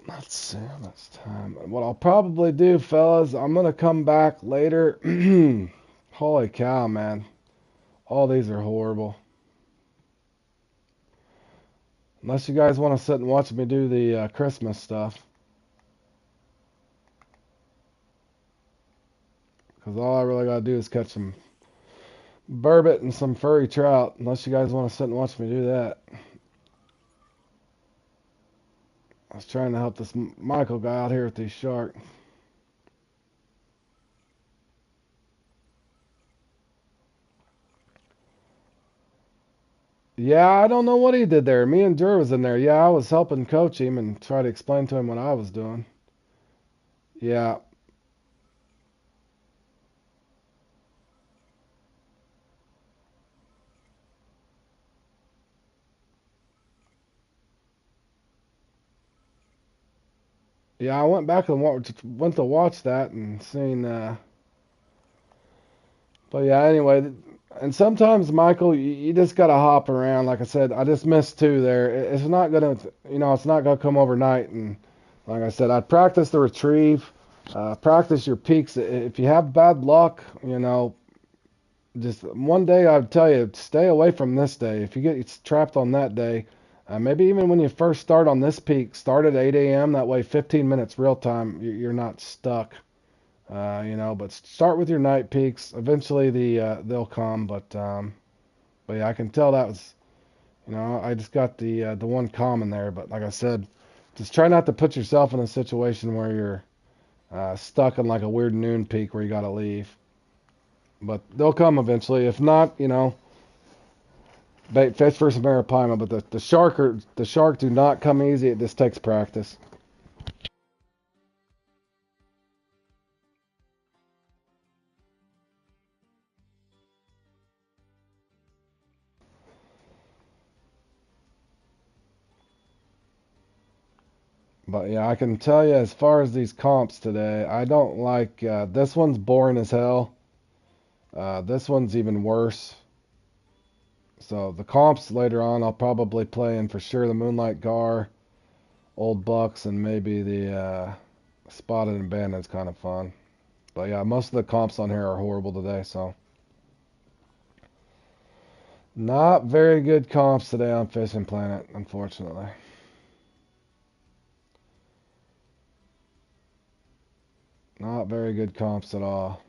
Let's see how much time. What I'll probably do, fellas, I'm gonna come back later. Holy cow, man. All these are horrible. Unless you guys want to sit and watch me do the Christmas stuff. Because all I really gotta do is catch some burbot and some furry trout. Unless you guys want to sit and watch me do that. I was trying to help this Michael guy out here with these sharks. Yeah, I don't know what he did there. Me and Jer was in there. Yeah, I was helping coach him and try to explain to him what I was doing. Yeah. Yeah, I went back and went to watch that and seen. But yeah, anyway, and sometimes Michael, you just gotta hop around. Like I said, I just missed two there. It's not gonna, it's not gonna come overnight. And like I said, I'd practice the retrieve, practice your peaks. If you have bad luck, just one day I'd tell you stay away from this day. If you get trapped on that day, maybe even when you first start on this peak, start at 8 a.m. That way, 15 minutes real time, you're not stuck. But start with your night peaks. Eventually, they'll come. But yeah, I can tell that was, I just got the one common there. But like I said, just try not to put yourself in a situation where you're stuck in like a weird noon peak where you got to leave. But they'll come eventually. If not, bait fish for some arapaima. But the shark do not come easy. It just takes practice. But yeah, I can tell you as far as these comps today, I don't like this one's boring as hell. This one's even worse. So the comps later on, I'll probably play in for sure the Moonlight Gar, Old Bucks, and maybe the Spotted and Bandit's kind of fun. But yeah, most of the comps on here are horrible today, so not very good comps today on Fishing Planet, unfortunately. Not very good comps at all.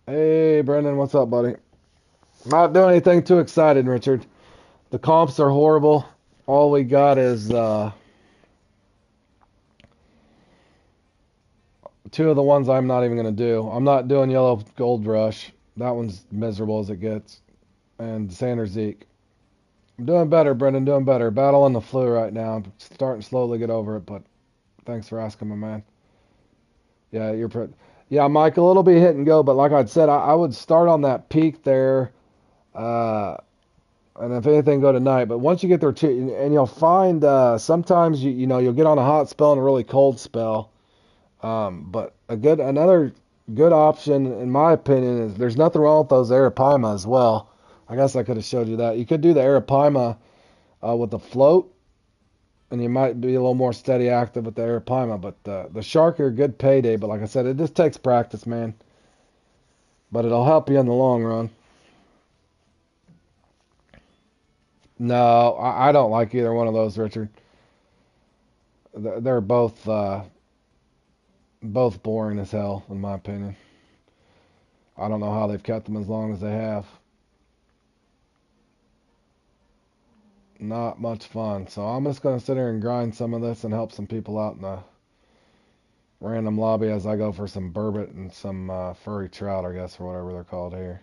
Hey, Brendan, what's up, buddy? Not doing anything too excited, Richard. The comps are horrible. All we got is two of the ones I'm not even going to do. I'm not doing Yellow Gold Rush. That one's miserable as it gets. And Sander Zeke. I'm doing better, Brendan, doing better. Battling the flu right now. I'm starting to slowly get over it, but thanks for asking, my man. Yeah, yeah, Michael, it'll be hit and go, but like I said, I would start on that peak there, uh, and if anything, go tonight. But once you get there, too, and you'll find sometimes you'll get on a hot spell and a really cold spell. But another good option, in my opinion, is there's nothing wrong with those Arapaima as well. I guess I could have showed you that. You could do the Arapaima with the float, and you might be a little more steady active with the Arapaima. But the shark are a good payday. But like I said, it just takes practice, man. But it'll help you in the long run. No, I don't like either one of those, Richard. They're both boring as hell, in my opinion. I don't know how they've kept them as long as they have. Not much fun. So I'm just going to sit here and grind some of this and help some people out in the random lobby as I go for some burbot and some furry trout, I guess, or whatever they're called here.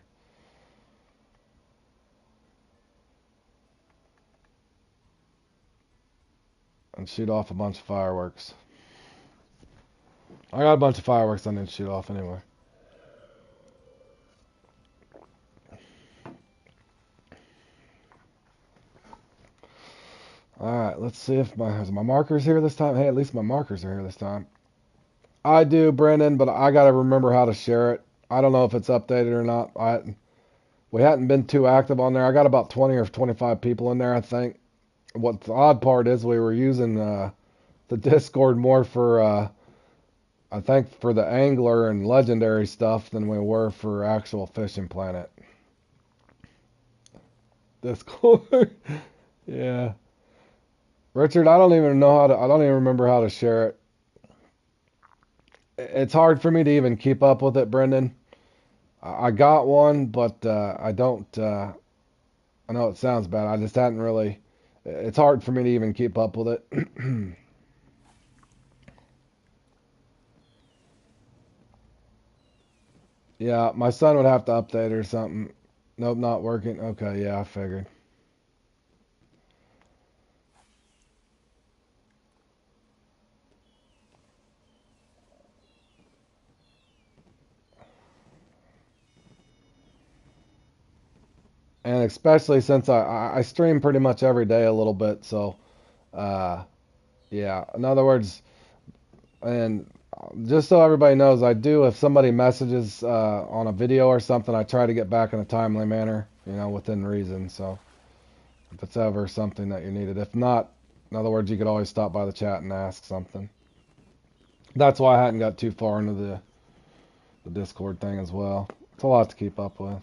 And shoot off a bunch of fireworks. I got a bunch of fireworks I need to shoot off anyway. Alright, let's see if my markers here this time. Hey, at least my markers are here this time. I do, Brendan, but I gotta remember how to share it. I don't know if it's updated or not. We hadn't been too active on there. I got about 20 or 25 people in there, I think. What the odd part is we were using the Discord more for I think for the angler and legendary stuff than we were for actual Fishing Planet. Discord. Yeah. Richard, I don't even remember how to share it. It's hard for me to even keep up with it, Brendan. I got one, but I don't. I know it sounds bad. I just hadn't really. It's hard for me to even keep up with it. Yeah, my son would have to update it or something. Nope, not working. Okay, yeah, I figured. And especially since I stream pretty much every day a little bit, so uh, yeah. In other words, and just so everybody knows, I do if somebody messages on a video or something, I try to get back in a timely manner, within reason. So if it's ever something that you needed, if not, in other words, you could always stop by the chat and ask something. That's why I hadn't got too far into the Discord thing as well. It's a lot to keep up with.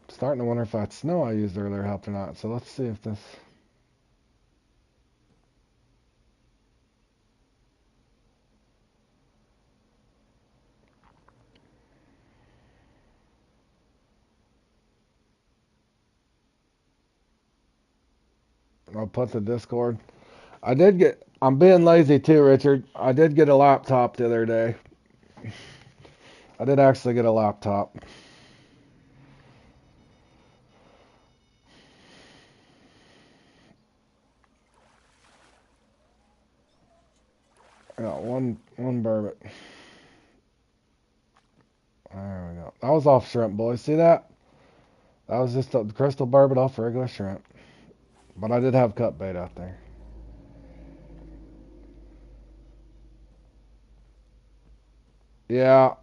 Starting to wonder if that snow I used earlier helped or not. So let's see if this. I'll put the Discord. I did get. I'm being lazy too, Richard. I did get a laptop the other day. I did actually get a laptop. I got one bourbon. There we go. That was off shrimp, boys. See that? That was just a crystal bourbon off regular shrimp. But I did have cut bait out there. Yeah,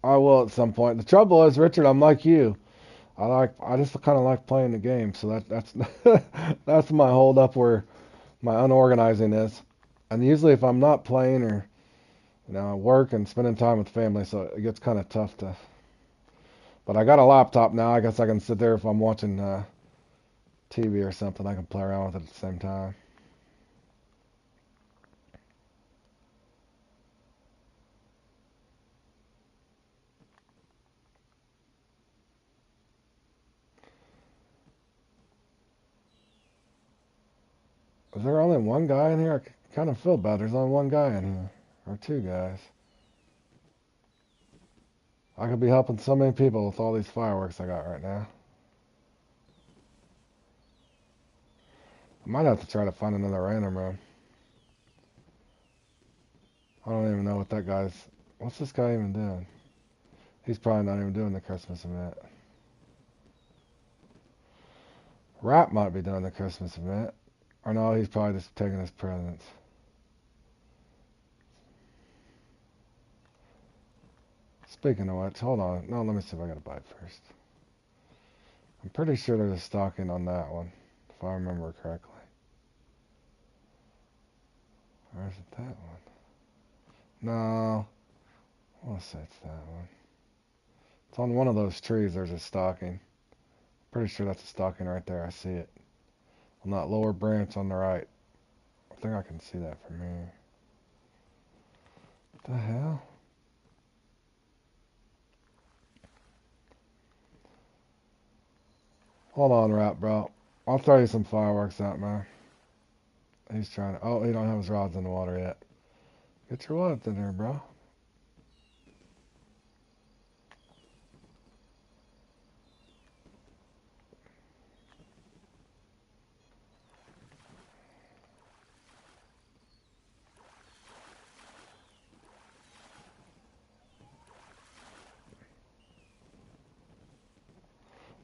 I will at some point. The trouble is, Richard, I'm like you. I just kind of like playing the game, so that's that's my hold up where my unorganizing is. And usually if I'm not playing or I work and spending time with family, so it gets kind of tough to. But I got a laptop now. I guess I can sit there if I'm watching TV or something. I can play around with it at the same time. Is there only one guy in here? I kind of feel bad. There's only one guy in here, or two guys. I could be helping so many people with all these fireworks I got right now. I might have to try to find another random room. I don't even know what that guy's. What's this guy even doing? He's probably not even doing the Christmas event. Rap might be doing the Christmas event. Or no, he's probably just taking his presents. Speaking of which, hold on. No, let me see if I got a bite first. I'm pretty sure there's a stocking on that one, if I remember correctly. Or is it that one? No. I want to say it's that one. It's on one of those trees, there's a stocking. Pretty sure that's a stocking right there. I see it. On that lower branch on the right. I think I can see that from here. What the hell? Hold on, Rap, bro. I'll throw you some fireworks out, man. He's trying to. Oh, he don't have his rods in the water yet. Get your wads in there, bro.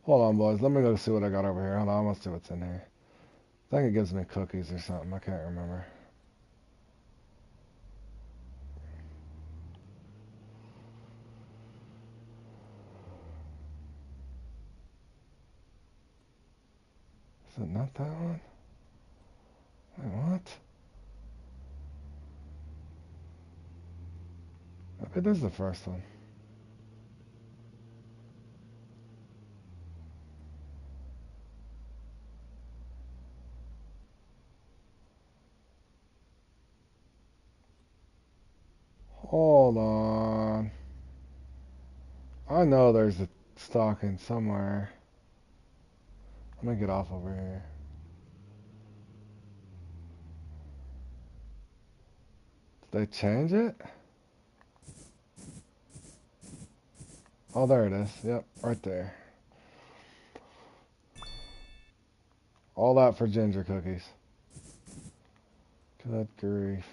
Hold on, boys. Let me go see what I got over here. Hold on, I'm gonna see what's in here. I think it gives me cookies or something. I can't remember. Is it not that one? Wait, what? It is the first one. Hold on. I know there's a stocking somewhere. Let me get off over here. Did they change it? Oh, there it is. Yep, right there. All that for ginger cookies. Good grief.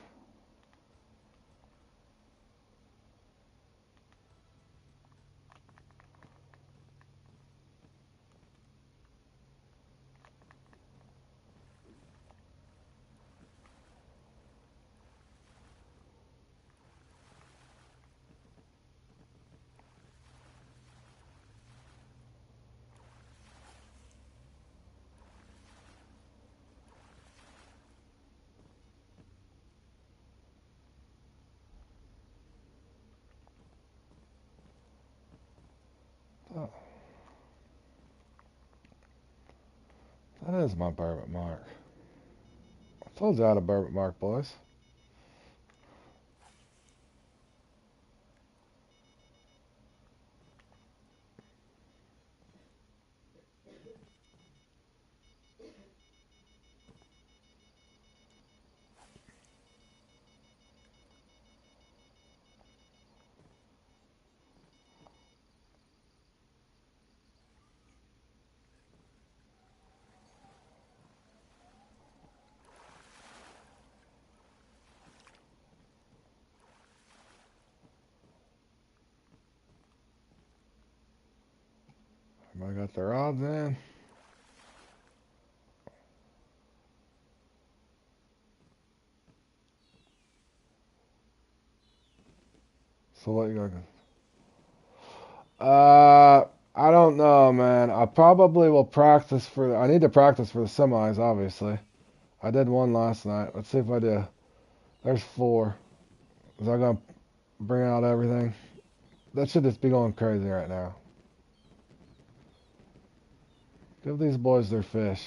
Oh, that is my bourbon mark. I told you I had a bourbon mark, boys. Everybody got their odds in. So what you got? I don't know, man. I probably will practice for. I need to practice for the semis, obviously. I did one last night. Let's see if I do. There's four. Is that gonna bring out everything? That should just be going crazy right now. Give these boys their fish.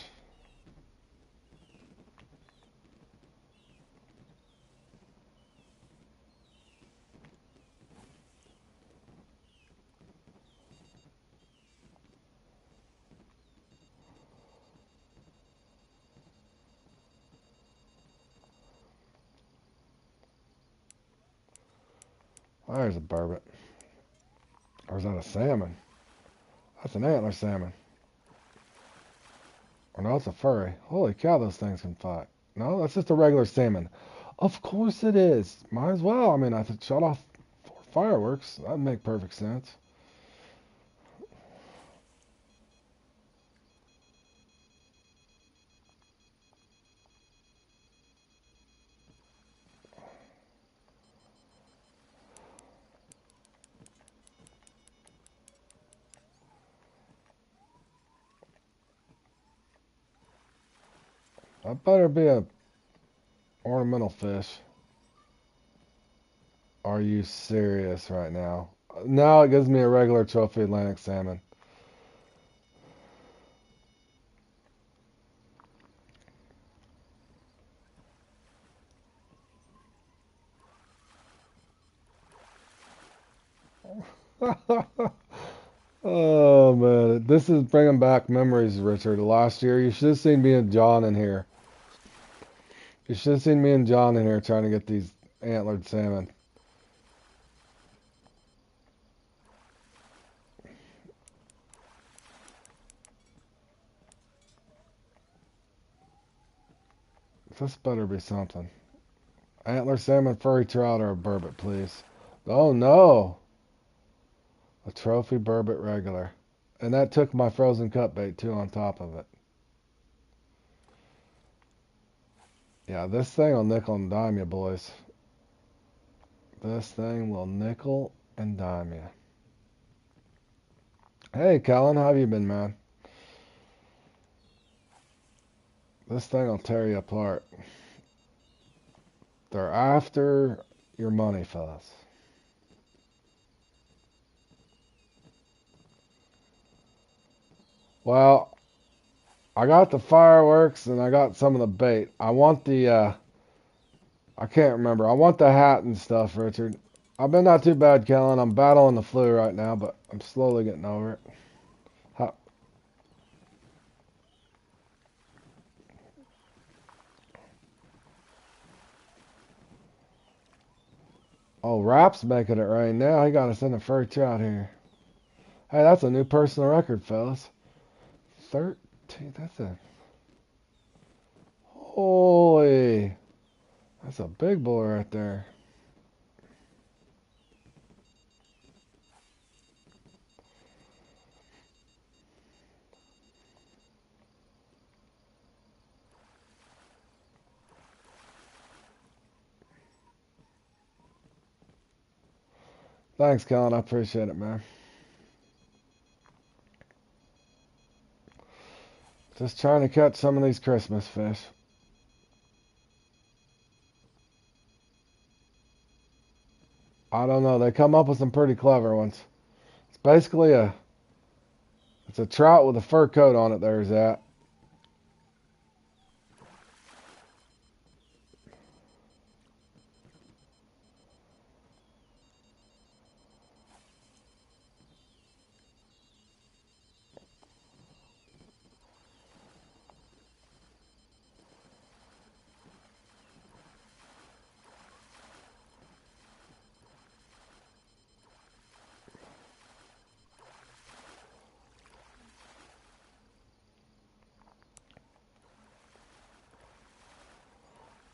Oh, there's a burbot. Or is that a salmon? That's an antler salmon. Or no, it's a furry. Holy cow, those things can fight. No, that's just a regular salmon. Of course it is. Might as well. I mean, I shot off 4 fireworks. That'd make perfect sense. That better be a ornamental fish. Are you serious right now? Now it gives me a regular trophy Atlantic salmon. Oh man, this is bringing back memories, Richard. Last year, you should have seen me and John in here. You should have seen me and John in here trying to get these antlered salmon. This better be something. Antler salmon, furry trout, or a burbot, please. Oh no! A trophy burbot regular. And that took my frozen cut bait too on top of it. Yeah, this thing will nickel and dime you, boys. This thing will nickel and dime you. Hey, Kellen, how have you been, man? This thing will tear you apart. They're after your money, fellas. Well, I got the fireworks and I got some of the bait. I want the, I can't remember. I want the hat and stuff, Richard. I've been not too bad, Kellen. I'm battling the flu right now, but I'm slowly getting over it. How, oh, Rap's making it rain now. He got us in a fur trout here. Hey, that's a new personal record, fellas. 13, that's a... Holy... That's a big boy right there. Thanks, Colin. I appreciate it, man. Just trying to catch some of these Christmas fish. I don't know. They come up with some pretty clever ones. It's basically it's a trout with a fur coat on it. There's that.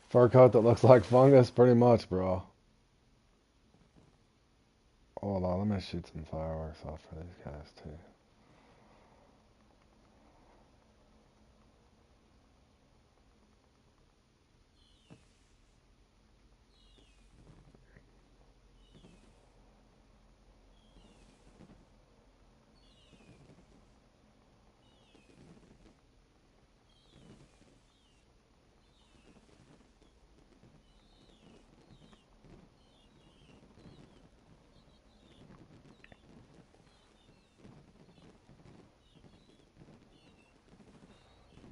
Fur coat that looks like fungus, pretty much, bro. Hold on, let me shoot some fireworks off for these guys, too.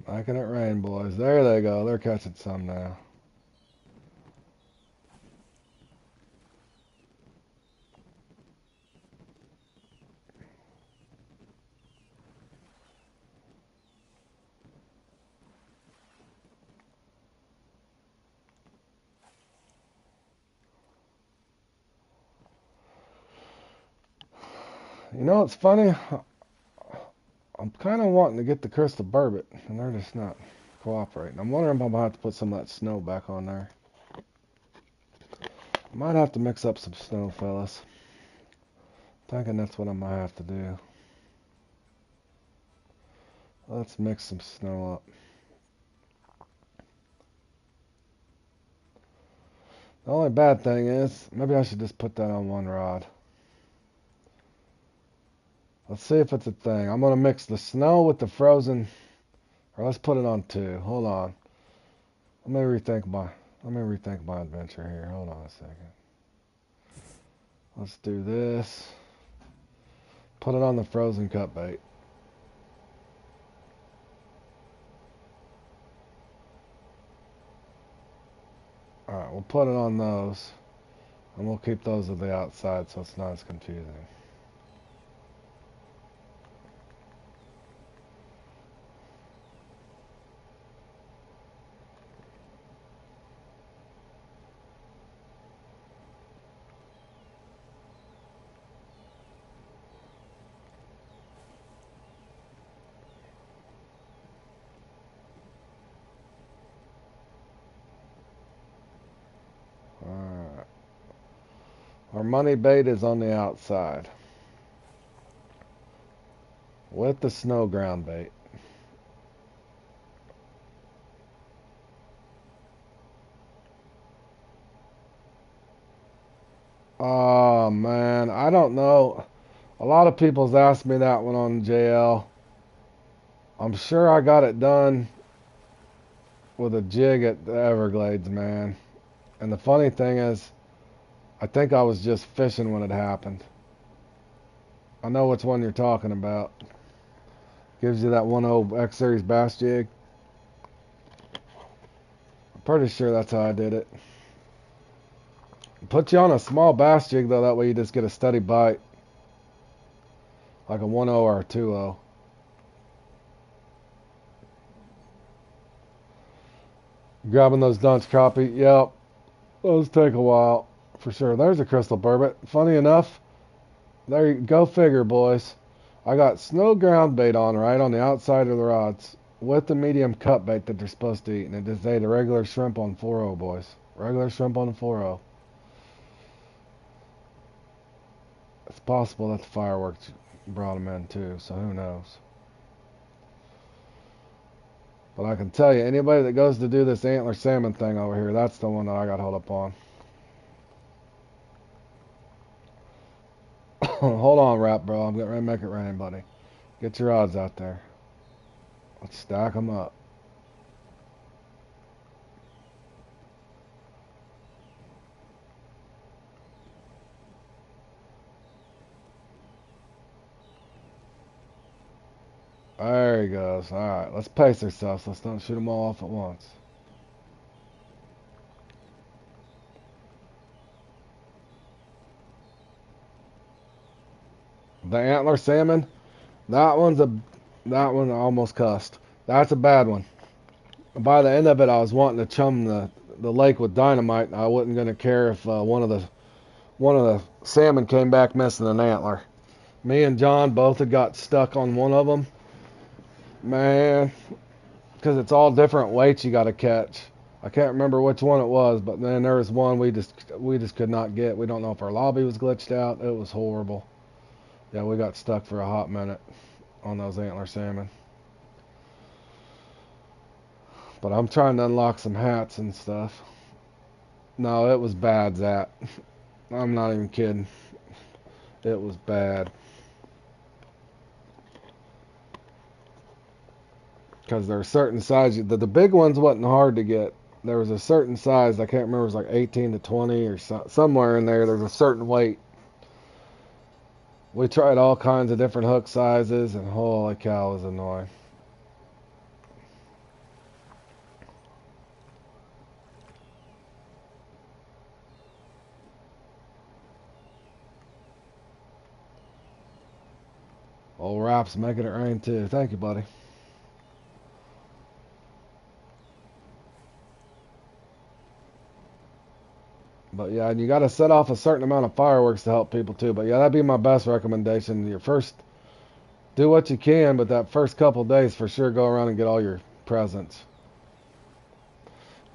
Making it rain, boys. There they go. They're catching some now. You know what's funny? I'm kind of wanting to get the crystal burbot, and they're just not cooperating. I'm wondering if I'm going to have to put some of that snow back on there. I might have to mix up some snow, fellas. Thinking that's what I'm going to have to do. Let's mix some snow up. The only bad thing is, maybe I should just put that on one rod. Let's see if it's a thing. I'm going to mix the snow with the frozen, or let's put it on two. Hold on. Let me rethink my adventure here. Hold on a second. Let's do this. Put it on the frozen cut bait. Alright, we'll put it on those. And we'll keep those to the outside so it's not as confusing. Alright. Our money bait is on the outside. With the snow ground bait. Oh man, I don't know. A lot of people's asked me that one on JL. I'm sure I got it done with a jig at the Everglades, man. And the funny thing is, I think I was just fishing when it happened. I know which one you're talking about. Gives you that 1.0 X Series bass jig. I'm pretty sure that's how I did it. Put you on a small bass jig though, that way you just get a steady bite. Like a 1.0 or a 2.0. Grabbing those dunce crappie, yep. Those take a while, for sure. There's a crystal burbot. Funny enough, there you go figure, boys. I got snow ground bait on right on the outside of the rods with the medium cut bait that they're supposed to eat, and it just ate a regular shrimp on 4.0, boys. Regular shrimp on the 4-0. It's possible that the fireworks brought them in too, so who knows. But I can tell you, anybody that goes to do this antler salmon thing over here, that's the one that I got held up on. Hold on, Rap, bro. I'm getting ready to make it rain, buddy. Get your odds out there. Let's stack them up. There he goes. All right, let's pace ourselves. Let's not shoot them all off at once. The antler salmon, that one I almost cussed. That's a bad one. By the end of it, I was wanting to chum the lake with dynamite, and I wasn't gonna care if one of the salmon came back missing an antler. Me and John both had got stuck on one of them, man, because it's all different weights you got to catch. I can't remember which one it was, but then there was one we just could not get. We don't know if our lobby was glitched out. It was horrible. Yeah, we got stuck for a hot minute on those antler salmon. But I'm trying to unlock some hats and stuff. No, it was bad, Zach. I'm not even kidding. It was bad. Because there are certain sizes. The big ones wasn't hard to get. There was a certain size. I can't remember. It was like 18 to 20 or somewhere in there. There's a certain weight. We tried all kinds of different hook sizes, and holy cow, it was annoying. Old Rap's making it rain too. Thank you, buddy. But yeah, and you got to set off a certain amount of fireworks to help people too. But yeah, that'd be my best recommendation. Your first, do what you can, but that first couple days for sure, go around and get all your presents.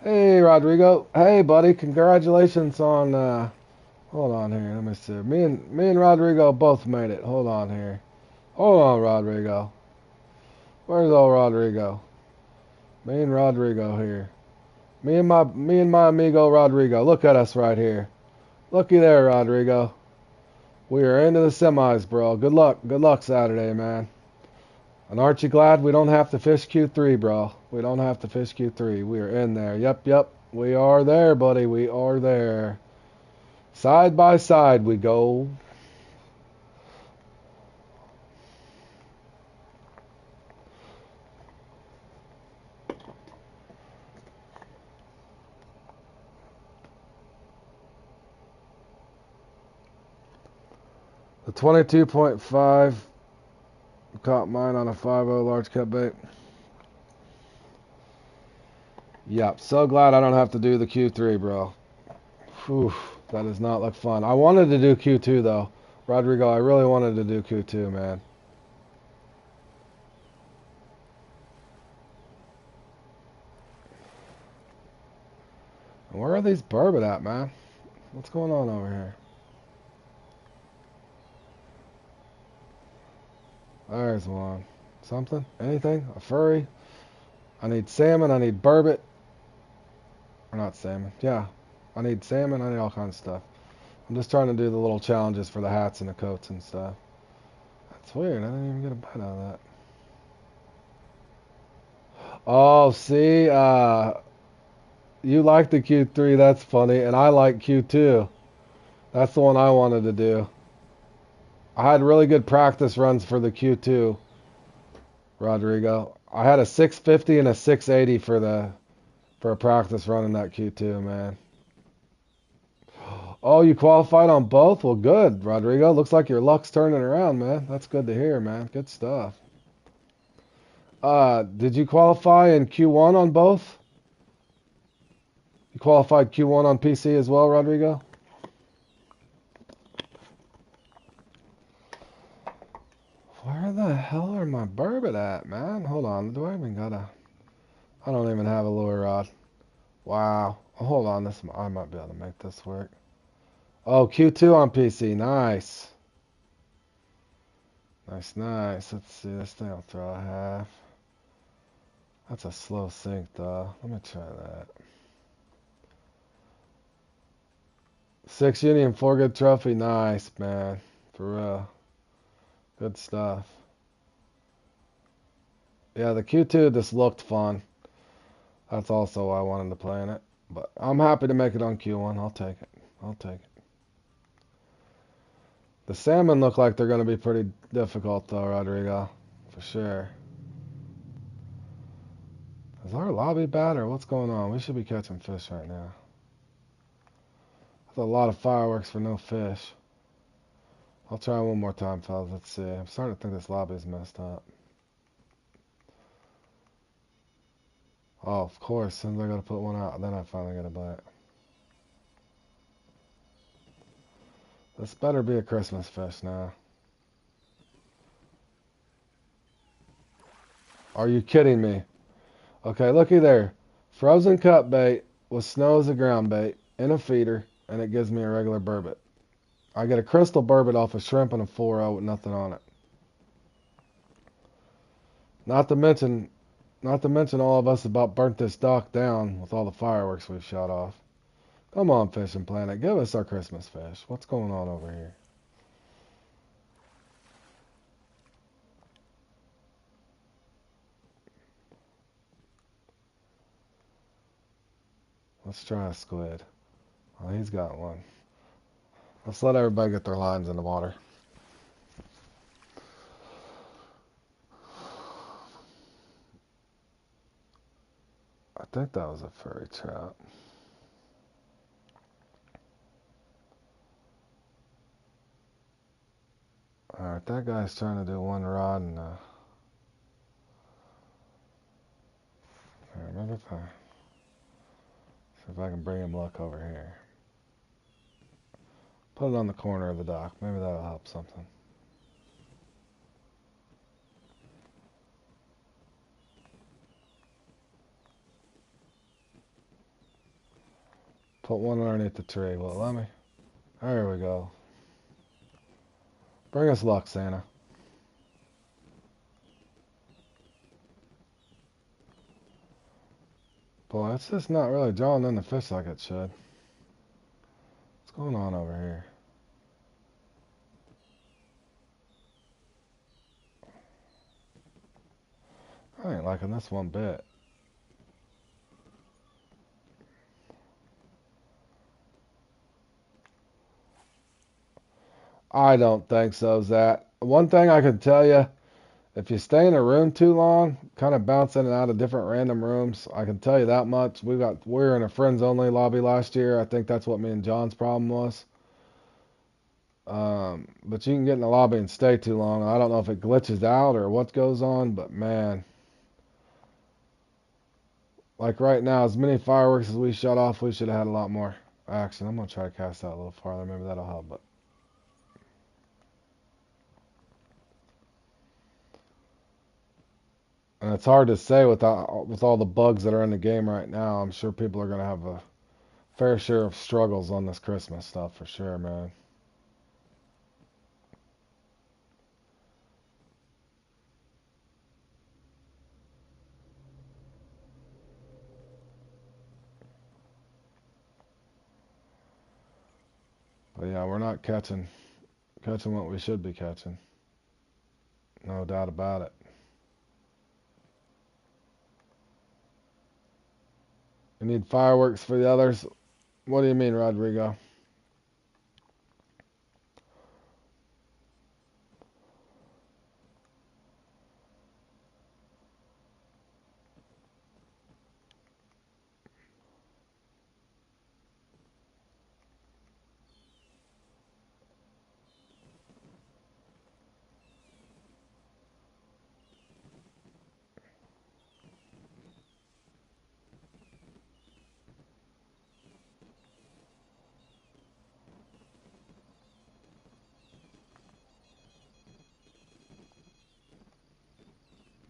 Hey, Rodrigo. Hey, buddy. Congratulations on. Hold on here. Let me see. Me and Rodrigo both made it. Hold on here. Hold on, Rodrigo. Where's old Rodrigo? Me and Rodrigo here. Me and my amigo Rodrigo. Look at us right here. Looky there, Rodrigo. We are into the semis, bro. Good luck. Good luck Saturday, man. And aren't you glad we don't have to fish Q3, bro? We don't have to fish Q3. We are in there. Yep. We are there, buddy. We are there. Side by side we go. The 22.5 caught mine on a 5.0 large cut bait. Yep, so glad I don't have to do the Q3, bro. Whew, that does not look fun. I wanted to do Q2, though. Rodrigo, I really wanted to do Q2, man. Where are these burbot at, man? What's going on over here? There's one. Something? Anything? A furry? I need salmon. I need burbot. Or not salmon. Yeah. I need salmon. I need all kinds of stuff. I'm just trying to do the little challenges for the hats and the coats and stuff. That's weird. I didn't even get a bite out of that. Oh, see? You like the Q3. That's funny. And I like Q2. That's the one I wanted to do. I had really good practice runs for the Q2, Rodrigo. I had a 650 and a 680 for a practice run in that Q2, man. Oh, you qualified on both? Well, good, Rodrigo. Looks like your luck's turning around, man. That's good to hear, man. Good stuff. Did you qualify in Q1 on both? You qualified Q1 on PC as well, Rodrigo? Where the hell are my burbot at, man? Hold on. Do I even got a... I don't even have a lure rod. Wow. Oh, hold on, this I might be able to make this work. Oh, Q2 on PC, nice. Nice, nice. Let's see, this thing will throw a half. That's a slow sync, though. Let me try that. 6 Union, 4 good trophy, nice, man. For real. Good stuff. Yeah, the Q2 just looked fun. That's also why I wanted to play in it. But I'm happy to make it on Q1. I'll take it. I'll take it. The salmon look like they're going to be pretty difficult, though, Rodrigo. For sure. Is our lobby bad, or what's going on? We should be catching fish right now. That's a lot of fireworks for no fish. I'll try one more time, fellas. Let's see. I'm starting to think this lobby's messed up. Oh, of course. As soon as I gotta put one out, then I finally get a bite. This better be a Christmas fish now. Are you kidding me? Okay, looky there. Frozen cut bait with snow as a ground bait in a feeder, and it gives me a regular burbot. I get a crystal burbot off a shrimp and a 4-0 with nothing on it. Not to mention, all of us about burnt this dock down with all the fireworks we've shot off. Come on, Fishing Planet, give us our Christmas fish. What's going on over here? Let's try a squid. Oh, he's got one. Let's let everybody get their lines in the water. I think that was a furry trout. Alright, that guy's trying to do one rod and maybe see if I can bring him luck over here. Put it on the corner of the dock. Maybe that'll help something. Put one underneath the tree. Will it let me? There we go. Bring us luck, Santa. Boy, it's just not really drawing in the fish like it should. What's going on over here? I ain't liking this one bit. I don't think so, Zach. One thing I can tell you, if you stay in a room too long, kind of bounce in and out of different random rooms, I can tell you that much. We were in a friends only lobby last year. I think that's what me and John's problem was. But you can get in the lobby and stay too long. I don't know if it glitches out or what goes on, but man, like right now, as many fireworks as we shut off, we should have had a lot more action. I'm gonna try to cast out a little farther. Maybe that'll help. But and it's hard to say with all the bugs that are in the game right now. I'm sure people are gonna have a fair share of struggles on this Christmas stuff for sure, man. But yeah, we're not catching what we should be catching. No doubt about it. You need fireworks for the others. What do you mean, Rodrigo?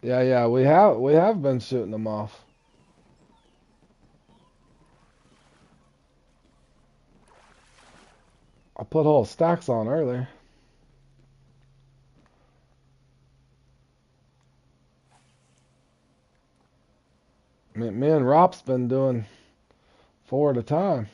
Yeah, we have been shooting them off. I put whole stacks on earlier. Me and Rob's been doing 4 at a time.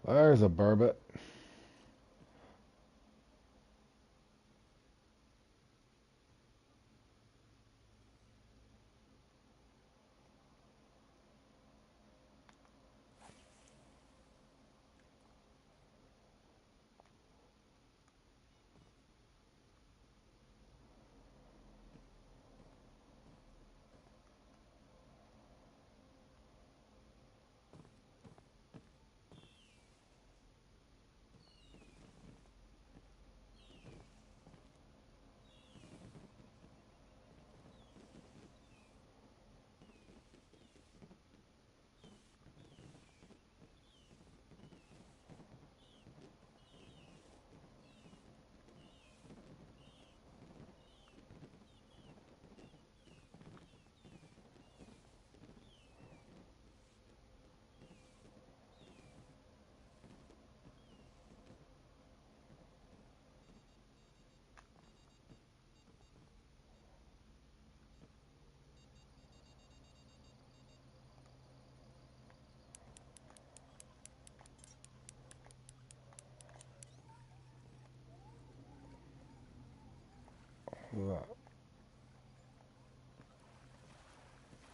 There's a burbot.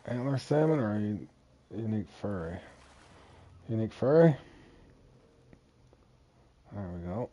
Antler salmon or unique furry? Unique furry? There we go.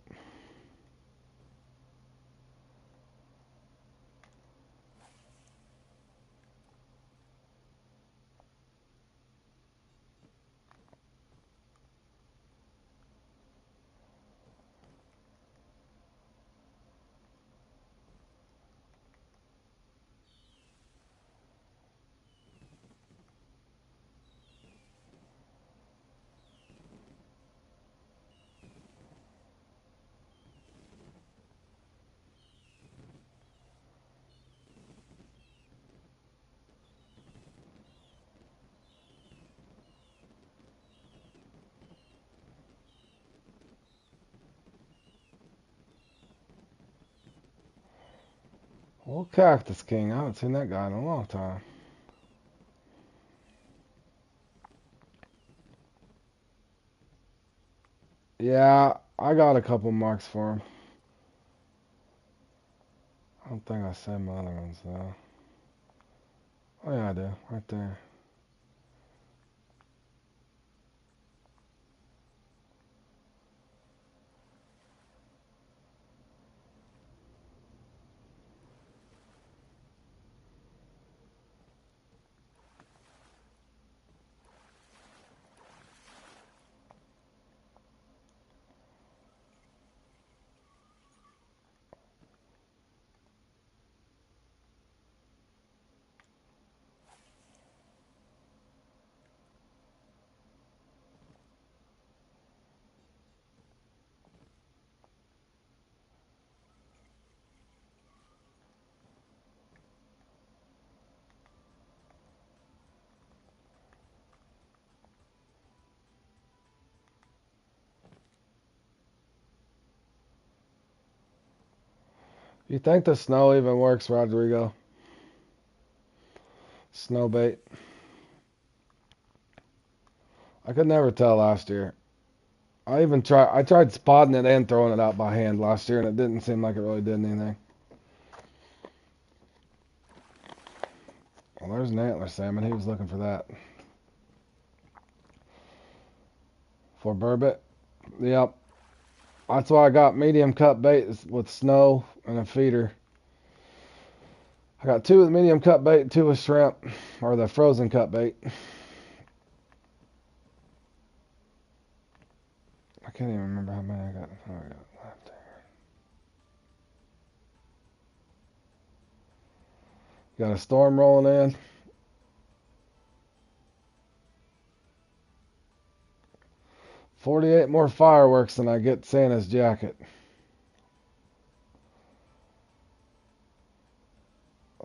Well, Cactus King. I haven't seen that guy in a long time. Yeah, I got a couple marks for him. I don't think I said my other ones though. Oh yeah, I do. Right there. You think the snow even works, Rodrigo? Snow bait. I could never tell last year. I tried spotting it and throwing it out by hand last year, and it didn't seem like it really did anything. Well, there's an antler salmon. He was looking for that. For burbot. Yep. That's why I got medium cut bait with snow and a feeder. I got 2 with medium cut bait, 2 with shrimp, or the frozen cut bait. I can't even remember how many I got left there. Got a storm rolling in. 48 more fireworks and I get Santa's jacket.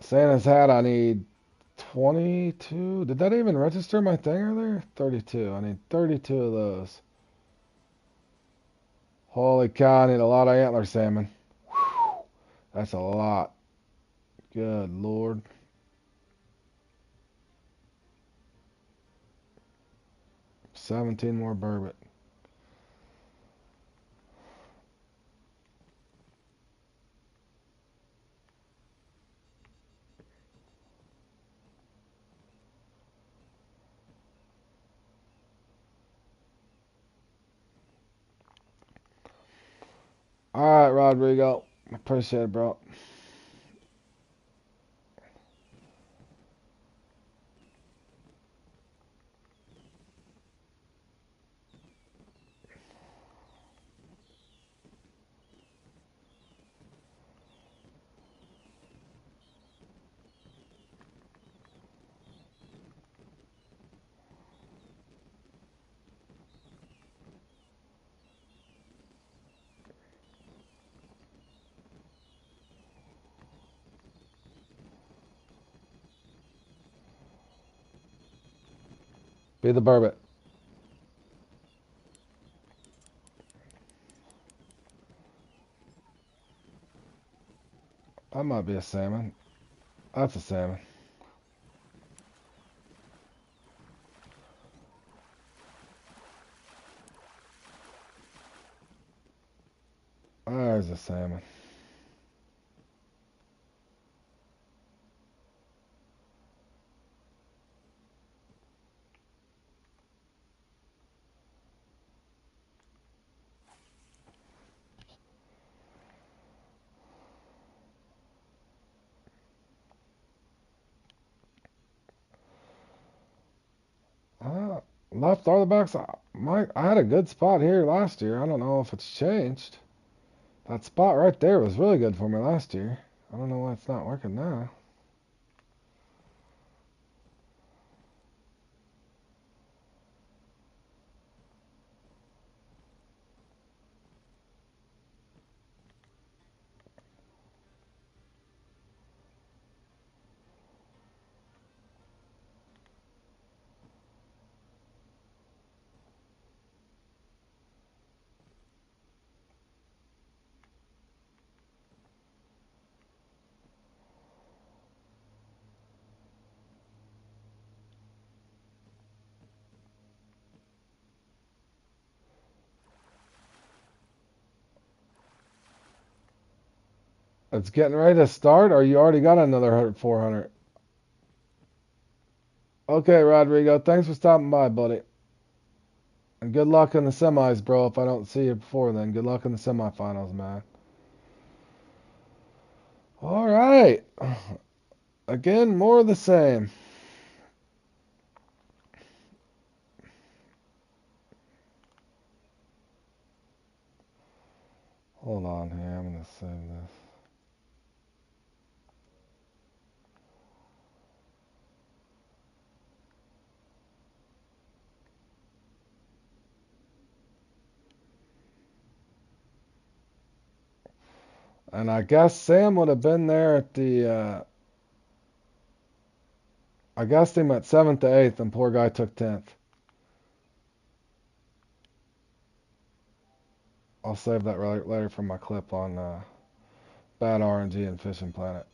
Santa's hat, I need 22. Did that even register my thing earlier? 32. I need 32 of those. Holy cow, I need a lot of antler salmon. Whew, that's a lot. Good Lord. $17 more burbot. Alright, Rodrigo. Appreciate it, bro. Be the burbot. That might be a salmon. That's a salmon. There's a salmon. Uh, Left or the backside. I had a good spot here last year. I don't know if it's changed. That spot right there was really good for me last year. I don't know why it's not working now. It's getting ready to start, or you already got another 400? Okay, Rodrigo, thanks for stopping by, buddy. And good luck in the semis, bro. If I don't see you before then, good luck in the semifinals, man. All right. Again, more of the same. Hold on here. I'm going to save this. And I guess Sam would have been there at the, I guessed him at 7th to 8th, and poor guy took 10th. I'll save that later for my clip on Bad RNG and Fishing Planet.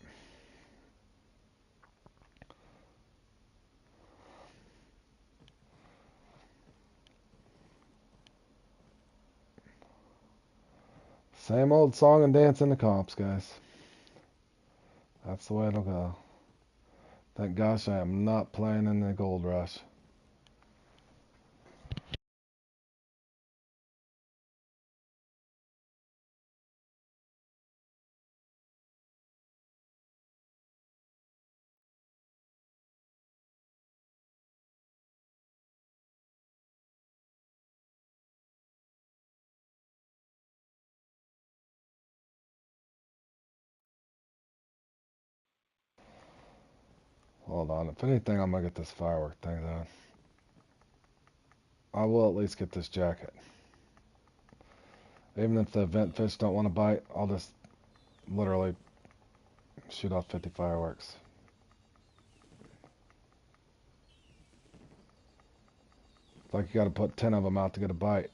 Same old song and dance in the comps, guys. That's the way it'll go. Thank gosh I am not playing in the Gold Rush. Hold on. If anything, I'm going to get this firework thing done. I will at least get this jacket. Even if the event fish don't want to bite, I'll just literally shoot off 50 fireworks. It's like you got to put 10 of them out to get a bite.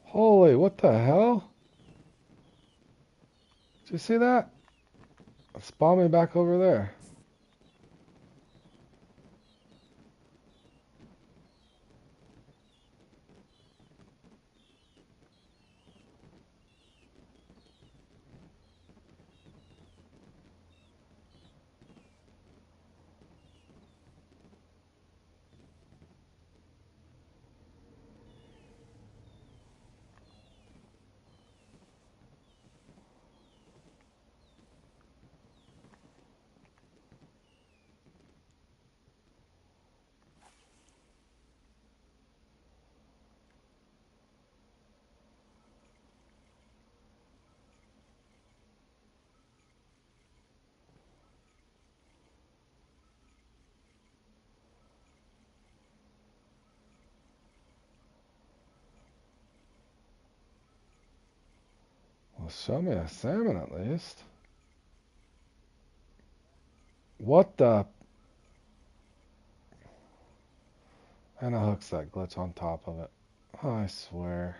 Holy, what the hell? Did you see that? Spawn me back over there. Well, show me a salmon at least. What the? And it hooks that glitch on top of it. I swear.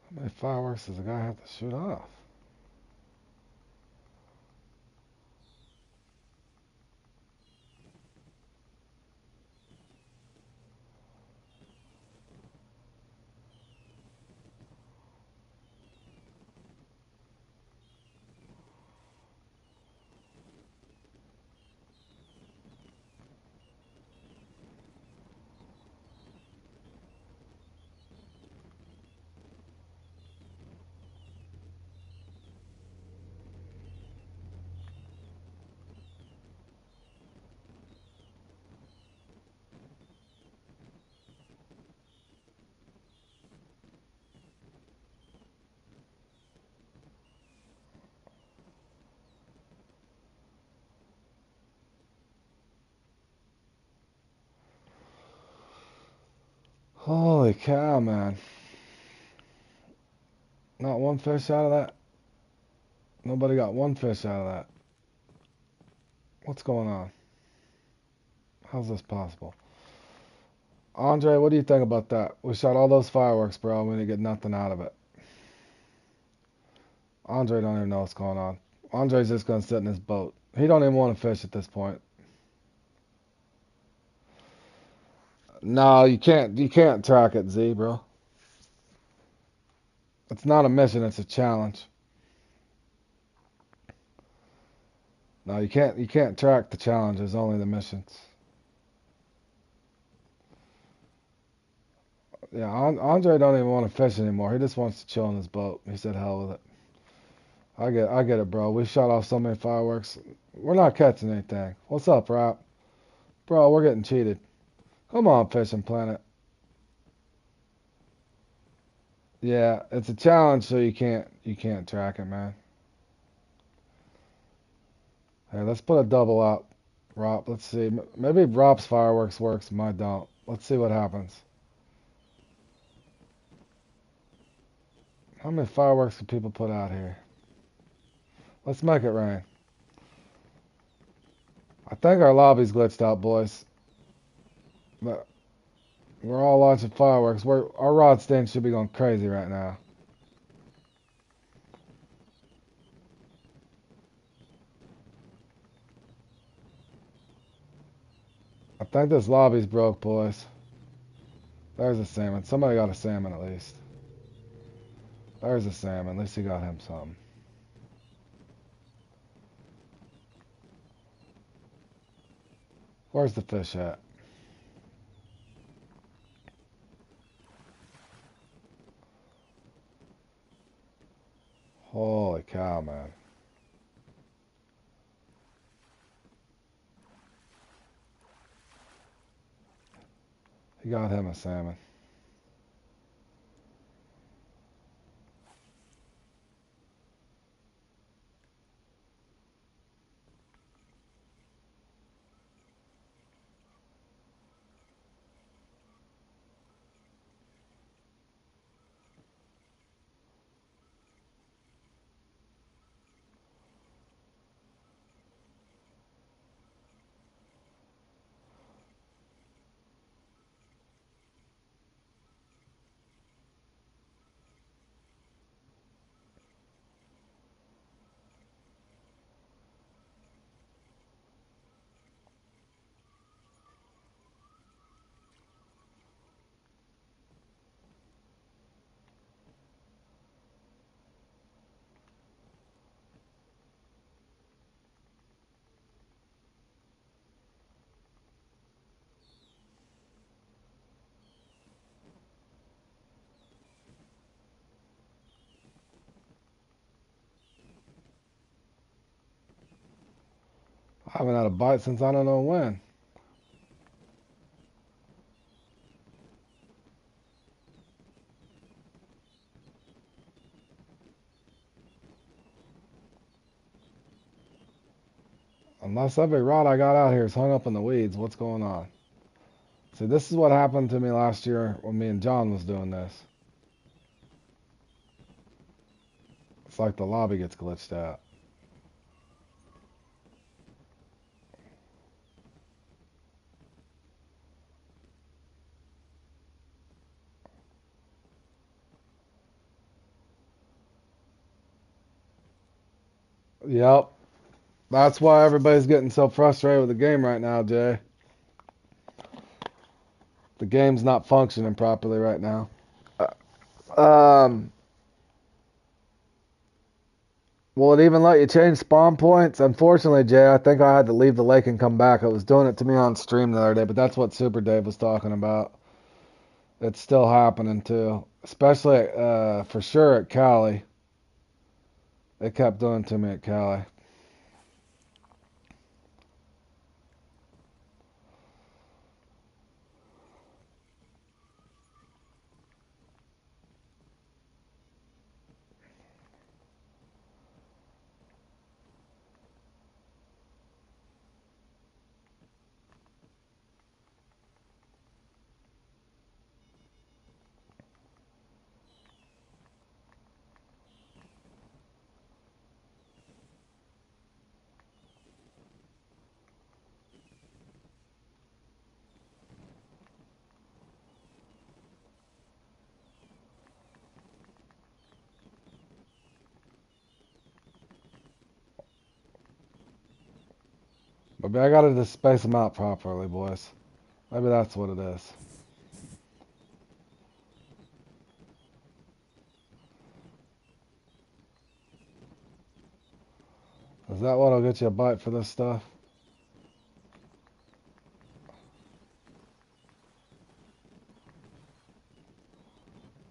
How many fireworks does the guy have to shoot off? Holy cow, man. Not one fish out of that. Nobody got one fish out of that. What's going on? How's this possible? Andre, what do you think about that? We shot all those fireworks, bro, and we didn't get nothing out of it. Andre don't even know what's going on. Andre's just gonna sit in his boat. He don't even want to fish at this point. No, you can't. You can't track it, Z, bro. It's not a mission. It's a challenge. No, you can't. You can't track the challenges. Only the missions. Yeah, Andre don't even want to fish anymore. He just wants to chill in his boat. He said, "Hell with it." I get it, bro. We shot off so many fireworks. We're not catching anything. What's up, Rap? Bro, we're getting cheated. Come on, Fishing Planet. Yeah, it's a challenge, so you can't track it, man. Hey, let's put a double out, Rop. Let's see. Maybe Rop's fireworks works, mine don't. Let's see what happens. How many fireworks can people put out here? Let's make it rain. I think our lobby's glitched out, boys. But we're all launching fireworks. Our rod stand should be going crazy right now. I think this lobby's broke, boys. There's a salmon. Somebody got a salmon at least. There's a salmon. At least he got him something. Where's the fish at? Holy cow, man. He got him a salmon. I haven't had a bite since I don't know when. Unless every rod I got out here is hung up in the weeds. What's going on? See, this is what happened to me last year when me and John was doing this. It's like the lobby gets glitched out. Yep. That's why everybody's getting so frustrated with the game right now, Jay. The game's not functioning properly right now. Um, will it even let you change spawn points? Unfortunately, Jay, I think I had to leave the lake and come back. It was doing it to me on stream the other day, but that's what Super Dave was talking about. It's still happening too, especially for sure at Cali. It kept doing it to me at Cali. Maybe I gotta just space them out properly, boys. Maybe that's what it is. Is that what'll get you a bite for this stuff?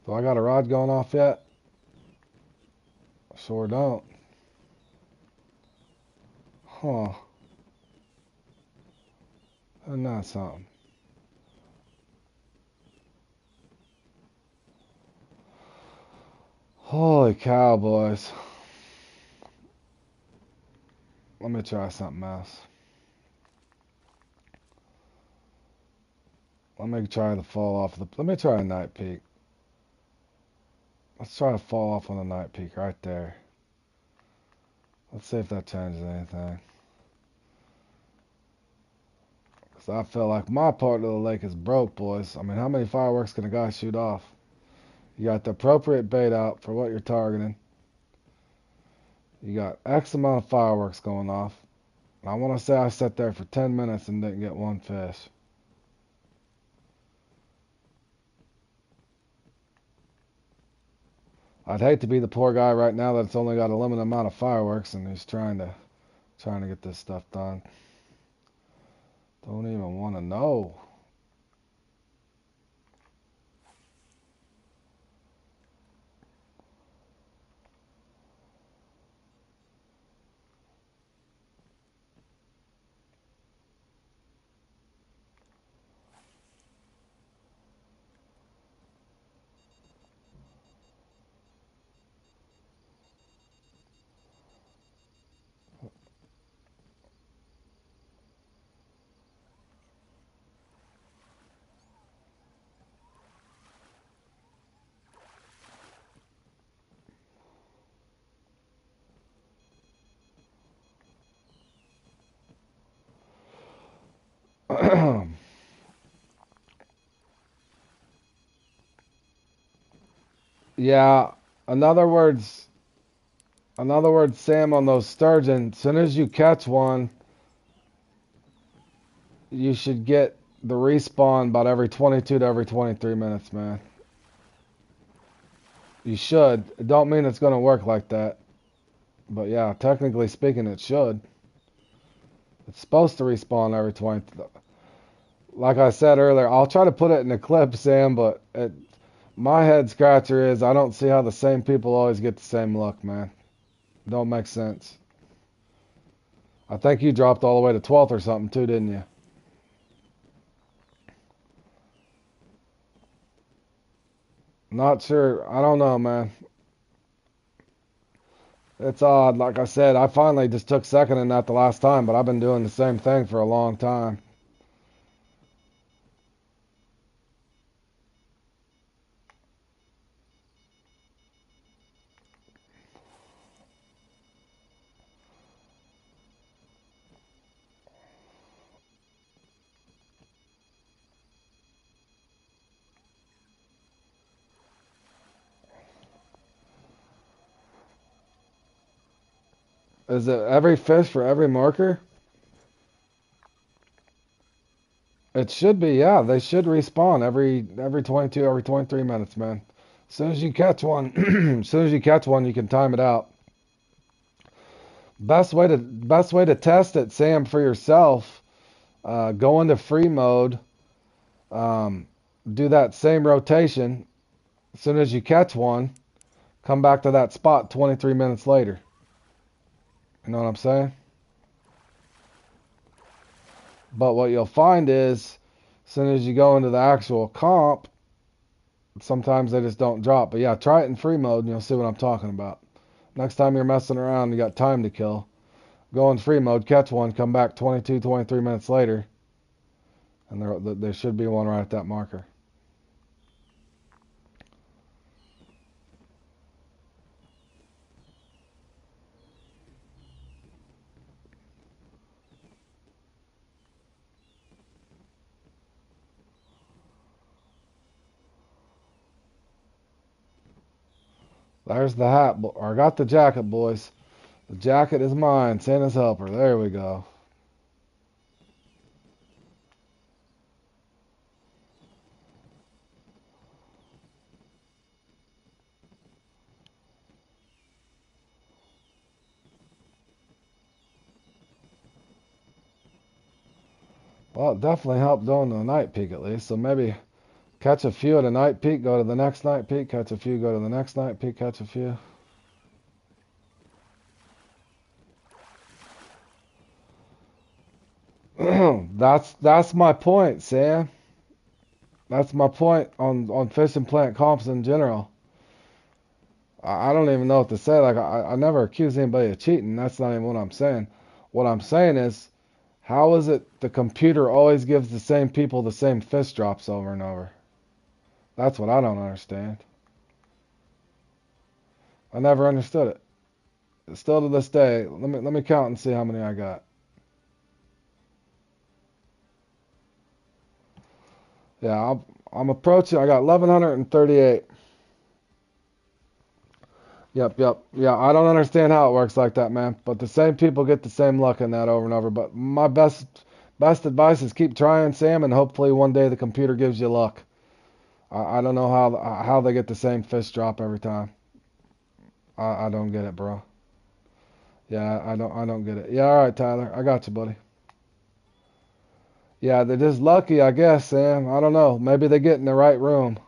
Do I got a rod going off yet? Sure don't. Huh. Isn't that something? Holy cow, boys. Let me try something else. Let me try the fall off. Let me try a night peak. Let's try to fall off on the night peak right there. Let's see if that changes anything. Because I feel like my part of the lake is broke, boys. I mean, how many fireworks can a guy shoot off? You got the appropriate bait out for what you're targeting. You got X amount of fireworks going off. I want to say I sat there for 10 minutes and didn't get one fish. I'd hate to be the poor guy right now that's only got a limited amount of fireworks and he's trying to get this stuff done. Don't even want to know. Yeah, in other words, Sam, on those sturgeon, as soon as you catch one, you should get the respawn about every 22 to every 23 minutes, man. You should. It don't mean it's going to work like that. But yeah, technically speaking, it should. It's supposed to respawn every 20. Like I said earlier, I'll try to put it in a clip, Sam, but my head scratcher is I don't see how the same people always get the same luck, man. Don't make sense. I think you dropped all the way to 12th or something too, didn't you? Not sure. I don't know, man. It's odd. Like I said, I finally just took second in that the last time, but I've been doing the same thing for a long time. Is it every fish for every marker? It should be, yeah. They should respawn every 22, every 23 minutes, man. As soon as you catch one, as soon as you catch one, you can time it out. Best way to test it, Sam, for yourself. Go into free mode. Do that same rotation. As soon as you catch one, come back to that spot 23 minutes later. You know what I'm saying? But what you'll find is, as soon as you go into the actual comp, sometimes they just don't drop. But yeah, try it in free mode and you'll see what I'm talking about. Next time you're messing around, you got time to kill. Go in free mode, catch one, come back 22, 23 minutes later, and there should be one right at that marker. There's the hat, or I got the jacket, boys. The jacket is mine, Santa's helper. There we go. Well, it definitely helped going to the night peak at least. So maybe catch a few at a night peak, go to the next night peak, catch a few, go to the next night peak, catch a few. That's my point, Sam. That's my point on fishing plant comps in general. I don't even know what to say. Like, I never accuse anybody of cheating. That's not even what I'm saying. What I'm saying is, how is it the computer always gives the same people the same fish drops over and over? That's what I don't understand. I never understood it. Still to this day, let me count and see how many I got. Yeah, I'm approaching. I got 1138. Yep. Yeah, I don't understand how it works like that, man. But the same people get the same luck in that over and over. But my best advice is keep trying, Sam, and hopefully one day the computer gives you luck. I don't know how they get the same fish drop every time. I don't get it, bro. Yeah, I don't get it. Yeah, all right, Tyler, I got you, buddy. Yeah, they're just lucky, I guess, Sam. I don't know. Maybe they get in the right room.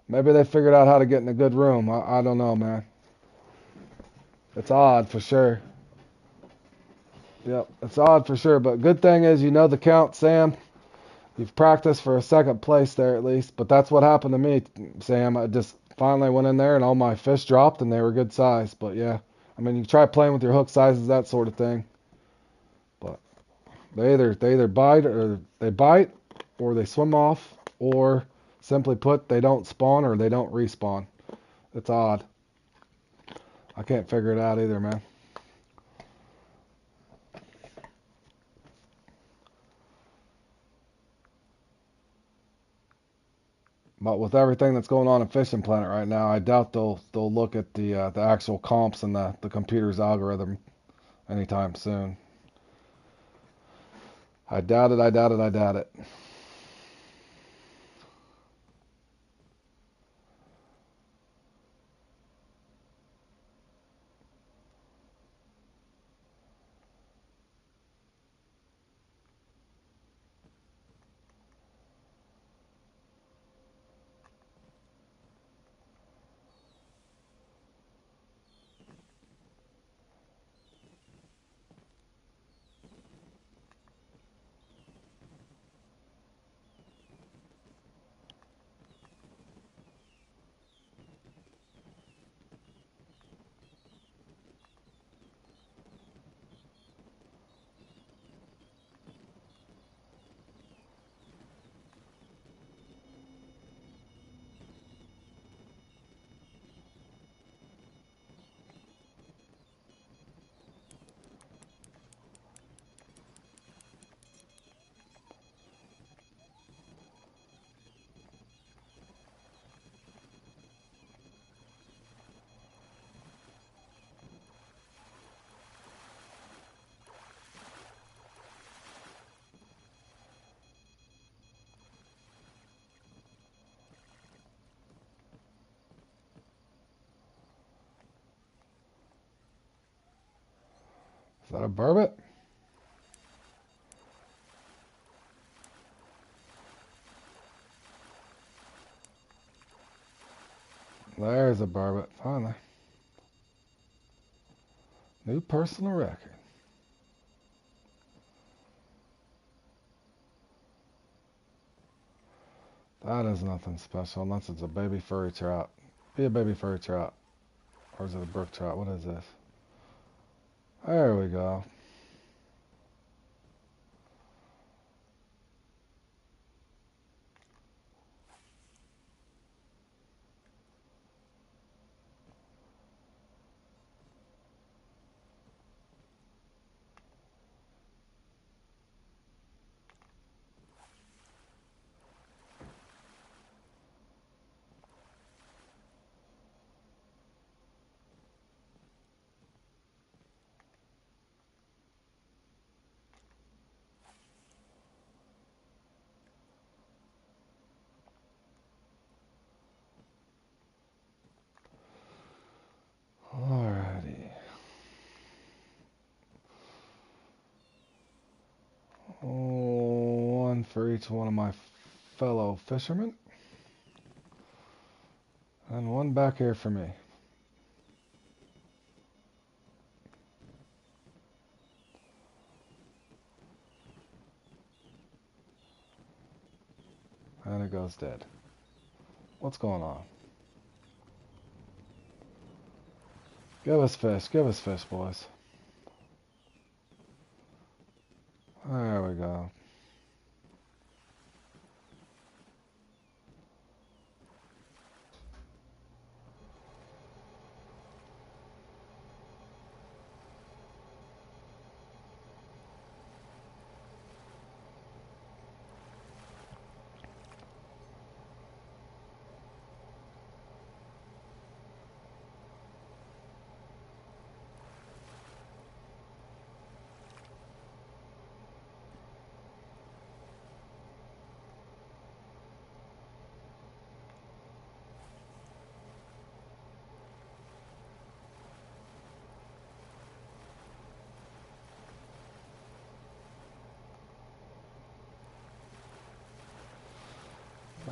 Maybe they figured out how to get in a good room. I don't know, man. It's odd for sure. Yep, it's odd for sure. But good thing is you know the count, Sam. You've practiced for a second place there at least. But that's what happened to me, Sam. I just finally went in there and all my fish dropped and they were good size. But yeah, I mean you try playing with your hook sizes, that sort of thing. But they either bite or they swim off, or simply put they don't spawn or they don't respawn. It's odd. I can't figure it out either, man. But with everything that's going on in Fishing Planet right now, I doubt they'll look at the actual comps and the computer's algorithm anytime soon. I doubt it. I doubt it. I doubt it. Is that a burbot? There's a burbot. Finally, new personal record. That is nothing special unless it's a baby furry trout. Be a baby furry trout. Or is it a brook trout? What is this? There we go. Alrighty. Oh, one for each one of my fellow fishermen. And one back here for me. And it goes dead. What's going on? Give us fish, boys. There we go.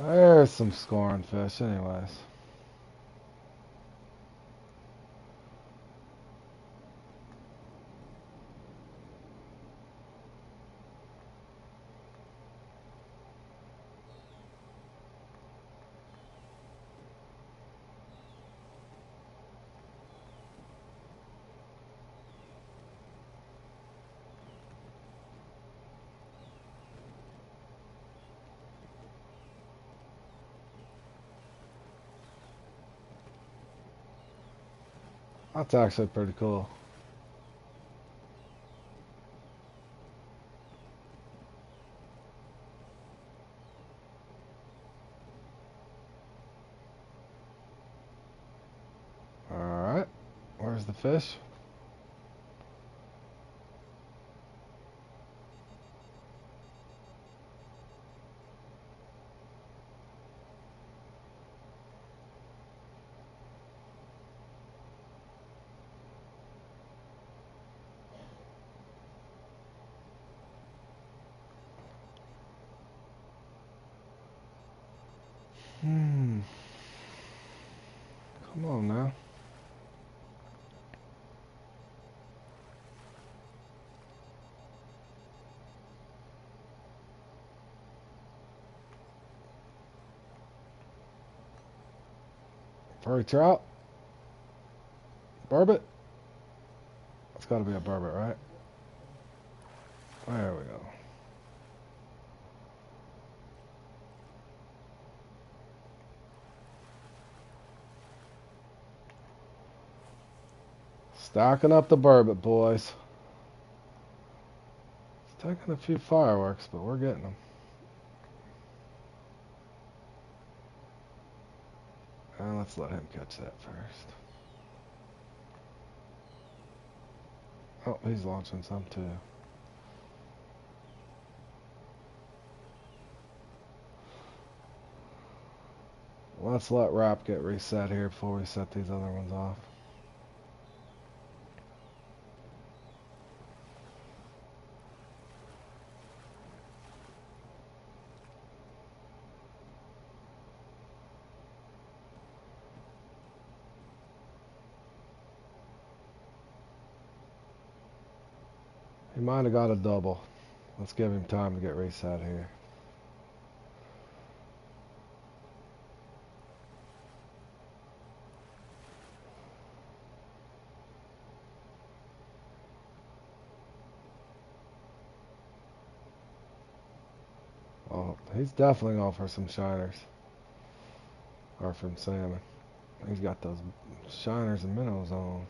There's some scoring fish, anyways. That's actually pretty cool. Alright. Where's the fish? Come on now. Furry trout? Burbot? It's gotta be a burbot, right? There we go. Stocking up the burbot, boys. It's taking a few fireworks, but we're getting them. And let's let him catch that first. Oh, he's launching some too. Let's let Rap get reset here before we set these other ones off. He might have got a double. Let's give him time to get reset here. Oh, he's definitely going for some shiners. Or from salmon. He's got those shiners and minnows on.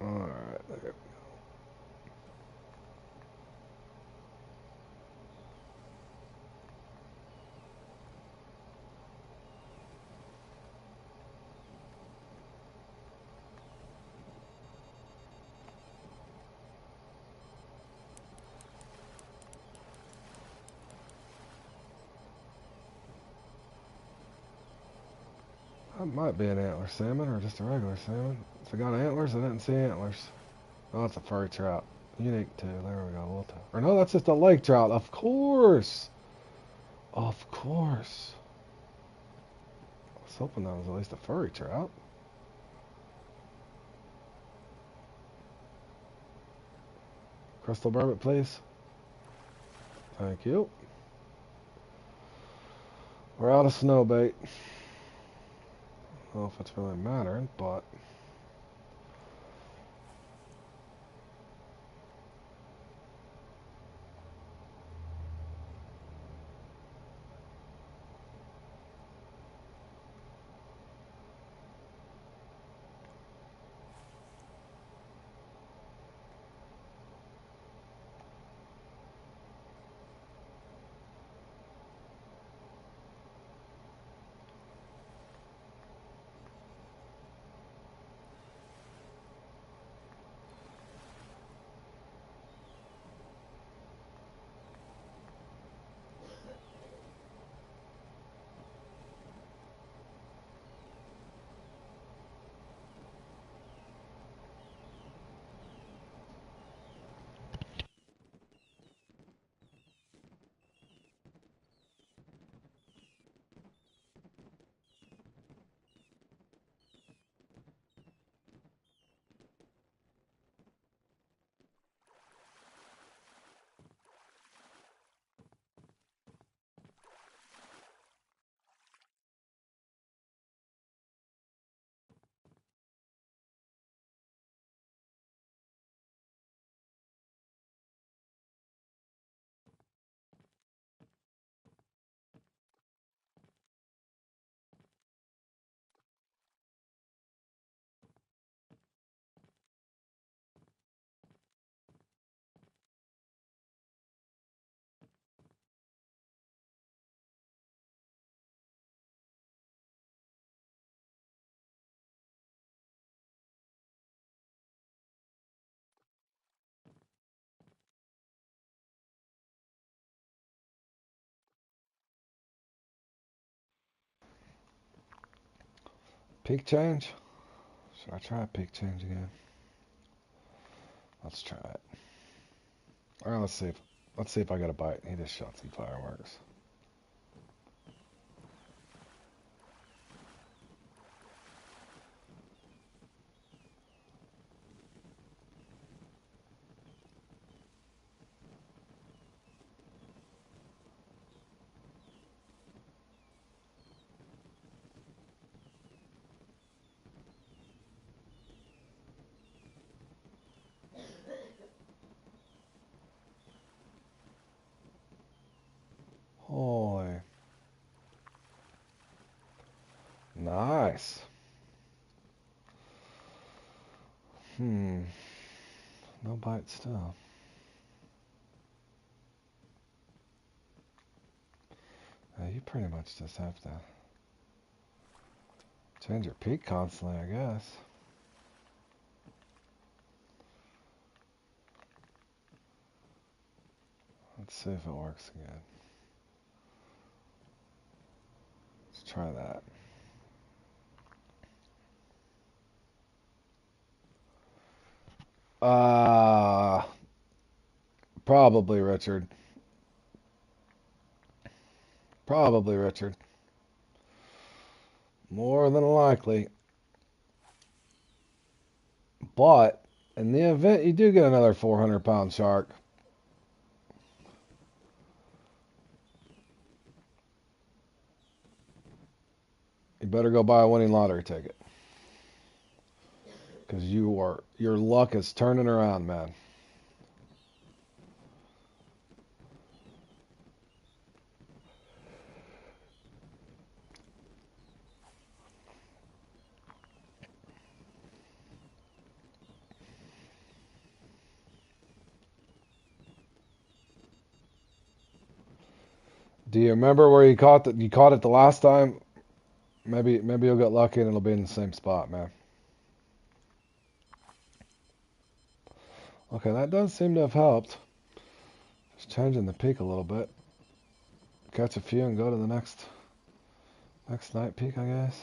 Alright, there we go. That might be an antler salmon or just a regular salmon. If it got antlers, I didn't see antlers. Oh, it's a furry trout. Unique too. There we go. We'll tell. Or no, that's just a lake trout. Of course. Of course. I was hoping that was at least a furry trout. Crystal burbot, please. Thank you. We're out of snow bait. I don't know if it's really mattering, but peak change? Should I try a peak change again? Let's try it. Alright, let's see if I got a bite. He just shot some fireworks. Holy. Nice. No bite still. You pretty much just have to change your peak constantly, I guess. Let's see if it works again. Let's try that. Probably Richard. Probably Richard. More than likely. But in the event you do get another 400-pound shark, you better go buy a winning lottery ticket. Because your luck is turning around, man. Do you remember where you caught it the last time? Maybe you'll get lucky and it'll be in the same spot, man. Okay, that does seem to have helped. Just changing the peak a little bit. Catch a few and go to the next night peak, I guess.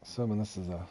Assuming this is a...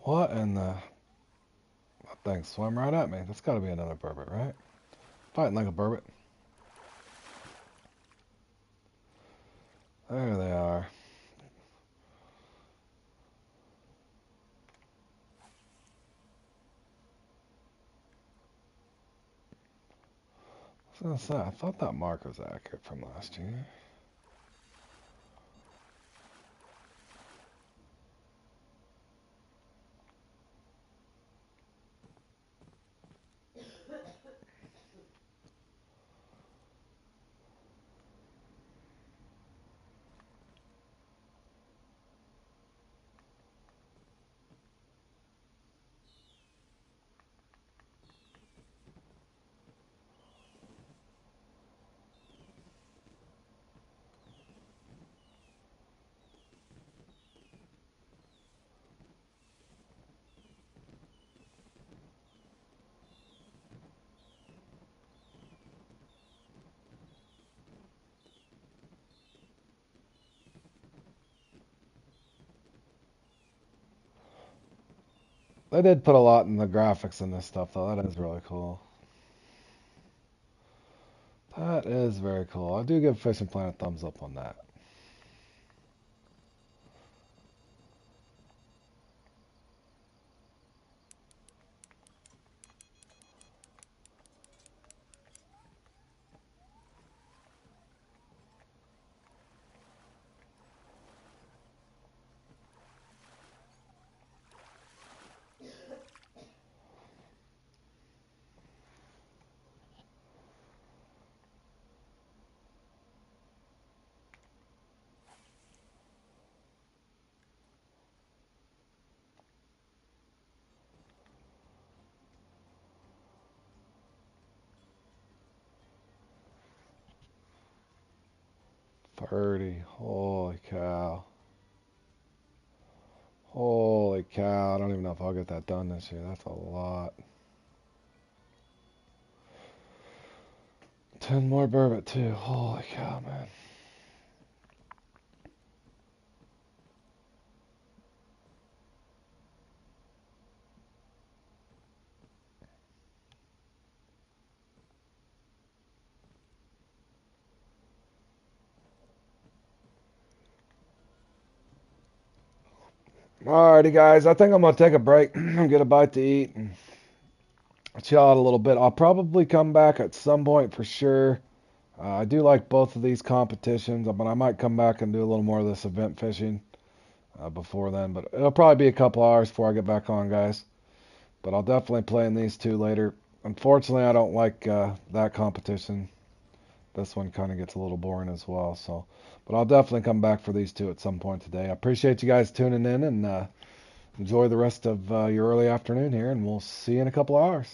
What in the... That thing swam right at me. That's got to be another burbot, right? Fighting like a burbot. There they are. I was gonna say, I thought that mark was accurate from last year. They did put a lot in the graphics in this stuff, though. That is really cool. That is very cool. I do give Fishing Planet a thumbs up on that. Purdy. Holy cow. Holy cow. I don't even know if I'll get that done this year. That's a lot. 10 more burbot, too. Holy cow, man. Alrighty, guys. I think I'm going to take a break and get a bite to eat and chill out a little bit. I'll probably come back at some point for sure. I do like both of these competitions, but I might come back and do a little more of this event fishing before then. But it'll probably be a couple hours before I get back on, guys. But I'll definitely play in these two later. Unfortunately, I don't like that competition. This one kind of gets a little boring as well. So, but I'll definitely come back for these two at some point today. I appreciate you guys tuning in and enjoy the rest of your early afternoon here, and we'll see you in a couple hours.